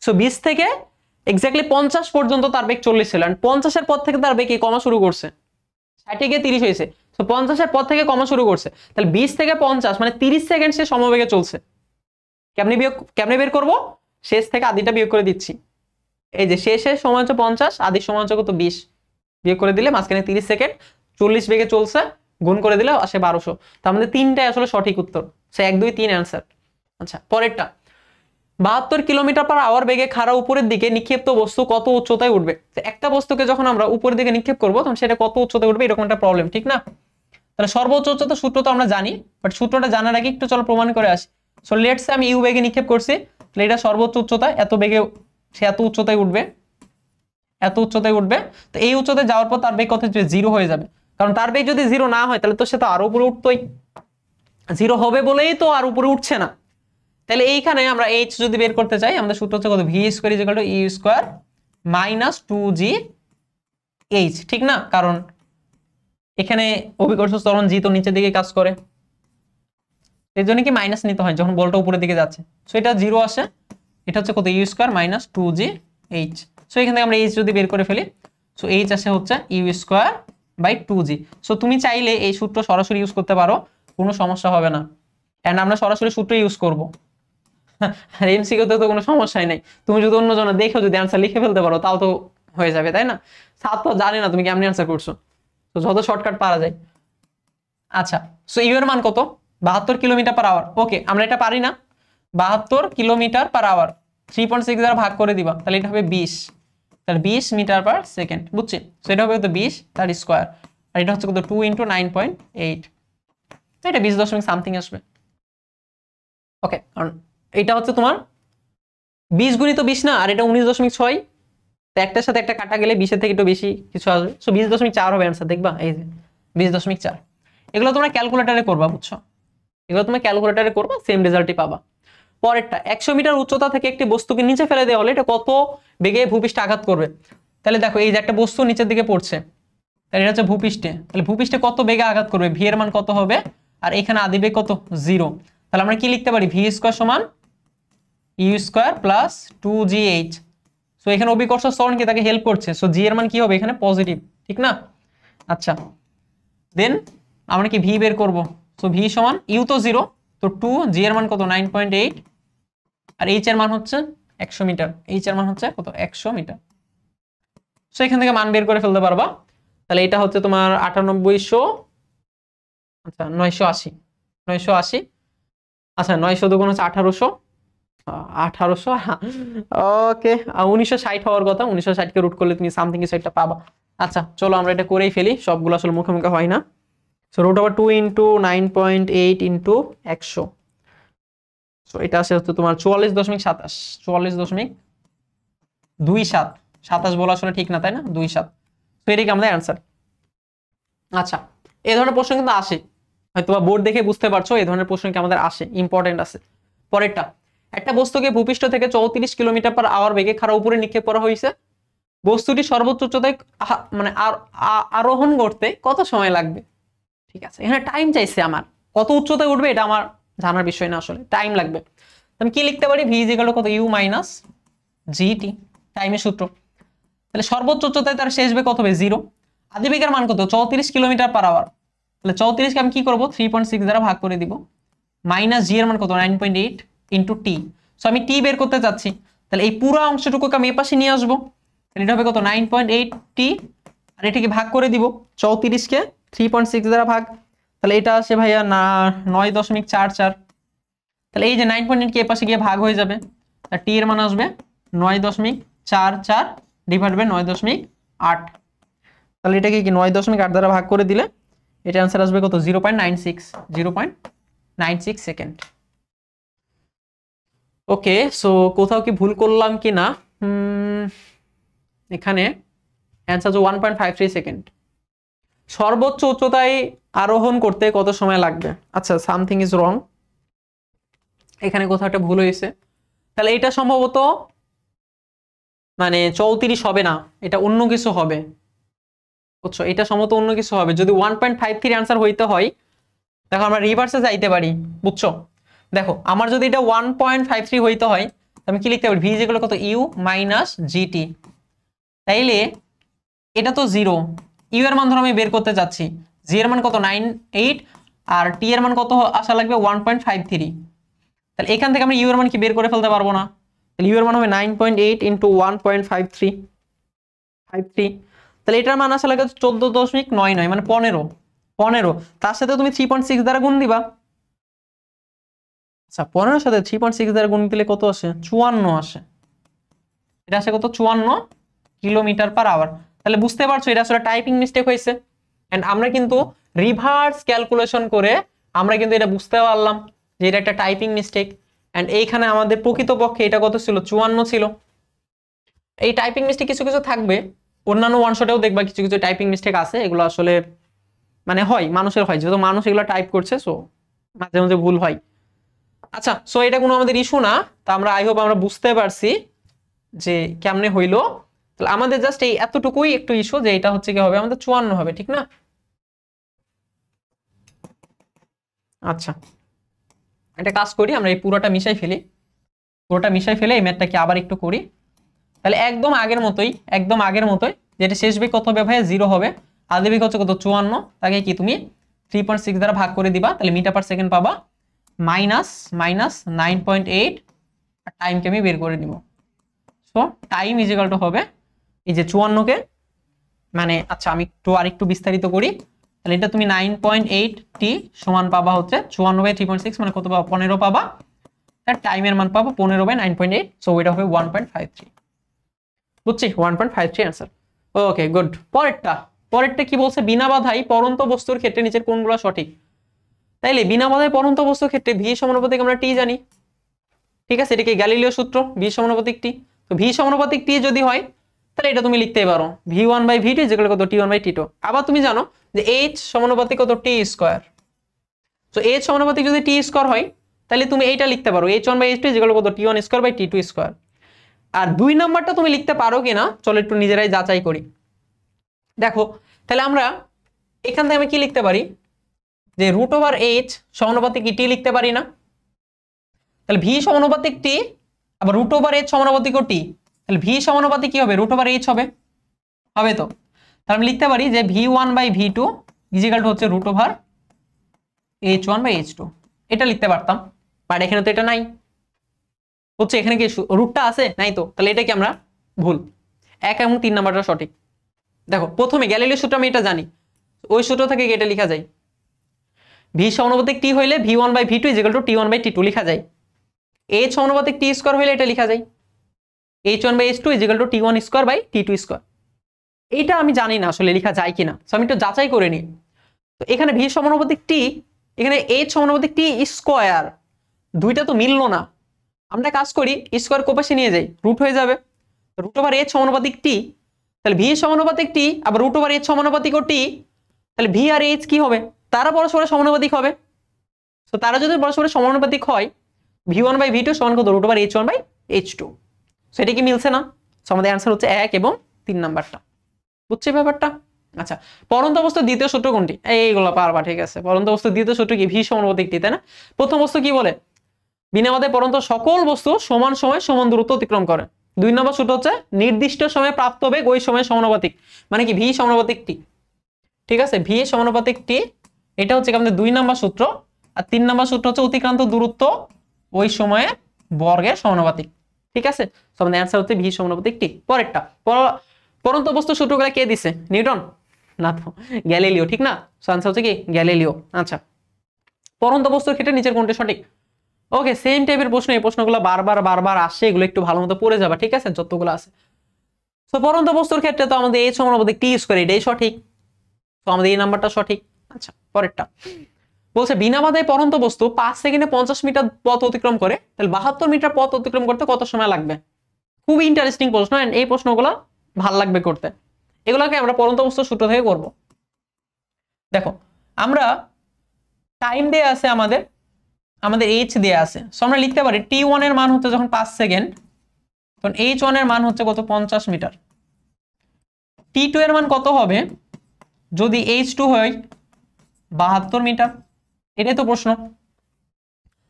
S1: সো 20 থেকে এক্স্যাক্টলি 50 পর্যন্ত তার বেগ 40 ছিল, এন্ড 50 এর পর থেকে তার বেগ কি কমা শুরু করছে, 60 গিয়ে 30 হয়েছে। সো 50 এর পর থেকে কমা শুরু করছে, তাহলে 20 থেকে 50 মানে 30 সেকেন্ড সে সমবেগে চলছে। কেমনে বের করব? শেষ থেকে আদিটা বিয়োগ করে দিচ্ছি। এই যে শেষের সময় হচ্ছে 50, আদির সময় হচ্ছে কত 20, বিয়োগ করে দিলে মাঝখানে 30 সেকেন্ড, 40 বেগে চলছে, গুণ করে দিলে আসে 1200। তার মধ্যে তিনটাই আসলে সঠিক উত্তর, সে 1 2 3 অ্যান্সার। আচ্ছা পরেরটা, 72 কিলোমিটার/আওয়ার বেগে খাড়া উপরের দিকে নিক্ষেপ্ত বস্তু কত উচ্চতায় উঠবে? একটা বস্তুকে যখন আমরা উপরের দিকে নিক্ষেপ করব তখন সেটা কত উচ্চতায় উঠবে, এরকম একটা প্রবলেম, ঠিক না? তাহলে সর্বোচ্চ উচ্চতা সূত্র তো আমরা জানি, বাট সূত্রটা জানার আগে একটু চলো প্রমাণ করে আসি। সো লেটস সে আমি ইউ বেগে নিক্ষেপ করছি, তাহলে এটা সর্বোচ্চ উচ্চতা, এত বেগে সে এত উচ্চতায় উঠবে, এত উচ্চতায় উঠবে। তো এই উচ্চতায় যাওয়ার পর তার বেগ কত 0 হয়ে যাবে, কারণ তার বেগ যদি 0 না হয় তাহলে তো সে তো আরো উপরে উঠতোই, 0 হবে বলেই তো আর উপরে উঠছে না। তাহলে এইখানে আমরা h যদি বের করতে চাই, আমাদের সূত্র হচ্ছে কত v² = e² - 2gh, ঠিক না? কারণ এখানে অভিকর্ষ ত্বরণ জি তো নিচের দিকে কাজ করে, এর জন্য কি মাইনাস নিতে হয় যখন বলটা উপরের দিকে যাচ্ছে। সো এটা 0 আসে, এটা হচ্ছে কত u² - 2gh। সো এখান থেকে আমরা h যদি বের করে ফেলি, সো h আসে হচ্ছে u²/2g। সো তুমি চাইলে এই সূত্র সরাসরি ইউজ করতে পারো, কোনো সমস্যা হবে না, এন্ড আমরা সরাসরি সূত্র ইউজ করব। আর এমসিকিউতে তো কোনো সমস্যাই নাই, তুমি যদি অন্যজন দেখো যদি অ্যান্সার লিখে ফেলতে পারো তাও তো হয়ে যাবে, তাই না? ছাত্র তো জানে না তুমি কেমন অ্যান্সার করছো, তো যত শর্টকাট পারা যায়। আচ্ছা সো ইউ এর মান কত 72 কিলোমিটার/আওয়ার। ওকে, আমরা এটা পারি না, 72 কিলোমিটার/আওয়ার 3.6 দ্বারা ভাগ করে দিবা, তাহলে এটা হবে 20, তাহলে 20 মিটার/সেকেন্ড, বুঝছি? সো এটা হবে কত 20 তার স্কয়ার, আর এটা হচ্ছে কত 2 × 9.8, এটা 20 দশমিক সামথিং আসবে। ওকে, কারণ এটা হচ্ছে তোমার 20 গুণিত 20 না, আর এটা 19.6, তো একটার সাথে একটা কাটা গেলে 20 এর থেকে একটু বেশি কিছু আসবে। সো 20.4 হবে অ্যান্সার, দেখবা এই যে 20.4। এগুলো তোমরা ক্যালকুলেটরে করবা, বুঝছো? এগুলো তুমি ক্যালকুলেটরে করবা, সেম রেজাল্টই পাবা। পরেরটা, 100 মিটার উচ্চতা থেকে একটি বস্তুকে নিচে ফেলে দেওয়া হলে এটা কত বেগে ভূপৃষ্ঠে আঘাত করবে? তাহলে দেখো এই যে একটা বস্তু নিচের দিকে পড়ছে, তাহলে এটা হচ্ছে ভূপৃষ্ঠে, তাহলে ভূপৃষ্ঠে কত বেগে আঘাত করবে, ভি এর মান কত হবে, আর এখানে আদি বেগ কত 0। তাহলে আমরা কি লিখতে পারি, v² = u² + 2gh। সো এখানে অভিকর্ষ ত্বরণ কি তাকে হেল্প করছে, সো জি এর মান কি হবে এখানে পজিটিভ, ঠিক না? আচ্ছা দেন আমরা কি ভি বের করব, সো ভি সমান ইউ তো 0, তো 2, জি এর মান কত 9.8, আর এইচ এর মান হচ্ছে 100 মিটার, এইচ এর মান হচ্ছে কত 100 মিটার। সো এখান থেকে মান বের করে ফেলতে পারবা, তাহলে এটা হচ্ছে তোমার 9800, আচ্ছা 980, আচ্ছা 900 দুগুণ হচ্ছে 1800, ওকে, 1960 হওয়ার কথা, 1960 কে রুট করলে তুমি সামথিং কিছু একটা পাবা। আচ্ছা চলো আমরা এটা করেই ফেলি, সবগুলো আসলে মুখে মুখে হয় না। সো √2 × 9.8 × 100, সো এটা আসে হচ্ছে তোমার 44.27, 44.27, 27 বলা আসলে ঠিক না, তাই না? 27, তো এটাই আমাদের অ্যান্সার। আচ্ছা এই ধরনের প্রশ্ন কিন্তু আসে, হয়তো বোর্ড দেখে বুঝতে পারছো এই ধরনের প্রশ্ন কি আমাদের আসে, ইম্পর্টেন্ট আছে। পরেরটা, একটা বস্তুকে ভূপৃষ্ঠ থেকে 34 কিলোমিটার/আওয়ার বেগে খাড়া উপরে নিক্ষেপ করা হয়েছে, বস্তুটি সর্বোচ্চ উচ্চতায় মানে আরোহণ করতে কত সময় লাগবে? ঠিক আছে, এখানে টাইম চাইছে আমার, কত উচ্চতায় উঠবে এটা আমার জানার বিষয় না, আসলে টাইম লাগবে। আমি কি লিখতে পারি, v = কত u - gt, টাইমের সূত্র। তাহলে সর্বোচ্চ উচ্চতায় তার শেষ বেগ কত হবে 0। আদি বেগের মান কত 34 কিলোমিটার/আওয়ার। তাহলে 34 কে আমি কি করব 3.6 দ্বারা ভাগ করে দিব, মাইনাস জি এর মান কত 9.8 ইনটু টি। সো আমি টি বের করতে চাচ্ছি, তাহলে এই পুরো অংশটুকুকে আমি এই পাশে নিয়ে আসবো, তাহলে এটা হবে কত 9.8 টি, আর এটাকে ভাগ করে দিব 34 কে 3.6 দ্বারা ভাগ, তাহলে এটা আসে ভাইয়া না 9.44। তাহলে এই যে 9.8 কে এই পাশে গিয়ে ভাগ হয়ে যাবে, আর টি এর মান আসবে 9.44 ডিভাইড বাই 9.8। তাহলে এটাকে কি 9.8 দ্বারা ভাগ করে দিলে এটা आंसर আসবে কত 0.96 সেকেন্ড। ওকে, সো কোথাও কি ভুল করলাম কি না, এখানে आंसर হচ্ছে 1.53 সেকেন্ড। সর্বোচ্চ উচ্চতায় আরোহণ করতে কত সময় লাগবে? আচ্ছা, সামথিং ইজ রং, এখানে কোথাও একটা ভুল হয়েছে। তাহলে এটা সম্ভবত মানে 34 হবে না, এটা অন্য কিছু হবে, বুঝছো? এটা সম্ভবত অন্য কিছু হবে। যদি 1.53 आंसर হইতে হয়, দেখো আমরা রিভার্সে যাইতে পারি, বুঝছো? দেখো আমার যদি এটা 1.53 হইতে হয়, আমি কি লিখতে পারি v যেগুলো কত u মাইনাস জিটি। তাইলে এটা তো 0, u এর মান ধরো আমি বের করতে যাচ্ছি, g এর মান কত 98 আর t এর মান কত আসা লাগবে 1.53। তাহলে এখান থেকে আমরা u এর মান কি বের করে ফেলতে পারবো না? তাহলে u এর মান হবে 9.8 ইনটু 1.53, তাহলে এটার মান আসা লাগে 14.99 মানে 15। তার সাথে তুমি 3.6 দ্বারা গুণ দিবা। আচ্ছা, 15 সাথে 3.6 দ্বারা গুণ দিলে কত আসে 54 আসে, এটা আসে কত 54 কিলোমিটার/আওয়ার। তাহলে বুঝতে পারছো এটা আসলে টাইপিং মিস্টেক হয়েছে। এন্ড আমরা কিন্তু রিভার্স ক্যালকুলেশন করে আমরা কিন্তু এটা বুঝতে পারলাম যে এটা একটা টাইপিং মিস্টেক। এন্ড এইখানে আমাদের প্রকৃতপক্ষে এটা কত ছিল 54 ছিল। এই টাইপিং মিস্টেক কিছু কিছু থাকবে, অন্যান্য ওয়ান শটেও দেখবা কিছু কিছু টাইপিং মিস্টেক আছে, এগুলো আসলে মানে হয়, মানুষের হয়, যেহেতু মানুষ এগুলো টাইপ করছে, সো মাঝে মাঝে ভুল হয়। আচ্ছা, সো এটা কোনো আমাদের ইস্যু না। তা আমরা আই হোপ আমরা বুঝতে পারছি যে কেমনে হইলো। তাহলে আমাদের জাস্ট এই এতটুকুই একটু ইস্যু, যে এটা হচ্ছে কি হবে আমাদের 54 হবে, ঠিক না? আচ্ছা, একটা কাজ করি, আমরা এই পুরোটা মিশাই ফেলি, এই ম্যাথটাকে আবার একটু করি। তাহলে একদম আগের মতোই যেটা শেষ বেগ কত হবে ভাইয়া 0 হবে, আদি বেগ হচ্ছে কত 54, তাকে কি তুমি 3.6 দ্বারা ভাগ করে দিবা, তাহলে মিটার পার সেকেন্ড পাবা, মাইনাস 9.8, আর টাইমকে আমি বের করে দিব। So time is equal to হবে এই যে 54 কে মানে, আচ্ছা আমি আরেকটু বিস্তারিত করি, তাহলে এটা তুমি 9.8 টি সমান পাবা হচ্ছে 54/3.6 মানে কত পাবা 15 পাবা, তার টাইমের মান পাবা 15/9.8, সো এটা হবে 1.53। বুঝছি 1.53 आंसर। Okay good. পরেরটা কি বলছে, বিনা বাধাই পরন্ত বস্তুর ক্ষেত্রে নিচের কোনগুলো সঠিক? তাইলে বিনা বাধাই পরন্ত বস্তুর ক্ষেত্রে ভি সমানুপাতিক আমরা টি জানি, ঠিক আছে, এটাকে গ্যালিলিও সূত্র, ভি সমানুপাতিক টি। তো ভি সমানুপাতিক টি যদি হয় তাহলে এটা তুমি লিখতেই পারো v1/v2 যেগুলো কত t1/t2। আবার তুমি জানো যে h সমানুপাতিক কত t স্কয়ার, তো h সমানুপাতিক যদি t স্কয়ার হয় তাহলে তুমি এইটা লিখতে পারো h1/h2 যেগুলো কত t1 square by t2 square. আর দুই নাম্বারটা তুমি লিখতে পারো কিনা চলো একটু নিজেরাই যাচাই করি। দেখো তাহলে আমরা এখান থেকে আমি কি লিখতে পারি যে √h সমানুপাতিক টি লিখতে পারি না? তাহলে v সমানুপাতিক t আবার √h সমানুপাতিক টি, তাহলে v সমানুপাতিক কি হবে √h হবে, তো তাহলে আমি লিখতে পারি যে v1/v2 হচ্ছে √h1/h2, এটা লিখতে পারতাম, বাট এখানে তো এটা নাই, হচ্ছে এখানে কি রুটটা আছে নাই, তো তাহলে এটা কি আমরা ভুল। 1 এবং 3 নাম্বারটা সঠিক। দেখো প্রথমে গ্যালিলিও সূত্র আমি এটা জানি, ওই সূত্র থেকে এটা লেখা যায়, v সমানুপাতিক t হইলে v1/v2 t1/t2 লেখা যায়, h সমানুপাতিক t স্কয়ার হইলে এটা লেখা যায় h1/h2 t1 square by t2 square. এইটা আমি জানি না আসলে লেখা যায় কিনা, সো আমি একটু যাচাই করে নিই। তো এখানে v সমানুপাতিক t, এখানে h সমানুপাতিক t স্কয়ার, দুইটা তো মিললো না। আমরা কাজ করি স্কয়ার কোপাশে নিয়ে যাই, রুট হয়ে যাবে, √h সমানুপাতিক t, তাহলে v সমানুপাতিক t আবার √h সমানুপাতিক t, তাহলে v আর h কি হবে তারা পরস্পর সমানুপাতিক হবে। তো তারা যদি পরস্পর সমানুপাতিক হয় v1/v2 সমান কত √h1/h2, সো এটা কি মিলছে না? সো আমাদের অ্যানসার হচ্ছে 1 এবং 3 নাম্বারটা। বুঝছো ব্যাপারটা? আচ্ছা, পরন্ত বস্তুর দ্বিতীয় সূত্র কোনটি? এইগুলো পারবা, ঠিক আছে। পরন্ত বস্তুর দ্বিতীয় সূত্র কি? v সমানুপাতিক t, তাই না? প্রথম বস্তু কি বলে? বিনা বাধায় পরন্ত সকল বস্তু সমান সময় সমান দূরত্ব অতিক্রম করে। 2 নম্বর সূত্র হচ্ছে নির্দিষ্ট সময়ে প্রাপ্ত বেগ ওই সময়ের সমানুপাতিক, মানে কি ভি সমানুপাতিক টি। ঠিক আছে, ভি সমানুপাতিক টি, এটা হচ্ছে আমাদের 2 নম্বর সূত্র। আর 3 নম্বর সূত্র হচ্ছে অতিক্রান্ত দূরত্ব ওই সময়ে বর্গের সমানুপাতিক। ঠিক আছে, সো আমাদের অ্যানসার হচ্ছে ভি সমানুপাতিক টি। পরেরটা, পরন্ত বস্তু সূত্রগুলো কে দিছে? নিউটন না তো গ্যালিলিও, ঠিক না? সো অ্যানসার হচ্ছে কি গ্যালিলিও। আচ্ছা, পরন্ত বস্তুর ক্ষেত্রে নিচের কোনটি সঠিক? ওকে, সেম টাইপের প্রশ্ন, এই প্রশ্নগুলো বারবার বারবার আসে, এগুলো একটু ভালো মতো পড়ে যাবে, ঠিক আছে, যতগুলো আছে। তো পরন্ত বস্তুর ক্ষেত্রে তো আমাদের এই সমানুপাতিক টি স্কয়ার, এটাই সঠিক। তো আমাদের এই নাম্বারটা সঠিক। আচ্ছা, পরেরটা বলছে বিনা বাধায় পরন্ত বস্তু 5 সেকেন্ডে 50 মিটার পথ অতিক্রম করে, তাহলে 72 মিটার পথ অতিক্রম করতে কত সময় লাগবে? খুব ইন্টারেস্টিং প্রশ্ন, এন্ড এই প্রশ্নগুলো ভাল লাগবে করতে। এগুলোকে আমরা পরন্ত বস্তুর সূত্র থেকে করব। দেখো, আমরা টাইম দেয়া আছে, আমাদের এইচ দেয়া আছে, সো আমরা লিখতে পারি t1 এর মান হচ্ছে যখন 5 সেকেন্ড, তখন h1 এর মান হচ্ছে কত? 50 মিটার। t2 এর মান কত হবে যদি h2 হয়? 72 মিটার। এটাই তো প্রশ্ন।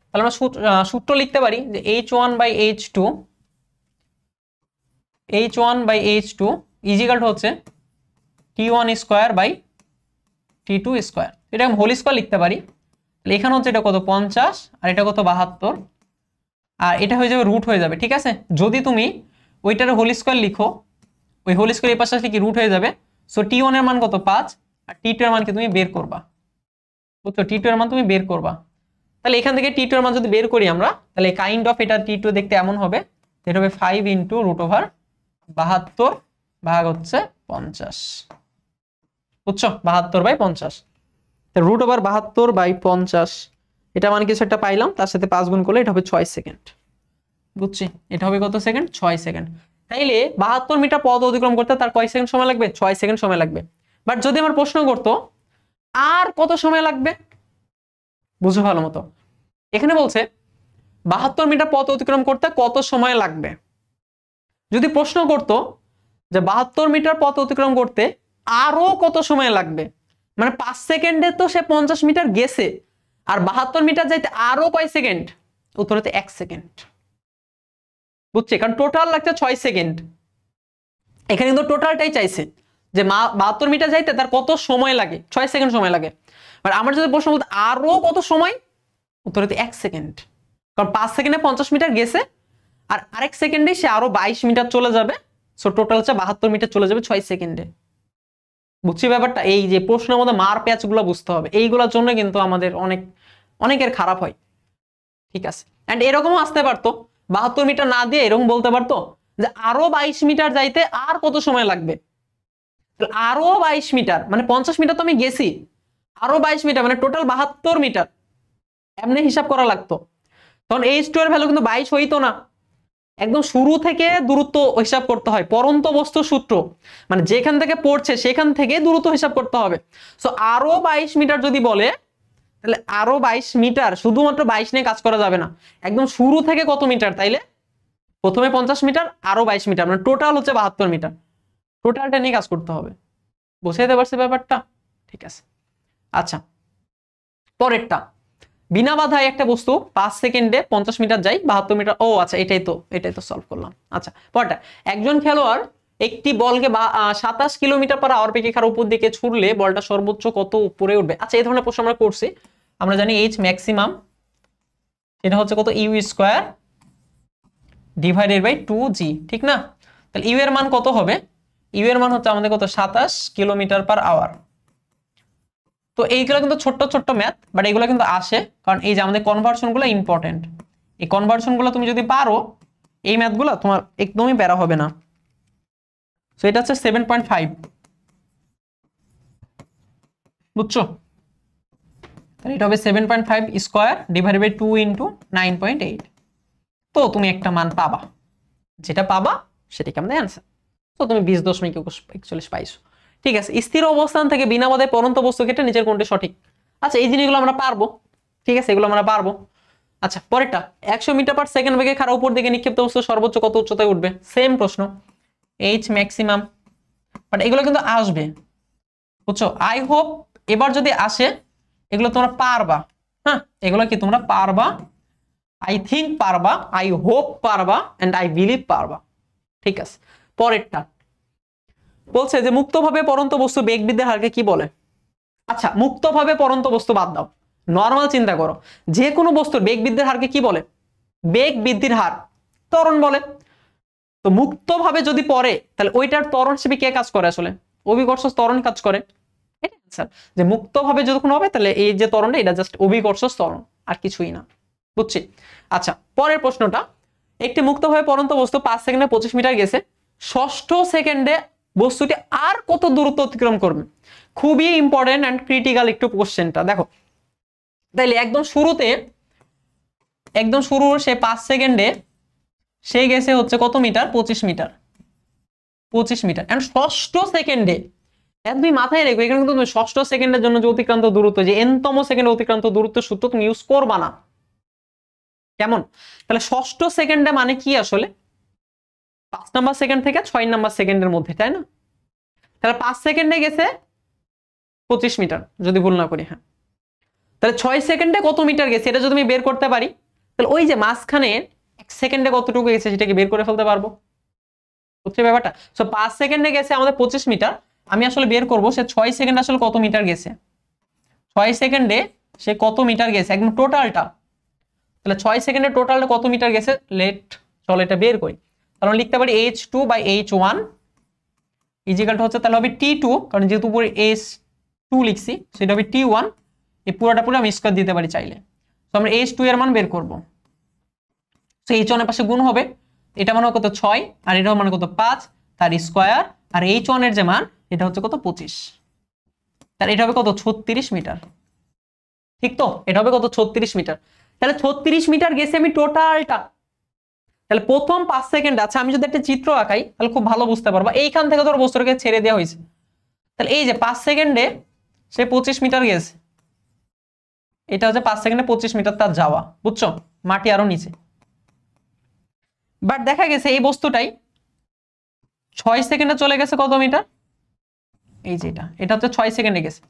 S1: তাহলে আমরা সূত্র লিখতে পারি যে h1/h2 ইজিক্যাল টু হচ্ছে t1 square by t2 square. এটা আমি হোল স্কয়ার লিখতে পারি। তাহলে এখানে হচ্ছে এটা কত? 50, আর এটা কত? 72, আর এটা হয়ে যাবে রুট হয়ে যাবে। ঠিক আছে, যদি তুমি ওইটার হোল স্কয়ার লিখো, ওই হোল স্কয়ার এই পাশে আসলে কি রুট হয়ে যাবে। সো t1 এর মান কত? 5, আর t2 এর মান কি তুমি বের করবা, বুঝছো? t2 এর মান তুমি বের করবা। তাহলে এখান থেকে t2 এর মান যদি বের করি আমরা, তাহলে কাইন্ড অফ এটা t2 দেখতে এমন হবে, এটা হবে 5 ইনটু √72 ভাগ হচ্ছে 50, বুঝছো? 72/50, তো √72/50, এটা মানে কিছু একটা পাইলাম, তার সাথে 5 গুণ করলে এটা হবে 6 সেকেন্ড, বুঝছি? এটা হবে কত সেকেন্ড? 6 সেকেন্ড। তাইলে 72 মিটার পথ অতিক্রম করতে তার কয় সেকেন্ড সময় লাগবে? 6 সেকেন্ড সময় লাগবে। বাট যদি আমার প্রশ্ন করতো আর কত সময় লাগবে, বুঝো ভালো মতো, এখানে বলছে 72 মিটার পথ অতিক্রম করতে কত সময় লাগবে। যদি প্রশ্ন করতো যে 72 মিটার পথ অতিক্রম করতে আরো কত সময় লাগবে, মানে 5 সেকেন্ডে তো সে 50 মিটার গেছে, আর 72 মিটার যাইতে আরো কয় সেকেন্ড? উত্তর হচ্ছে 1 সেকেন্ড, বুঝছে? কারণ টোটাল লাগছে 6 সেকেন্ড, এখানে কিন্তু টোটালটাই চাইছে যে 72 মিটার যাইতে তার কত সময় লাগে, 6 সেকেন্ড সময় লাগে। আর আমার যদি প্রশ্ন বলতে আরো কত সময়, উত্তর হচ্ছে 1 সেকেন্ড, কারণ 5 সেকেন্ডে 50 মিটার গেছে, আর আরেক সেকেন্ডে সে আরো 22 মিটার চলে যাবে, সো টোটাল হচ্ছে 72 মিটার চলে যাবে 6 সেকেন্ডে। বুঝছি ব্যাপারটা? এই যে প্রশ্নের মধ্যে মার প্যাচ গুলো বুঝতে হবে, এইগুলোর জন্য কিন্তু আমাদের অনেকের খারাপ হয়। ঠিক আছে, এন্ড এরকমও আসতে পারতো 72 মিটার না দিয়ে এরকম বলতে পারতো যে আরো 22 মিটার যাইতে আর কত সময় লাগবে। আরো 22 মিটার মানে 50 মিটার তো আমি গেছি, আরো 22 মিটার মানে টোটাল 72 মিটার, এমনি হিসাব করা লাগতো। তখন h2 এর ভ্যালু কিন্তু 22 হইতো না, একদম শুরু থেকে দূরত্ব হিসাব করতে হয়, পরন্ত বস্তুর সূত্র, মানে যেখান থেকে পড়ছে সেখান থেকে দূরত্ব হিসাব করতে হবে। সো আরো 22 মিটার যদি বলে, তাহলে আরো 22 মিটার, শুধুমাত্র 22 নিয়ে কাজ করা যাবে না, একদম শুরু থেকে কত মিটার, তাইলে প্রথমে 50 মিটার আরো 22 মিটার, মানে টোটাল হচ্ছে 72 মিটার, টোটালটা নিয়ে কাজ করতে হবে। বুঝাইতে পারছি ব্যাপারটা? ঠিক আছে। আচ্ছা, পরেরটা, বিনা বাধায় একটা বস্তু 5 সেকেন্ডে 50 মিটার যায়, 72 মিটার। ও আচ্ছা, এটাই তো সলভ করলাম। আচ্ছা, পরেরটা, একজন খেলোয়াড় একটি বলকে 27 কিলোমিটার পার আওয়ার বেগে উপর দিকে ছুড়লে বলটা সর্বোচ্চ কত উপরে উঠবে? আচ্ছা, এই ধরনের প্রশ্ন আমরা করছি, আমরা জানি এইচ ম্যাক্সিমাম এটা হচ্ছে কত? You square divided by 2g, ঠিক না? তাহলে ইউ এর মান কত হবে? ইউ এর মান হচ্ছে আমাদের কত? 27 কিলোমিটার পার আওয়ার। তো এইগুলো কিন্তু ছোট্ট ছোট্ট ম্যাথ, বাট এগুলো কিন্তু আসে, কারণ এই যে আমাদের কনভার্সন গুলো ইম্পর্টেন্ট, এই কনভার্সন গুলো তুমি যদি পারো, এই ম্যাথ গুলো তোমার একদমই প্যারা হবে না। তো এটা হচ্ছে 7.5, বুঝছো? তাহলে এটা হবে 7.5 স্কয়ার ডিভাইডেড বাই 2 ইনটু 9.8। তো তুমি একটা মান পাবা, যেটা পাবা সেটাকে আমাদের অ্যান্সার। তো তুমি 20.41 পাইছো। ঠিক আছে, স্থির অবস্থান থেকে বিনা বাধায় পরন্ত বস্তু ক্ষেত্রে নিচের কোনটি সঠিক? আচ্ছা, এই জিনিসগুলো আমরা পারবো, ঠিক আছে, এগুলো আমরা পারবো। আচ্ছা, পরেরটা, 100 মিটার পার সেকেন্ড বেগে খাড়া উপর দিকে নিক্ষিপ্ত বস্তু সর্বোচ্চ কত উচ্চতায় উঠবে? সেম প্রশ্ন, এইচ ম্যাক্সিমাম, বাট এগুলো কিন্তু আসবে, বুঝছো? আই হোপ এবার যদি আসে এগুলো তোমরা পারবা। হ্যাঁ, এগুলো কি তোমরা পারবা, আই থিঙ্ক পারবা, আই হোপ পারবা, এন্ড আই বিলিভ পারবা। ঠিক আছে, পরেরটা বলছে যে মুক্তভাবে পড়ন্ত বস্তু বেগ বৃদ্ধির হারকে কি বলে? আচ্ছা, মুক্তভাবে পড়ন্ত বস্তু বাদ দাও, নর্মাল চিন্তা করো, যে কোনো বস্তুর বেগ বৃদ্ধির হারকে কি বলে? বেগ বৃদ্ধির হার ত্বরণ বলে। তো মুক্তভাবে যদি পড়ে তাহলে ওইটার ত্বরণ হিসেবে কে কাজ করে? আসলে অভিকর্ষ ত্বরণ কাজ করে। যে মুক্তভাবে যখন হবে তাহলে এই যে ত্বরণটা এটা জাস্ট অভিকর্ষ ত্বরণ, আর কিছুই না। বুঝছি? আচ্ছা, পরের প্রশ্নটা, একটি মুক্তভাবে পড়ন্ত বস্তু 5 সেকেন্ডে 25 মিটার গেছে, ষষ্ঠ সেকেন্ডে বস্তুটি আর কত দূরত্ব অতিক্রম করবে? খুবই ইম্পর্টেন্ট এন্ড ক্রিটিক্যাল একটু কোশ্চেনটা দেখো। তাইলে একদম শুরুর সে 5 সেকেন্ডে সে গেছে হচ্ছে কত মিটার? 25 মিটার। 25 মিটার এন্ড ষষ্ঠ সেকেন্ডে, তুমি মাথায় রেখো এখানে কিন্তু তুমি ষষ্ঠ সেকেন্ডের জন্য যে অতিক্রান্ত দূরত্ব, যে এনতম সেকেন্ডে অতিক্রান্ত দূরত্ব সূত্র তুমি ইউজ করবা না। কেমন? তাহলে ষষ্ঠ সেকেন্ডে মানে কি আসলে? 5 নাম্বার সেকেন্ড থেকে 6 নাম্বার সেকেন্ডের মধ্যে, তাই না? তাহলে 5 সেকেন্ডে গেছে 25 মিটার যদি ভুল না করি। হ্যাঁ, তাহলে 6 সেকেন্ডে কত মিটার গেছে এটা যদি আমি বের করতে পারি, তাহলে ওই যে মাঝখানে 1 সেকেন্ডে কতটুকু গেছে সেটাকে বের করে ফেলতে পারবো। বুঝছো ব্যাপারটা? সো 5 সেকেন্ডে গেছে আমাদের 25 মিটার, আমি আসলে বের করব সে 6 সেকেন্ডে আসলে কত মিটার গেছে। 6 সেকেন্ডে সে কত মিটার গেছে একদম টোটালটা। তাহলে 6 সেকেন্ডে টোটালটা কত মিটার গেছে, চলো এটা বের করি। তাহলে লিখতে পারি h2/h1 ইজিক্যাল টু হচ্ছে তাহলে হবে t2, কারণ যেহেতু উপরে h2 লিখছি সেটা হবে t1, এই পুরোটা পুরো আমি স্কয়ার দিতে পারি চাইলে। তো আমরা h2 এর মান বের করব। তো h1 এর পাশে গুণ হবে, এটা মানে কত 6 আর এটা মানে কত 5 তার স্কয়ার, আর h1 এর যে মান এটা হচ্ছে কত 25, তাহলে এটা হবে কত 36 মিটার। ঠিক তো? এটা হবে কত 36 মিটার। তাহলে 36 মিটার গেছে আমি টোটালটা। তাহলে প্রথম 5 সেকেন্ড আছে, আমি যদি একটা চিত্র আঁকাই তাহলে খুব ভালো বুঝতে পারবা। এইখান থেকে ধরো বস্তুটাকে ছেড়ে দেওয়া হয়েছে, তাহলে এই যে 5 সেকেন্ডে সে 25 মিটার গেছে, এটা হচ্ছে 5 সেকেন্ডে 25 মিটার তার যাওয়া। বুঝছো? মাটি আরো নিচে। বাট দেখা গেছে এই বস্তুটাই 6 সেকেন্ডে চলে গেছে কত মিটার? এই যে এটা হচ্ছে 6 সেকেন্ডে গেছে।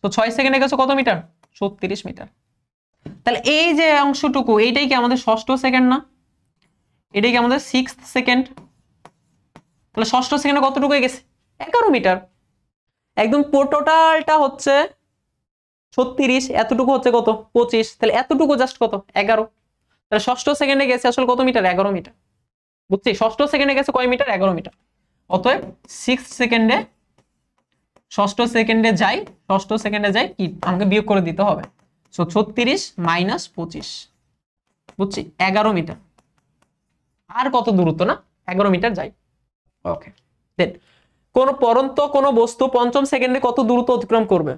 S1: তো 6 সেকেন্ডে গেছে কত মিটার? 36 মিটার। তাহলে এই যে অংশটুকু এইটাই কি আমাদের ষষ্ঠ সেকেন্ড না? এটাই কি আমাদের 6th সেকেন্ড? তাহলে ষষ্ঠ সেকেন্ডে কতটুকু গেছে? 11 মিটার। একদম টোটালটা হচ্ছে 36, এতটুকু হচ্ছে কত 25, তাহলে এতটুকু জাস্ট কত 11। তাহলে ষষ্ঠ সেকেন্ডে গেছে আসলে কত মিটার? 11 মিটার। বুঝছি? ষষ্ঠ সেকেন্ডে গেছে কয় মিটার? 11 মিটার। অতএব 6 সেকেন্ডে ষষ্ঠ সেকেন্ডে যাই কি আমাকে বিয়োগ করে দিতে হবে। সো 36 মাইনাস 25, বুঝছি 11 মিটার। আর কত দূরত্ব না 11 মিটার যাই। ওকে, দেন কোন পরন্ত কোন বস্তু পঞ্চম সেকেন্ডে কত দূরত্ব অতিক্রম করবে?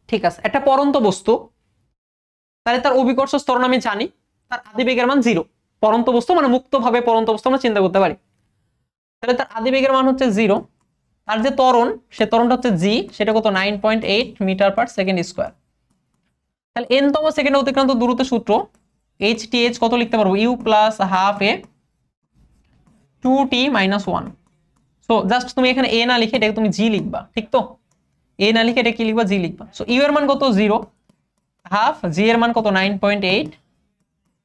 S1: ঠিক আছে, একটা পরন্ত বস্তু, তাহলে তার অভিকর্ষ ত্বরণ আমি জানি, তার আদিবেগের মান 0। পরন্ত বস্তু মানে মুক্তভাবে পরন্ত বস্তু আমরা চিন্তা করতে পারি। তাহলে তার আদিবেগের মান হচ্ছে 0, আর যে ত্বরণ সে ত্বরণটা হচ্ছে g, সেটা কত 9.8 মিটার পার সেকেন্ড স্কয়ার। তাহলে n তম সেকেন্ডে অতিক্রান্ত দূরত্ব সূত্র hth কত লিখতে পারবো? u plus half a 2t minus 1। So just তুমি এখানে a না লিখে এটাকে তুমি g লিখবা। ঠিক তো? a না লিখে এটা কি লিখবা? g লিখবা। সো u এর মান কত 0, হাফ g এর মান কত 9.8,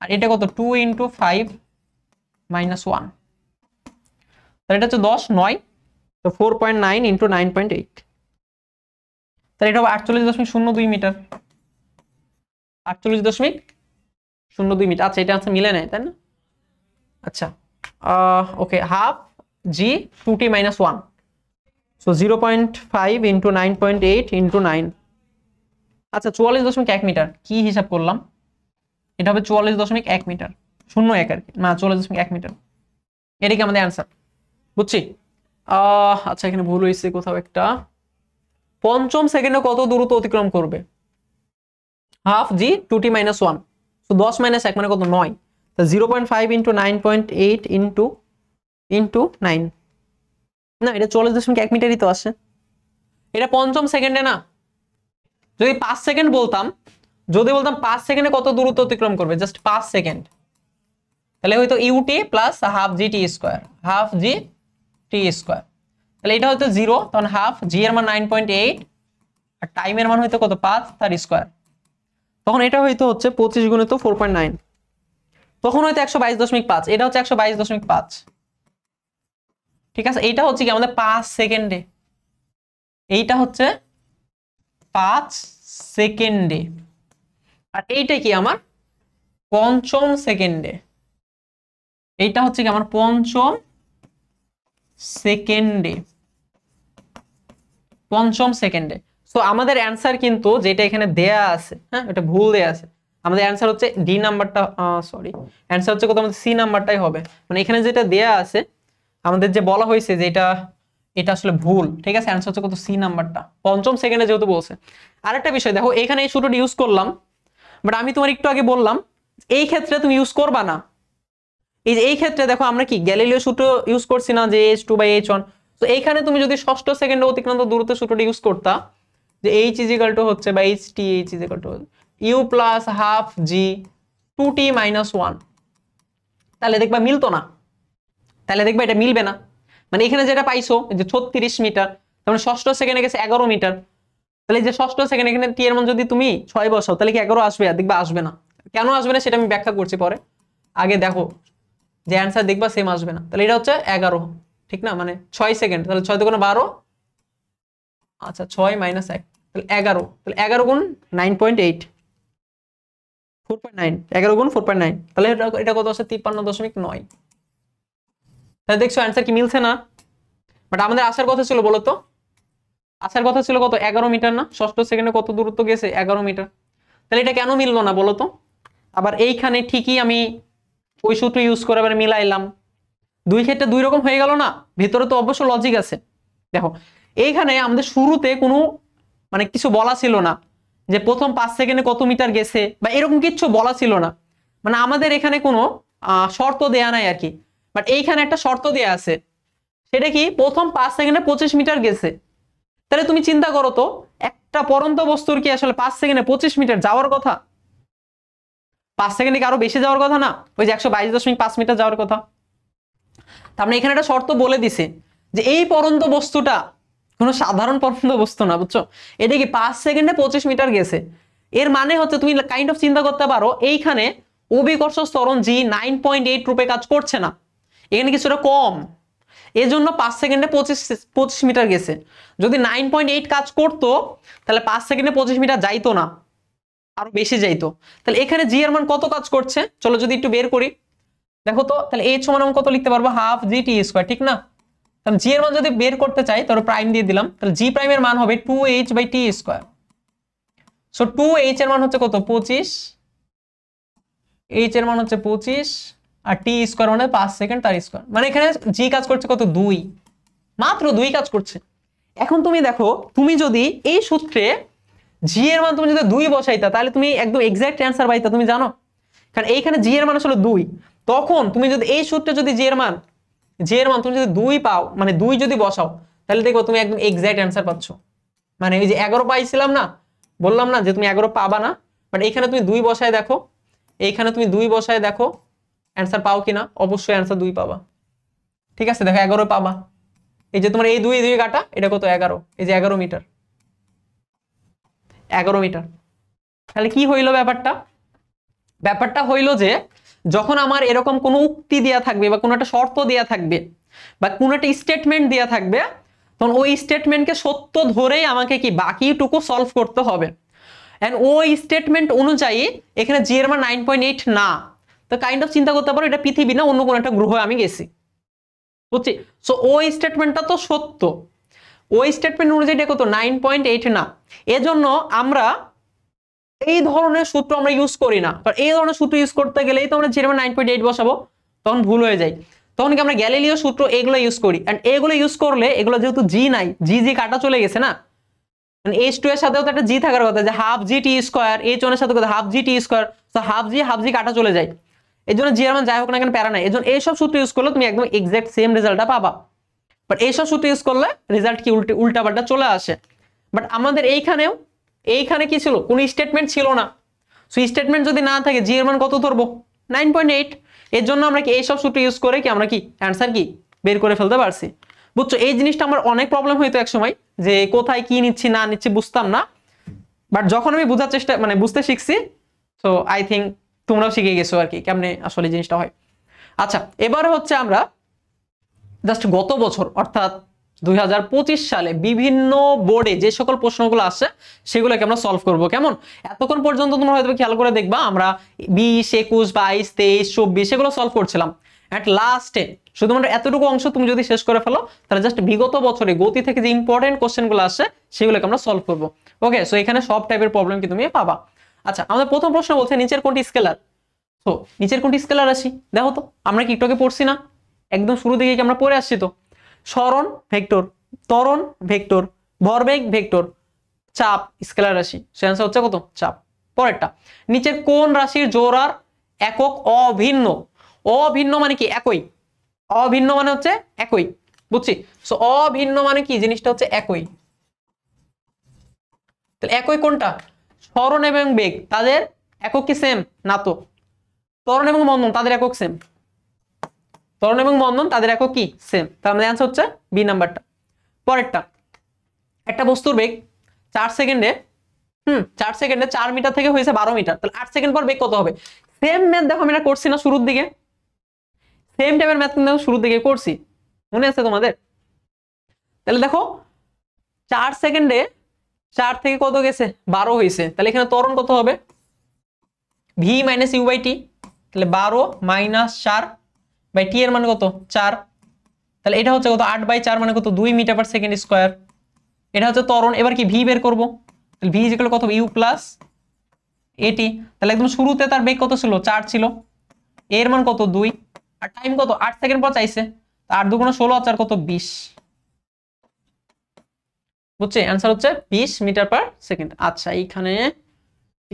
S1: আর এটা কত 2 × 5 মাইনাস 1, তাহলে এটা হচ্ছে 10 9, তো 4.9 × 9.8, তাহলে এটা হবে 48.02 মিটার। 48.02 মিটার। আচ্ছা, এটা মিলে নেয় তাই না? আচ্ছা, ওকে, হাফ জি 2t মাইনাস 1, সো 0.5 × 9.8 × 9। আচ্ছা, 44.1 মিটার। কি হিসাব করলাম? এটা হবে 44.1 মিটার, 0.1 আর কি না, 44.1 মিটার। এটা কি আমাদের অ্যান্সার? বুঝছি? আচ্ছা, এখানে ভুল হয়েছে কোথাও একটা। পঞ্চম সেকেন্ডে কত দূরত্ব অতিক্রম করবে? হাফ জি 2t মাইনাস 1, সো 10 মাইনাস 1 মানে কত 9, তো 0.5 × 9.8 × 9, না এটা 44.1 মিটারই তো আসে। এটা পঞ্চম সেকেন্ডে না। যদি 5 সেকেন্ড বলতাম, 5 সেকেন্ডে কত দূরত্ব অতিক্রম করবে, জাস্ট 5 সেকেন্ড, তাহলে হয়তো ut প্লাস হাফ জি টি স্কয়ার, হাফ জি টি স্কয়ার। তাহলে এটা হয়তো 0, তখন হাফ জি এর মান 9.8 আর টাইমের মান হয়তো কত 5 তার স্কয়ার, তখন এটা হয়তো হচ্ছে 25 × 4.9, তখন হয়তো 122.5, এটা হচ্ছে 122.5। ঠিক আছে, এইটা হচ্ছে কি আমাদের 5 সেকেন্ডে, এইটা হচ্ছে 5 সেকেন্ডে, আর এইটা কি আমার পঞ্চম সেকেন্ডে, এইটা হচ্ছে কি আমার পঞ্চম সেকেন্ডে, পঞ্চম সেকেন্ডে। সো আমাদের অ্যান্সার কিন্তু যেটা এখানে দেয়া আছে, হ্যাঁ এটা ভুল দেয়া আছে, আমাদের অ্যান্সার হচ্ছে ডি নাম্বারটা, সরি অ্যান্সার হচ্ছে কত আমাদের সি নাম্বারটাই হবে, মানে এখানে যেটা দেয়া আছে আমাদের যে বলা হয়েছে যে এটা আসলে ভুল, ঠিক আছে, অ্যান্সার হচ্ছে কত সি নাম্বারটা, পঞ্চম সেকেন্ডে যেহেতু বলছে। আরেকটা বিষয় দেখো, এখানে এই সূত্রটি ইউজ করলাম, বাট আমি তোমার একটু আগে বললাম এই ক্ষেত্রে তুমি ইউজ করবা না, এই যে এই ক্ষেত্রে দেখো আমরা কি গ্যালিলিও সূত্র ইউজ করছি না, যে h2/h1, তো এইখানে তুমি যদি ষষ্ঠ সেকেন্ডে অতিক্রান্ত দূরত্ব সূত্রটি ইউজ করতা, যে h = হচ্ছে বা h = u + ½ g 2t - 1, তাহলে দেখবা মিলতো না, তাহলে দেখবা এটা মিলবে না, মানে এখানে যেটা পাইছো যে 36 মিটার, তার মানে ষষ্ঠ সেকেন্ডে গেছে 11 মিটার, তাহলে যে ষষ্ঠ সেকেন্ড এখানে টি এর মান যদি তুমি 6 বসাও তাহলে কি 11 আসবে? আর দেখবা আসবে না। কেন আসবে না সেটা আমি ব্যাখ্যা করছি পরে, আগে দেখো যে অ্যান্সার দেখবা সেম আসবে না, তাহলে এটা হচ্ছে 11, ঠিক না, মানে 6 সেকেন্ড, তাহলে 6 × 12, আচ্ছা 6 - 1, তাহলে 11, তাহলে 11 × 9.8, 4.9, 11 × 4.9, তাহলে এটা কত আছে 53.9, তাহলে দেখছো অ্যান্সার কি মিলছে না? বাট আমাদের আসার কথা ছিল বলো তো, আসার কথা ছিল কত 11 মিটার না, ষষ্ঠ সেকেন্ডে কত দূরত্ব গেছে 11 মিটার, তাহলে এটা কেন মিললো না বলো তো? আবার এইখানে ঠিকই আমি ওই সূত্র ইউজ করে এবার মিলাইলাম, দুই ক্ষেত্রে দুই রকম হয়ে গেল না, ভিতরে তো অবশ্য লজিক আছে। দেখো এইখানে আমাদের শুরুতে কোনো মানে কিছু বলা ছিল না যে প্রথম 5 সেকেন্ডে কত মিটার গেছে বা এরকম কিছু বলা ছিল না, মানে আমাদের এখানে কোনো শর্ত দেয়া নাই আর কি, বাট এইখানে একটা শর্ত দেয়া আছে, সেটা কি প্রথম 5 সেকেন্ডে 25 মিটার গেছে, তাহলে তুমি চিন্তা করো তো একটা পরন্ত বস্তুর কি আসলে 5 সেকেন্ডে 25 মিটার যাওয়ার কথা? 5 সেকেন্ডে কি আরো বেশি যাওয়ার কথা না, ওই যে 122.5 মিটার যাওয়ার কথা। তার মানে এখানে একটা শর্ত বলে দিছে যে এই পরন্ত বস্তুটা কোনো সাধারণ পরন্ত বস্তু না, বুঝছো, এটা কি 5 সেকেন্ডে 25 মিটার গেছে, এর মানে হচ্ছে তুমি কাইন্ড অফ চিন্তা করতে পারো এইখানে অভিকর্ষ ত্বরণ জি 9.8 রূপে কাজ করছে না, এখানে কিছুটা কম, এজন্য 5 সেকেন্ডে 25 মিটার গেছে। যদি 9.8 কাজ করতো তাহলে 5 সেকেন্ডে 25 মিটার যাইতো না, আরো বেশি যাইতো। তাহলে এখানে জি এর মান কত কাজ করছে চলো যদি একটু বের করি, দেখো তো, তাহলে h সমান আমি কত লিখতে পারবো, ½ gt², ঠিক না, তাহলে জি এর মান যদি বের করতে চাই তাহলে প্রাইম দিয়ে দিলাম, তাহলে জি প্রাইম এর মান হবে 2h/t², সো 2h এর মান হচ্ছে কত 25, h এর মান হচ্ছে 25 আর t² মানে 5 সেকেন্ড তার স্কয়ার, মানে এখানে জি কাজ করছে কত 2, মাত্র 2 কাজ করছে। এখন তুমি দেখো তুমি যদি এই সূত্রে জি এর মান তুমি যদি 2 বসাইতা তাহলে তুমি একদম এক্সাক্ট অ্যান্সার পাইতা, তুমি জানো, কারণ এইখানে জি এর মান আসলে 2, তখন তুমি যদি এই সূত্রে যদি জি এর মান তুমি যদি 2 পাও, মানে 2 যদি বসাও তাহলে দেখো তুমি একদম এক্সাক্ট অ্যান্সার পাচ্ছ, মানে এই যে 11 পাইছিলাম না, বললাম না যে তুমি 11 পাবা না, বাট এইখানে তুমি 2 বসায় দেখো, এইখানে তুমি 2 বসায় দেখো অ্যান্সার পাও কিনা, অবশ্যই অ্যান্সার 2 পাবা, ঠিক আছে, দেখো 11 পাবা, এই যে তোমার এই 2 কাটা এটা কত 11, এই যে 11 মিটার, 11 মিটার। তাহলে কি হইলো ব্যাপারটা হইলো যে যখন আমার এরকম কোনো উক্তি দেয়া থাকবে বা কোনো একটা শর্ত দেয়া থাকবে বা কোনো একটা স্টেটমেন্ট দেয়া থাকবে, তখন ওই স্টেটমেন্টকে সত্য ধরেই আমাকে কি বাকিটুকু সলভ করতে হবে, এন্ড ওই স্টেটমেন্ট অনুযায়ী এখানে জি এর মান 9.8 না, তো কাইন্ড অফ চিন্তা করতে পারো এটা পৃথিবী না অন্য কোনো একটা গ্রহে আমি গেছি, বুঝছি, সো ওই স্টেটমেন্টটা তো সত্য, ওই স্টেটমেন্ট অনুযায়ী এটা কত 9.8 না, এজন্য আমরা এই ধরনের সূত্র আমরা ইউজ করি না, কারণ এই ধরনের সূত্র ইউজ করতে গেলেই তো আমরা জি এর মান 9.8 বসাবো, তখন ভুল হয়ে যায়, তখন কি আমরা গ্যালিলিও সূত্র এগুলো ইউজ করি, এন্ড এগুলো ইউজ করলে এগুলো যেহেতু জি নাই, জি কাটা চলে গেছে না, মানে h2 এর সাথেও তো একটা জি থাকার কথা, যে ½ gt², h1 এর সাথে কত ½ gt², সো ½ জি কাটা চলে যায়, এজন্য জি এর মান যাই হোক না কেন প্যারা নাই, এজন্য এইসব সূত্র ইউজ করলে তুমি একদম এক্সাক্ট সেম রেজাল্টটা পাবা, বাট এইসব সূত্র ইউজ করলে রেজাল্ট কি উল্টাপাল্টা চলে আসে। বাট আমাদের এইখানে কি ছিল, কোন স্টেটমেন্ট ছিল না, সো স্টেটমেন্ট যদি না থাকে জি এর মান কত ধরবো 9.8, এর জন্য আমরা কি এইসব সূত্র ইউজ করে কি আমরা কি অ্যান্সার কি বের করে ফেলতে পারছি, বুঝছো, এই জিনিসটা আমার অনেক প্রবলেম হইতো এক সময়, যে কোথায় কি নিচ্ছি না নিচ্ছি বুঝতাম না, বাট যখন আমি বোঝার চেষ্টা মানে বুঝতে শিখছি, সো আই থিঙ্ক তোমরাও শিখে গেছো আর কি কেমনে আসলে জিনিসটা হয়। আচ্ছা এবারে হচ্ছে আমরা জাস্ট গত বছর অর্থাৎ 2025 সালে বিভিন্ন বোর্ডে যে সকল প্রশ্নগুলো আসছে সেগুলোকে আমরা সলভ করব। কেমন? এতক্ষণ পর্যন্ত তোমরা হয়তো খেয়াল করে দেখবা আমরা 20, 21, 22, 23, 24 সেগুলো সলভ করছিলাম। এট লাস্টে শুধুমাত্র এতটুকু অংশ তুমি যদি শেষ করে ফেলো তাহলে জাস্ট বিগত বছরে গতি থেকে যে ইম্পর্টেন্ট কোশ্চেনগুলো আসছে সেগুলোকে আমরা সলভ করব। ওকে, সো এখানে সব টাইপের প্রবলেম কি তুমি পাবা। আচ্ছা, আমাদের প্রথম প্রশ্ন বলছে নিচের কোনটি স্কেলার। তো নিচের কোনটি স্কেলার রাশি দেখো তো, আমরা কি একটু আগে পড়ছি না, একদম শুরু দিকে কি আমরা পড়ে আসছি তো। সরণ ভেক্টর, ত্বরণ ভেক্টর, ভরবেগ ভেক্টর, চাপ স্কেলার রাশি, সে आंसर হচ্ছে কত? চাপ। পরেরটা, নিচের কোন রাশির জোড়ার একক অভিন্ন। অভিন্ন মানে কি? একই। অভিন্ন মানে হচ্ছে একই, বুঝছি। সো অভিন্ন মানে কি? জিনিসটা হচ্ছে একই। তাহলে একই কোনটা? সরণ এবং বেগ তাদের একক কি সেম? না তো। ত্বরণ এবং মন্দন তাদের একক সেম। ত্বরণ এবং মন্দন তাদের একক কি? সেম। তার মানে आंसर হচ্ছে বি নাম্বারটা। পরেরটা, একটা বস্তুর বেগ 4 সেকেন্ডে 4 সেকেন্ডে 4 মিটার থেকে হয়েছে 12 মিটার, তাহলে 8 সেকেন্ড পর বেগ কত হবে? সেম ম্যাথ দেখো আমি এটা করছি না শুরুর দিকে, সেম টাইপের ম্যাথ কিন্তু শুরুর দিকে করছি, মনে আছে তোমাদের? তাহলে দেখো 4 সেকেন্ডে 4 থেকে কত গেছে? 12 হয়েছে, তাহলে এখানে ত্বরণ কত হবে? v - u/t, তাহলে 12 - 4 বাই t এর মান কত? 4, তাহলে এটা হচ্ছে কত? 8/4 মানে কত? 2 মিটার পার সেকেন্ড স্কয়ার। এটা হচ্ছে ত্বরণ। এবার কি v বের করব, তাহলে v = কত? u + at। তাহলে একদম শুরুতে তার বেগ কত ছিল? 4 ছিল, এর মান কত? 2, আর টাইম কত? 8 সেকেন্ড পর চাইছে, 8 × 2 = 16 আর 4 কত? 20, বুঝছে? आंसर হচ্ছে 20 মিটার পার সেকেন্ড। আচ্ছা, এইখানে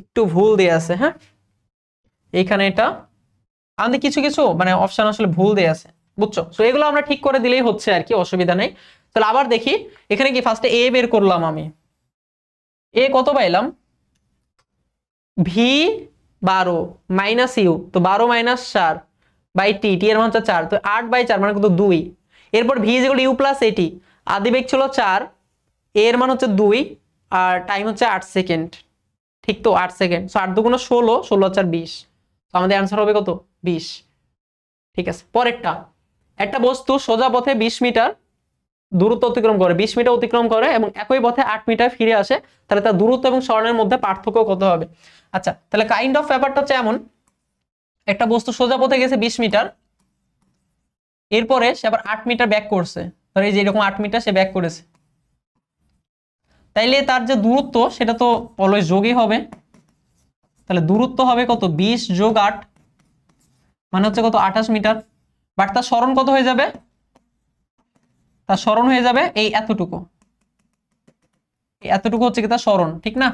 S1: একটু ভুল দেয়া আছে, হ্যাঁ এইখানে এটা আমাদের কিছু কিছু মানে অপশন আসলে ভুল দেয়া আছে, বুঝছো? সো এগুলো আমরা ঠিক করে দিলেই হচ্ছে আর কি, অসুবিধা নেই। তাহলে আবার দেখি এখানে কি ফার্স্টে এ বের করলাম আমি, এ কত পাইলাম? ভি 12 মাইনাস ইউ, তো 12 - 4 বাই টি, টি এর মান হচ্ছে 4, তো 8/4 মানে কত? 2। এরপর ভি ইউ প্লাস এটি, আদি বেগ ছিল 4, এর মান হচ্ছে 2 আর টাইম হচ্ছে 8 সেকেন্ড, ঠিক তো? 8 সেকেন্ড। সো 8 × 2 = 16, 16 আর 4 20, তো আমাদের आंसर হবে কত? 20। ঠিক আছে, পরেরটা, একটা বস্তু সোজা পথে 20 মিটার দূরত্ব অতিক্রম করে, 20 মিটার অতিক্রম করে এবং একই পথে 8 মিটার ফিরে আসে, তাহলে তার দূরত্ব এবং সরণের মধ্যে পার্থক্য কত হবে? আচ্ছা, তাহলে কাইন্ড অফ ব্যাপারটা হচ্ছে এমন, একটা বস্তু সোজা পথে গেছে 20 মিটার, এরপরে সে আবার 8 মিটার ব্যাক করছে, ধর এই যে এরকম 8 মিটার সে ব্যাক করেছে, তাইলে তার যে দূরত্ব সেটা তো অলওয়েজ যোগই হবে, তাহলে দূরত্ব হবে কত? 20 + 8 মানে হচ্ছে কত? 28 মিটার। বাট তার সরণ কত হয়ে যাবে? তার সরণ হয়ে যাবে এই এতটুকু, এই এতটুকু হচ্ছে কি তার সরণ, ঠিক না?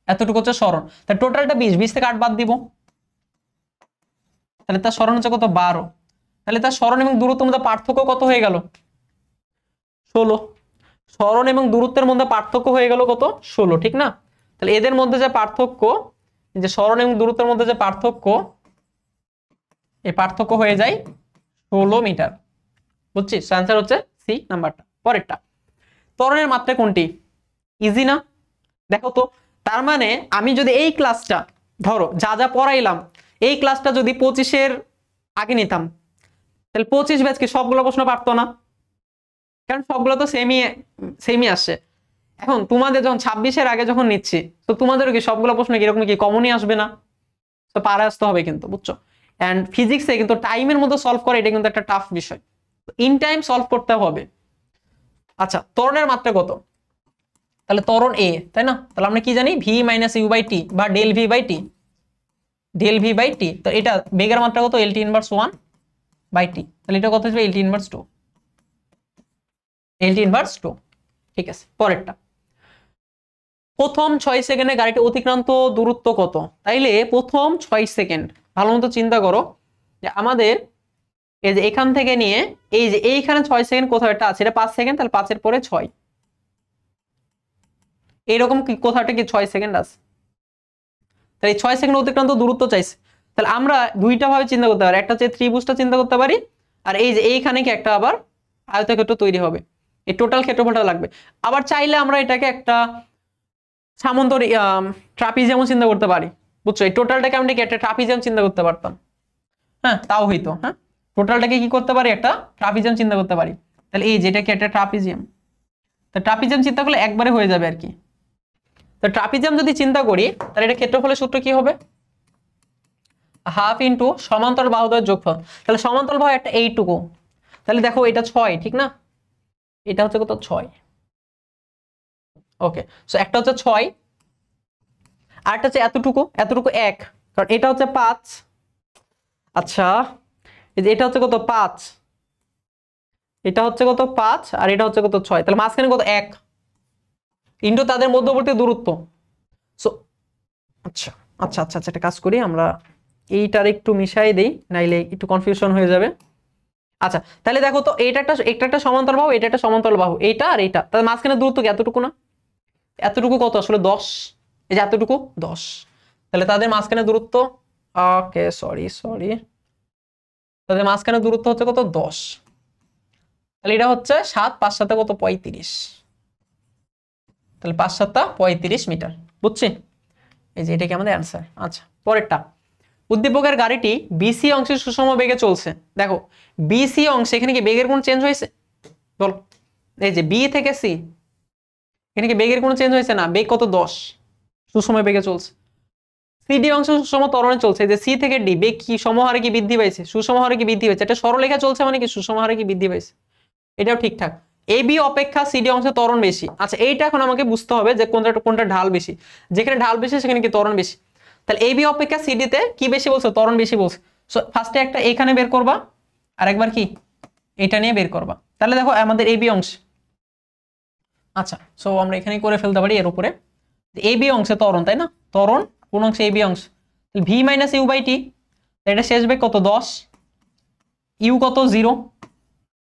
S1: এতটুকু হচ্ছে সরণ, তাহলে টোটালটা 20, 20 থেকে 8 বাদ দিব, তাহলে তার সরণ হচ্ছে কত? 12। তাহলে তার সরণ এবং দূরত্বের মধ্যে পার্থক্য কত হয়ে গেল? 16। সরণ এবং দূরত্বের মধ্যে পার্থক্য হয়ে গেল কত? 16, ঠিক না? তাহলে এদের মধ্যে যে পার্থক্য, যে সরণ এবং দূরত্বের মধ্যে যে পার্থক্য, এই পার্থক্য হয়ে যায় 16 মিটার, বুঝছিস? आंसर হচ্ছে সি নাম্বারটা। পরেরটা, ত্বরণের মাত্রা কোনটি? ইজি না? দেখো তো, তার মানে আমি যদি এই ক্লাসটা ধরো যা যা পড়াইলাম এই ক্লাসটা যদি 25-এর আগে নিতাম, তাহলে 25 ব্যাচ কি সবগুলো প্রশ্ন পারতো না? কারণ সবগুলো তো সেমই আসছে। এখন তোমাদের যখন 26-এর আগে যখন নিচ্ছি, তো তোমাদেরও কি সবগুলো প্রশ্ন এরকম কি কমনই আসবে না? তো পারে আসতে হবে কিন্তু, বুঝছো? এন্ড ফিজিক্সে কিন্তু টাইমের মধ্যে সলভ করে, এটা কিন্তু একটা টাফ বিষয়, ইন টাইম সলভ করতে হবে। আচ্ছা, ত্বরণের মাত্রা কত? তাহলে ত্বরণ এ, তাই না? তাহলে আমরা কি জানি? v - u/t বা del v/t, del v/t। তো এটা বেগের মাত্রা কত? lt ইনভার্স 1/t, তাহলে এটা কত হবে? lt inverse 2, lt inverse 2। ঠিক আছে, পরেরটা, প্রথম 6 সেকেন্ডে গাড়িটি অতিক্রান্ত দূরত্ব কত? তাইলে প্রথম 6 সেকেন্ড ভালো মতো চিন্তা করো যে আমাদের এই যে এখান থেকে নিয়ে এই যে এইখানে 6 সেকেন্ড কোথাও একটা আছে, এটা 5 সেকেন্ড, তাহলে 5 এর পরে 6, এইরকম কি কোথাও একটা কি 6 সেকেন্ড আছে, তাহলে এই 6 সেকেন্ড অতিক্রান্ত দূরত্ব চাইছে। তাহলে আমরা দুইটা ভাবে চিন্তা করতে পারি, একটা হচ্ছে ত্রিভুজটা চিন্তা করতে পারি, আর এই যে এইখানে কি একটা আবার আয়তক্ষেত্র তৈরি হবে, এই টোটাল ক্ষেত্রফলটা লাগবে। আবার চাইলে আমরা এটাকে একটা সামান্তরিক ট্রাপিজিয়ামও চিন্তা করতে পারি, বুঝছো? এই টোটালটাকে আমরা কি একটা ট্রাপিজিয়াম চিন্তা করতে পারতাম, হ্যাঁ তাও হইতো। হ্যাঁ, টোটালটাকে কি করতে পারি, একটা ট্রাপিজিয়াম চিন্তা করতে পারি। তাহলে এই যেটা কি একটা ট্রাপিজিয়াম, তো ট্রাপিজিয়াম চিন্তা করলে একবারে হয়ে যাবে আর কি। তো ট্রাপিজিয়াম যদি চিন্তা করি তাহলে এটা ক্ষেত্রফলের সূত্র কি হবে, হাফ ইন্টু সমান্তরাল বাহুদ্বয়ের যোগফল। তাহলে সমান্তরাল বাহু একটা এইটুকু, তাহলে দেখো এটা 6 ঠিক না, এটা হচ্ছে কত 6। ওকে, সো একটা হচ্ছে 6 আর একটা হচ্ছে এতটুকু, এতটুকু 1, কারণ এটা হচ্ছে 5। আচ্ছা এটা হচ্ছে কত 5, এটা হচ্ছে কত 5 আর এটা হচ্ছে কত 6, তাহলে মাঝখানে কত 1 ইন্টু তাদের মধ্যবর্তী দূরত্ব। সো আচ্ছা আচ্ছা আচ্ছা আচ্ছা, একটা কাজ করি আমরা, এইটার একটু মিশাই দেই নাইলে একটু কনফিউশন হয়ে যাবে। আচ্ছা তাহলে দেখো তো এটা একটা সমান্তরাল বাহু, এটা একটা সমান্তরাল বাহু, এইটা আর এইটা, তাহলে মাঝখানে দূরত্ব কি এতটুকু না, এতটুকু কত আসলে 10, এই যে এতটুকু 10, তাহলে তাদের মাঝখানে দূরত্ব, ওকে সরি সরি, তাদের মাঝখানে দূরত্ব হচ্ছে কত 10, তাহলে এটা হচ্ছে 7 5 7 কত 35, তাহলে 5 7 35 মিটার, বুঝছি? এই যে এটা কি আমাদের অ্যান্সার। আচ্ছা পরেরটা, উদ্দীপকের গাড়িটি বিসি অংশে সুষম বেগে চলছে। দেখো বিসি অংশে এখানে কি বেগের কোন চেঞ্জ হয়েছে বল, এই যে বি থেকে সি, এখানে কি বেগের কোনো চেঞ্জ হয়েছে না, বেগ কত 10, সুষম বেগে চলছে। সিডি অংশ সুষম ত্বরণে চলছে, যে সি থেকে ডি বেগ কি সমহারে কি বৃদ্ধি পাইছে, সুষম হারে কি বৃদ্ধি পাইছে, এটা সরলরেখা চলছে মানে কি সুষম হারে কি বৃদ্ধি পাইছে, এটাও ঠিকঠাক। এবি অপেক্ষা সিডি অংশে ত্বরণ বেশি। আচ্ছা এইটা এখন আমাকে বুঝতে হবে যে কোনটা ঢাল বেশি, যেখানে ঢাল বেশি সেখানে কি ত্বরণ বেশি। তাহলে এবি অপেক্ষা সিডি তে কি বেশি বলছে, ত্বরণ বেশি বলছে। সো ফার্স্টে একটা এখানে বের করবা আর একবার কি এটা নিয়ে বের করবা। তাহলে দেখো আমাদের এবি অংশ, আচ্ছা সো আমরা এখানেই করে ফেলতে পারি এর উপরে, এবি অংশে ত্বরণ তাই না, ত্বরণ কোন অংশে এবি অংশ, তাহলে V minus you by T, এটা শেষ বেগ কত 10, ইউ কত 0,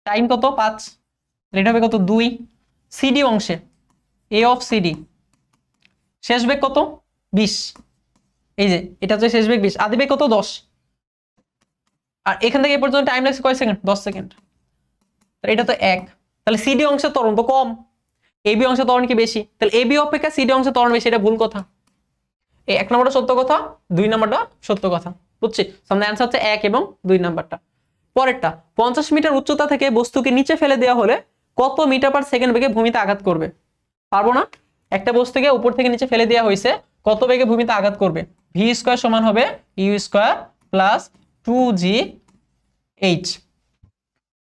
S1: টাইম কত 5, এটা হবে কত 2। সিডি অংশে এ অফ সিডি শেষ বেগ কত 20, এই যে এটা হচ্ছে শেষ বেগ 20, আদি বেগ কত 10, আর এখান থেকে এ পর্যন্ত টাইম লাগছে কয় সেকেন্ড, 10 সেকেন্ড, এটা তো 1। তাহলে সিডি অংশের ত্বরণ তো কম, এবি অংশের ত্বরণ কি বেশি, তাহলে এবি অপেক্ষা সিডি অংশের ত্বরণ বেশি, এটা ভুল কথা। এই 1 নম্বরটা সত্য কথা, 2 নম্বরটা সত্য কথা, বুঝছি? সামনে অ্যান্সার হচ্ছে 1 এবং 2 নাম্বারটা। পরেরটা, 50 মিটার উচ্চতা থেকে বস্তুকে নিচে ফেলে দেওয়া হলে কত মিটার পার সেকেন্ড বেগে ভূমিতে আঘাত করবে, পারবো না, একটা বস্তুকে উপর থেকে নিচে ফেলে দেওয়া হয়েছে, কত বেগে ভূমিতে আঘাত করবে, ভি স্কয়ার সমান হবে you square plus 2gh।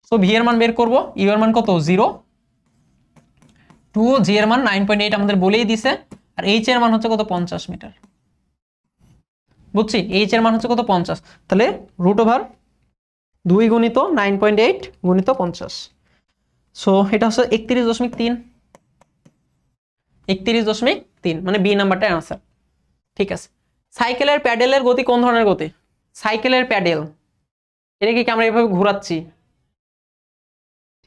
S1: So v এর মান বের করব, ইউ এর মান কত 0, 2g এর মান 9.8 আমাদের বলেই দিছে, আর h এর মান হচ্ছে কত 50 মিটার, বুঝছি? h এর মান হচ্ছে কত 50, তাহলে √2 গুণিত 9.8 গুণিত 50, সো এটা হচ্ছে 31.3, 31.3 মানে বি নাম্বারটা आंसर। ঠিক আছে, সাইকেলের প্যাডেলের গতি কোন ধরনের গতি, সাইকেলের প্যাডেল এটা কি আমরা এভাবে ঘোরাচ্ছি,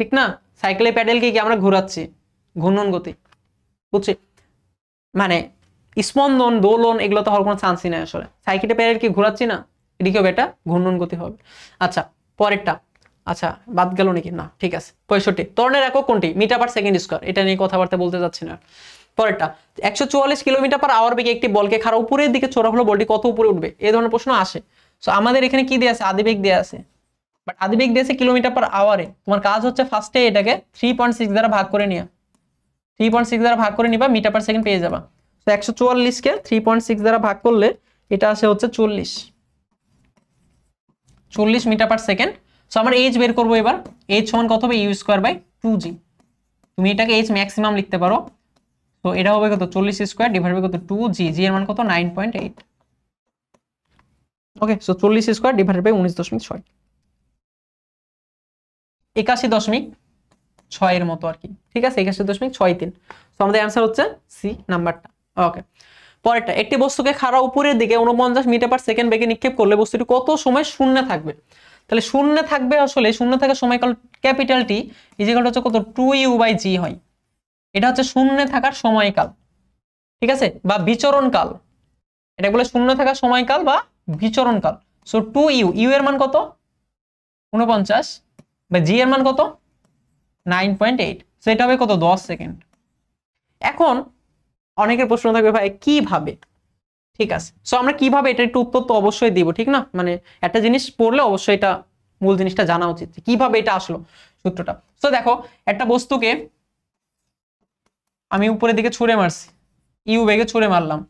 S1: ঠিক না, সাইকেলের প্যাডেল কি আমরা ঘোরাচ্ছি, ঘূর্ণন গতি, বুঝছি? মানে স্পন্দন দোলন এগুলো তো হওয়ার কোনো চান্সই নাই আসলে, সাইকেলের প্যাডেল কি ঘোরাচ্ছি না, এটি কি হবে, এটা ঘূর্ণন গতি হবে। আচ্ছা পরেরটা, আচ্ছা বাদ গেল নাকি, না ঠিক আছে। 65 ত্বরণের একক কোনটি, মিটার পার সেকেন্ড স্কয়ার, এটা নিয়ে কথাবার্তা বলতে যাচ্ছি না। পরেরটা, 144 কিলোমিটার পার আওয়ার বেগে একটি বলকে খাড়া উপরের দিকে ছোড়া হলো, বলটি কত উপরে উঠবে, এই ধরনের প্রশ্ন আসে। সো আমাদের এখানে কি দেয়া আছে, আদিবেগ দেয়া আছে, বাট আদিবেগ দিয়েছে কিলোমিটার পার আওয়ারে। তোমার কাজ হচ্ছে ফার্স্টে এটাকে 3.6 দ্বারা ভাগ করে নিয়া, 3.6 দ্বারা ভাগ করে নিবা, মিটার পার সেকেন্ড পেয়ে যাবা। তো 144 কে 3.6 দ্বারা ভাগ করলে এটা আসে হচ্ছে 40 মিটার পার সেকেন্ড। সো আমরা এইচ বের করবো এবার, এইচ সমান কত হবে, ইউ স্কয়ার বাই 2g, তুমি এটাকে এইচ ম্যাক্সিমাম লিখতে পারো। তো এটা হবে কত 40 স্কয়ার ডিভাইড বাই কত 2g, জি এর মান কত 9.8, ওকে। সো 40 স্কয়ার ডিভাইড বাই 19.6, 81.6 এর মতো আর কি, ঠিক আছে, 81.63। সো আমাদের অ্যান্সার হচ্ছে সি নাম্বারটা, ওকে। পরেরটা, একটি বস্তুকে খাড়া উপরের দিকে 49 মিটার পার সেকেন্ড বেগে নিক্ষেপ করলে বস্তুটি কত সময় শূন্যে থাকবে, তাহলে শূন্যে থাকবে, আসলে শূন্য থাকার সময়কাল ক্যাপিটাল টি ইজিক্যাল হচ্ছে কত 2u/g হয়, এটা হচ্ছে শূন্যে থাকার সময়কাল, ঠিক আছে, বা বিচরণকাল, এটা বলে শূন্য থাকার সময়কাল বা বিচরণকাল। সো 2u, ইউ এর মান কত 49 বা জি এর মান কত 9.8, সো এটা হবে কত 10 সেকেন্ড। এখন অনেকের প্রশ্ন থাকবে ভাই কিভাবে, ঠিক আছে, সো আমরা কিভাবে এটা একটু উত্তর তো অবশ্যই দিব, ঠিক না, মানে একটা জিনিস পড়লে অবশ্যই এটা মূল জিনিসটা জানা উচিত কিভাবে এটা আসলো সূত্রটা। তো দেখো একটা বস্তুকে আমি উপরের দিকে ছুঁড়ে মারছি, ইউ বেগে ছুঁড়ে মারলাম,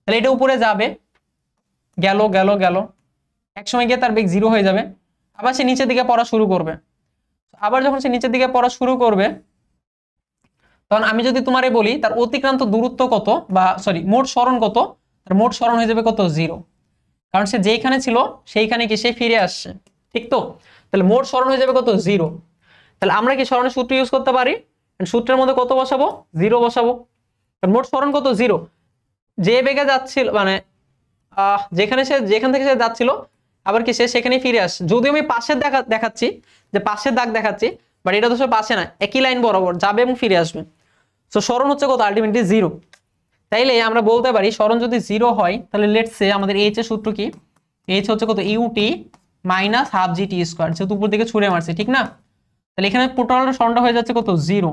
S1: তাহলে এটা উপরে যাবে, গেল গেল গেল, একসময় গিয়ে তার বেগ 0 হয়ে যাবে, আবার সে নিচের দিকে পড়া শুরু করবে। আবার যখন সে নিচের দিকে পড়া শুরু করবে তখন আমি যদি তোমারে বলি তার অতিক্রান্ত দূরত্ব কত, বা সরি মোট সরণ কত, তার মোট সরণ হয়ে যাবে কত 0, কারণ সে যেইখানে ছিল সেইখানে কি সে ফিরে আসছে, ঠিক তো? তাহলে মোট সরণ হয়ে যাবে কত 0। তাহলে আমরা কি সরণের সূত্র ইউজ করতে পারি, সূত্রের মধ্যে কত বসাবো 0 বসাবো, মোট সরণ কত 0, যে বেগে যাচ্ছিল মানে যেখান থেকে সে যাচ্ছিল আবার কি সে সেখানেই ফিরে আসছে। যদিও আমি পাশের দেখাচ্ছি যে পাশের দাগ দেখাচ্ছি, বাট এটা তো সে পাশে না, একই লাইন বরাবর যাবে এবং ফিরে আসবে। তো সরণ হচ্ছে কত আলটিমেটলি 0। তাইলে আমরা বলতে পারি সরণ যদি 0 হয় তাহলে লেটস সে আমাদের এইচ এর সূত্র কি, এইচ হচ্ছে কত ইউটি মাইনাস হাফ জি টি স্কোয়ার, যেহেতু উপর দিকে ছুঁড়ে মারছে, ঠিক না? তাহলে এখানে টোটাল সরণটা হয়ে যাচ্ছে কত 0,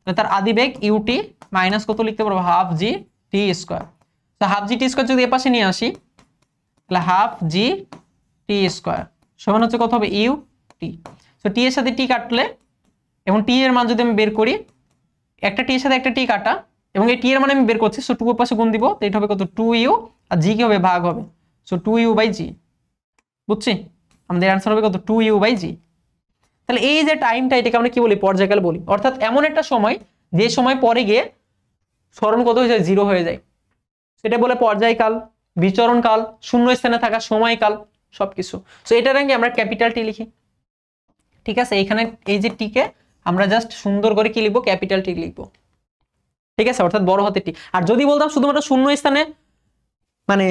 S1: তার আদিবেগ ইউটি মাইনাস কত লিখতে পারবো হাফ জি টি স্কোয়ার। তো হাফ জি টি স্কোয়ার যদি এপাশে নিয়ে আসি তাহলে হাফ জি টি স্কোয়ার সমান হচ্ছে কত হবে ইউ টি। তো টি এর সাথে টি কাটলে এবং টি এর মান যদি আমি বের করি, একটা টি এর সাথে একটা টি কাটা এবং এই টি এর মান আমি বের করছি, সো 2 এর পাশে গুণ দিব, তো এটা হবে কত 2u, আর জি কি হবে ভাগ হবে, সো 2u/g, বুঝছি? আমাদের অ্যান্সার হবে কত 2u/g। তাহলে এই যে টাইমটা এটাকে আমরা কি বলি পর্যায়কাল বলি, অর্থাৎ এমন একটা সময় যে সময় পরে গিয়ে সরণ কত হয়ে যায় 0 হয়ে যায়, সেটা বলে পর্যায়কাল, বিচরণকাল, শূন্য স্থানে থাকা সময়কাল, সবকিছু। সো এটার আগে আমরা ক্যাপিটাল টি লিখি, ঠিক আছে? এখানে এই যে টি কে আমরা জাস্ট সুন্দর করে কি লিখবো, ক্যাপিটাল টি লিখবো, ঠিক আছে? অর্থাৎ বড় হাতের টি। আর যদি বলতাম শুধুমাত্র শূন্য স্থানে মানে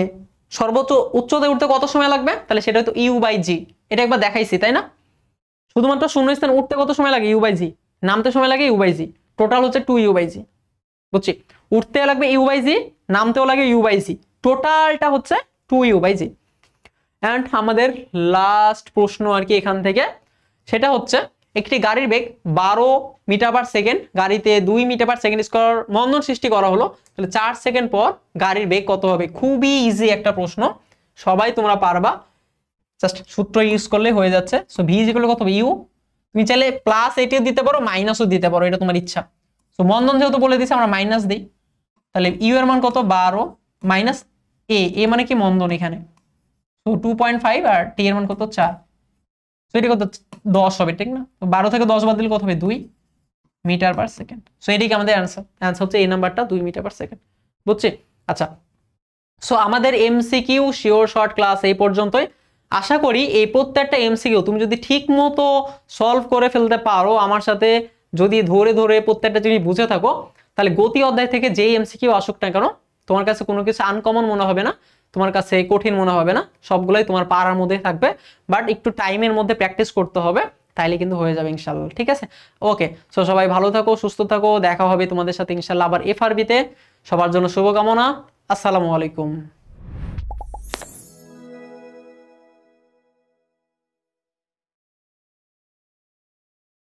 S1: সর্বোচ্চ উচ্চতায় উঠতে কত সময় লাগবে, তাহলে সেটা হতো ইউ/জি, এটা একবার দেখাইছি তাই না? শুধুমাত্র শূন্য স্থানে উঠতে কত সময় লাগে ইউ/জি, নামতে সময় লাগে ইউ/জি, টোটাল হচ্ছে 2u/g, বুঝছি? উঠতে লাগবে ইউ/জি, নামতেও লাগে ইউ/জি, টোটালটা হচ্ছে 2u/g। এন্ড আমাদের লাস্ট প্রশ্ন আর কি এখান থেকে, সেটা হচ্ছে একটি গাড়ির বেগ 12 মিটার পার সেকেন্ড, গাড়িতে 2 মিটার পার সেকেন্ড স্কোয়ার মন্দন সৃষ্টি করা হলো, তাহলে 4 সেকেন্ড পর গাড়ির বেগ কত হবে? খুবই ইজি একটা প্রশ্ন, সবাই তোমরা পারবা, জাস্ট সূত্র ইউজ করলে হয়ে যাচ্ছে। So V is equal two কত হবে ইউ, তুমি চাইলে প্লাস এটিও দিতে পারো মাইনাসও দিতে পারো, এটা তোমার ইচ্ছা। সো মন্দন যেহেতু বলে দিয়েছে আমরা মাইনাস দিই, তাহলে ইউ এর মান কত 12 মাইনাস এ মানে কি মন্দন এখানে, সো 2.5 আর টি এর মান কত 4, সো এটা কত 10 হবে, ঠিক না? তো 12 থেকে 10 বাদ দিলে কত হবে 2 মিটার পার সেকেন্ড। সো এদিকে আমাদের অ্যান্সার হচ্ছে এই নাম্বারটা 2 মিটার পার সেকেন্ড, বুঝছি? আচ্ছা, সো আমাদের এমসিকিউ শিওর শর্ট ক্লাস এই পর্যন্তই। আশা করি এই প্রত্যেকটা এমসিকিউ তুমি যদি ঠিক মতো সলভ করে ফেলতে পারো, আমার সাথে যদি ধরে ধরে প্রত্যেকটা জিনিস বুঝে থাকো, তাহলে গতি অধ্যায় থেকে যেই এমসিকিউ আসুক না কেন তোমার কাছে কোনো কিছু আনকমন মনে হবে না, তোমার কাছে কঠিন মনে হবে না, সবগুলোই তোমার পারার মধ্যে থাকবে, বাট একটু টাইমের মধ্যে প্র্যাকটিস করতে হবে, তাইলে কিন্তু হয়ে যাবে ইনশাল্লাহ, ঠিক আছে? ওকে, সো সবাই ভালো থাকো, সুস্থ থাকো, দেখা হবে তোমাদের সাথে ইনশাল্লাহ আবার এফআরবিতে। সবার জন্য শুভকামনা, আসসালামু আলাইকুম।